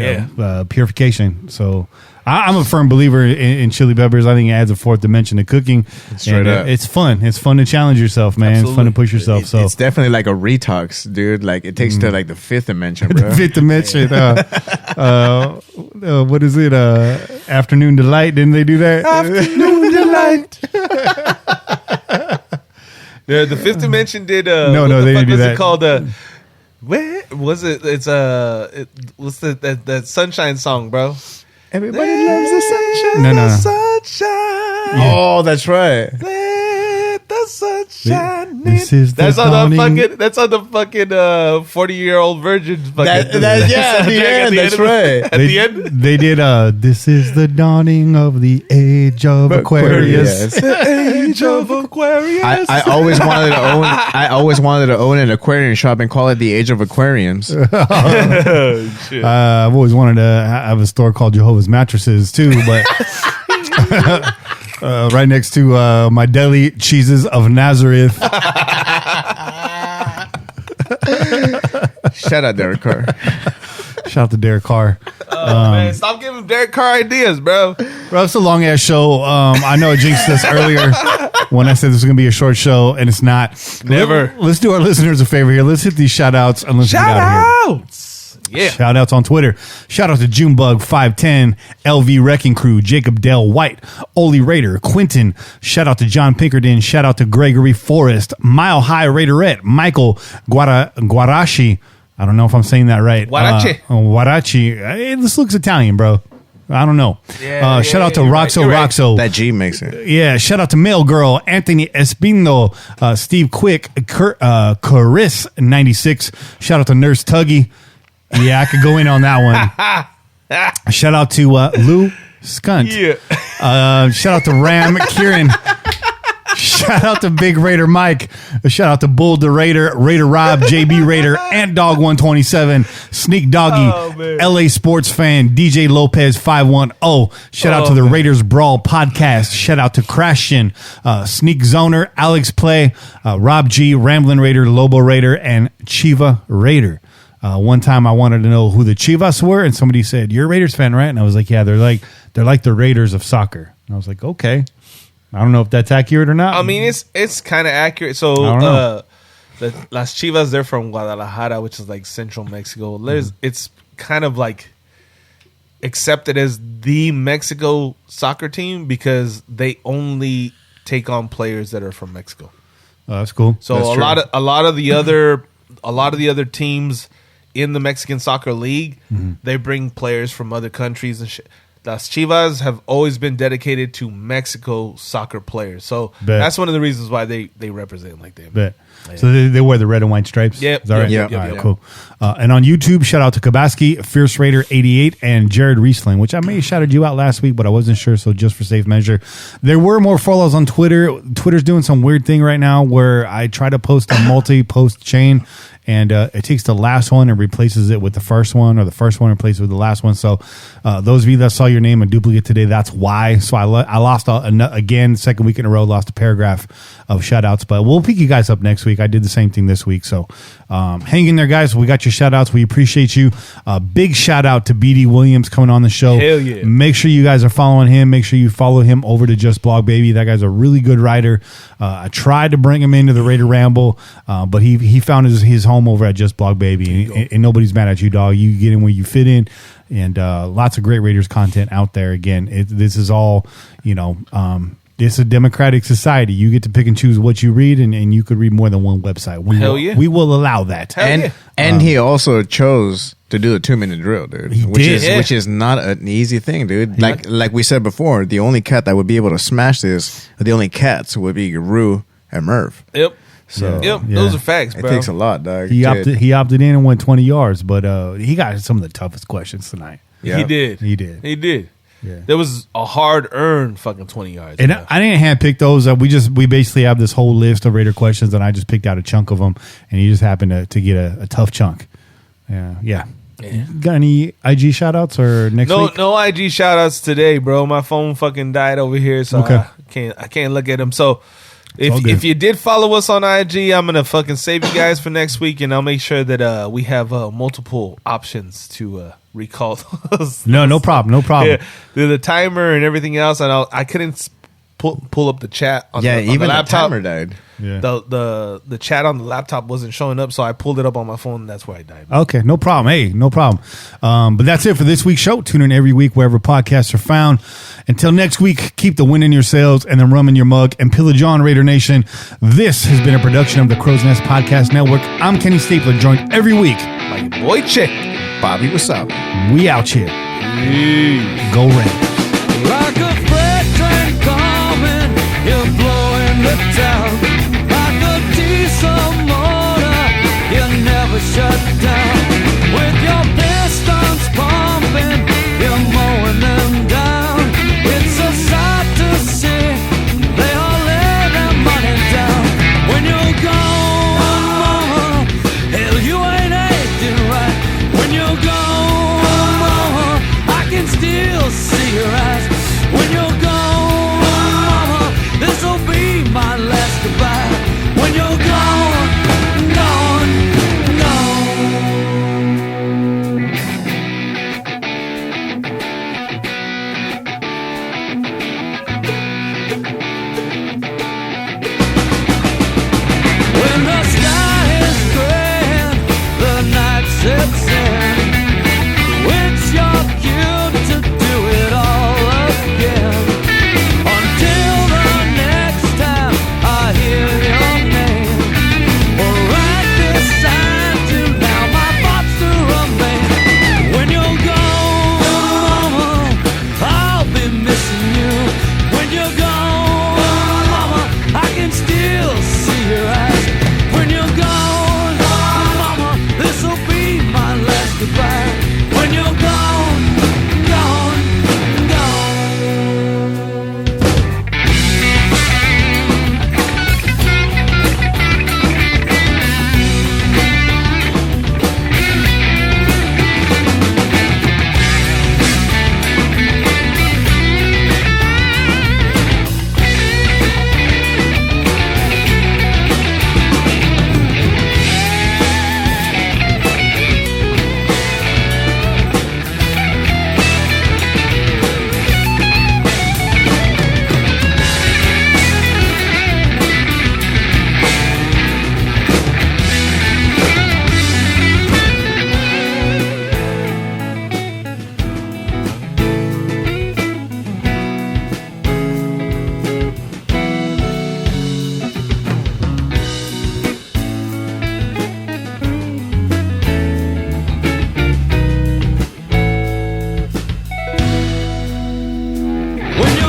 purification. So I'm a firm believer in chili peppers. I think it adds a fourth dimension to cooking. Straight up. It's fun. It's fun to challenge yourself, man. Absolutely. It's fun to push yourself. So It's definitely like a retox, dude. Like it takes to like the fifth dimension, bro. the fifth dimension. What is it? Afternoon Delight. Didn't they do that? Afternoon Delight. Yeah, the fifth dimension did. No, what the they fuck didn't do was that. it called? Where was it? It's what's that Sunshine song, bro? Everybody loves the sunshine. No. Sunshine. Oh, that's right. Let the sunshine. This is the That's on dawning. That's on the fucking 40-year-old virgin. Fucking At the end. That's right. At the end. They did. This is the dawning of the age of Aquarius. Yes. The age of Aquarius. I always wanted to own an aquarium shop and call it the Age of Aquariums. Oh, shit. I've always wanted to have a store called Jehovah's Mattresses too, but Right next to my deli cheeses of Nazareth. Shout out Derek Carr. Shout out to Derek Carr. Man, stop giving Derek Carr ideas, bro. Bro, it's a long ass show. I know I jinxed this earlier when I said this was going to be a short show, and it's not. Never. Let's do our listeners a favor here. Let's hit these shout outs and let's get out of here. Yeah. Shout outs on Twitter. Shout out to Junebug510, LV Wrecking Crew, Jacob Dale White, Oli Raider, Quentin. Shout out to John Pinkerton. Shout out to Gregory Forrest, Mile High Raiderette, Michael Guarashi. I don't know if I'm saying that right. Guarachi. This looks Italian, bro. I don't know. Shout out to Roxo Roxo. That G makes it. Yeah. Shout out to Mail Girl, Anthony Espino, Steve Quick, Caris 96. Shout out to Nurse Tuggy. Yeah, I could go in on that one. Shout out to Lou Skunt. Yeah. Shout out to Ram Kieran. Shout out to Big Raider Mike. Shout out to Bull the Raider, Raider Rob, JB Raider, Ant Dog 127, Sneak Doggy, LA Sports Fan, DJ Lopez 510. Shout out to the Raiders Brawl podcast. Shout out to Crashin, Sneak Zoner, Alex Play, Rob G, Ramblin' Raider, Lobo Raider, and Chiva Raider. One time I wanted to know who the Chivas were, and somebody said, "You're a Raiders fan, right?" And I was like, "Yeah, they're like the Raiders of soccer." And I was like, "Okay." I don't know if that's accurate or not. I mean, it's kind of accurate. So the Las Chivas, they're from Guadalajara, which is like central Mexico. It's kind of like accepted as the Mexico soccer team because they only take on players that are from Mexico. Oh, that's cool. So That's a lot of the other teams in the Mexican soccer league, they bring players from other countries and shit. Las Chivas have always been dedicated to Mexico soccer players. So that's one of the reasons why they represent like that. Bet. Yeah. So they wear the red and white stripes? Yep. Is that right? Yeah. All right, cool. And on YouTube, shout out to Kabaski, Fierce Raider 88, and Jared Riesling, which I may have shouted you out last week, but I wasn't sure, so just for safe measure. There were more follows on Twitter. Twitter's doing some weird thing right now where I try to post a multi-post chain, and it takes the last one and replaces it with the first one, or the first one replaces it with the last one. So those of you that saw your name in duplicate today, that's why. So I lost again, second week in a row, lost a paragraph of shout outs, but we'll pick you guys up next week. I did the same thing this week. So hang in there, guys. We got your shout outs. We appreciate you. Big shout out to BD Williams coming on the show. Hell yeah. Make sure you guys are following him. Make sure you follow him over to Just Blog Baby. That guy's a really good writer. I tried to bring him into the Raider Ramble, but he found his home over at Just Blog Baby, and nobody's mad at you, dog. You get in where you fit in, and lots of great Raiders content out there. Again, this is all, it's a democratic society. You get to pick and choose what you read, and you could read more than one website. We will allow that. And he also chose to do the 2-minute drill, dude. Which is not an easy thing, dude. Like we said before, the only cat that would be able to smash this, the only cats would be Rue and Merv. Yep. So those are facts, bro. It takes a lot, dog. He opted in and went 20 yards, but he got some of the toughest questions tonight. Yeah. He did. Yeah. There was a hard-earned fucking 20 yards. And I didn't handpick those. We basically have this whole list of Raider questions, and I just picked out a chunk of them, and he just happened to get a tough chunk. Yeah. Got any IG shout-outs or next week? No IG shout-outs today, bro. My phone fucking died over here, so I can't look at them. So if you did follow us on IG, I'm gonna fucking save you guys for next week, and I'll make sure that we have multiple options to recall those. No problem. Yeah, the timer and everything else, and I couldn't pull up the chat on even the laptop. The timer died. Yeah. The chat on the laptop wasn't showing up, so I pulled it up on my phone, and that's why I died. Okay, no problem. Hey, no problem. But that's it for this week's show. Tune in every week wherever podcasts are found. Until next week, keep the wind in your sails and the rum in your mug, and pillage on, Raider Nation. This has been a production of the Crow's Nest Podcast Network. I'm Kenny Stapler, joined every week by your boy Chick, Bobby Wasabi. We out here. Go Raiders. Like a freight train coming, you're blowing the town. Like a diesel motor, you never shut down. With your pistons pumping, you're mowing them down. It's a sight to see, they all lay their money down. When you're gone, mama, hell you ain't acting right. When you're gone, mama, I can still see your eyes. When When you're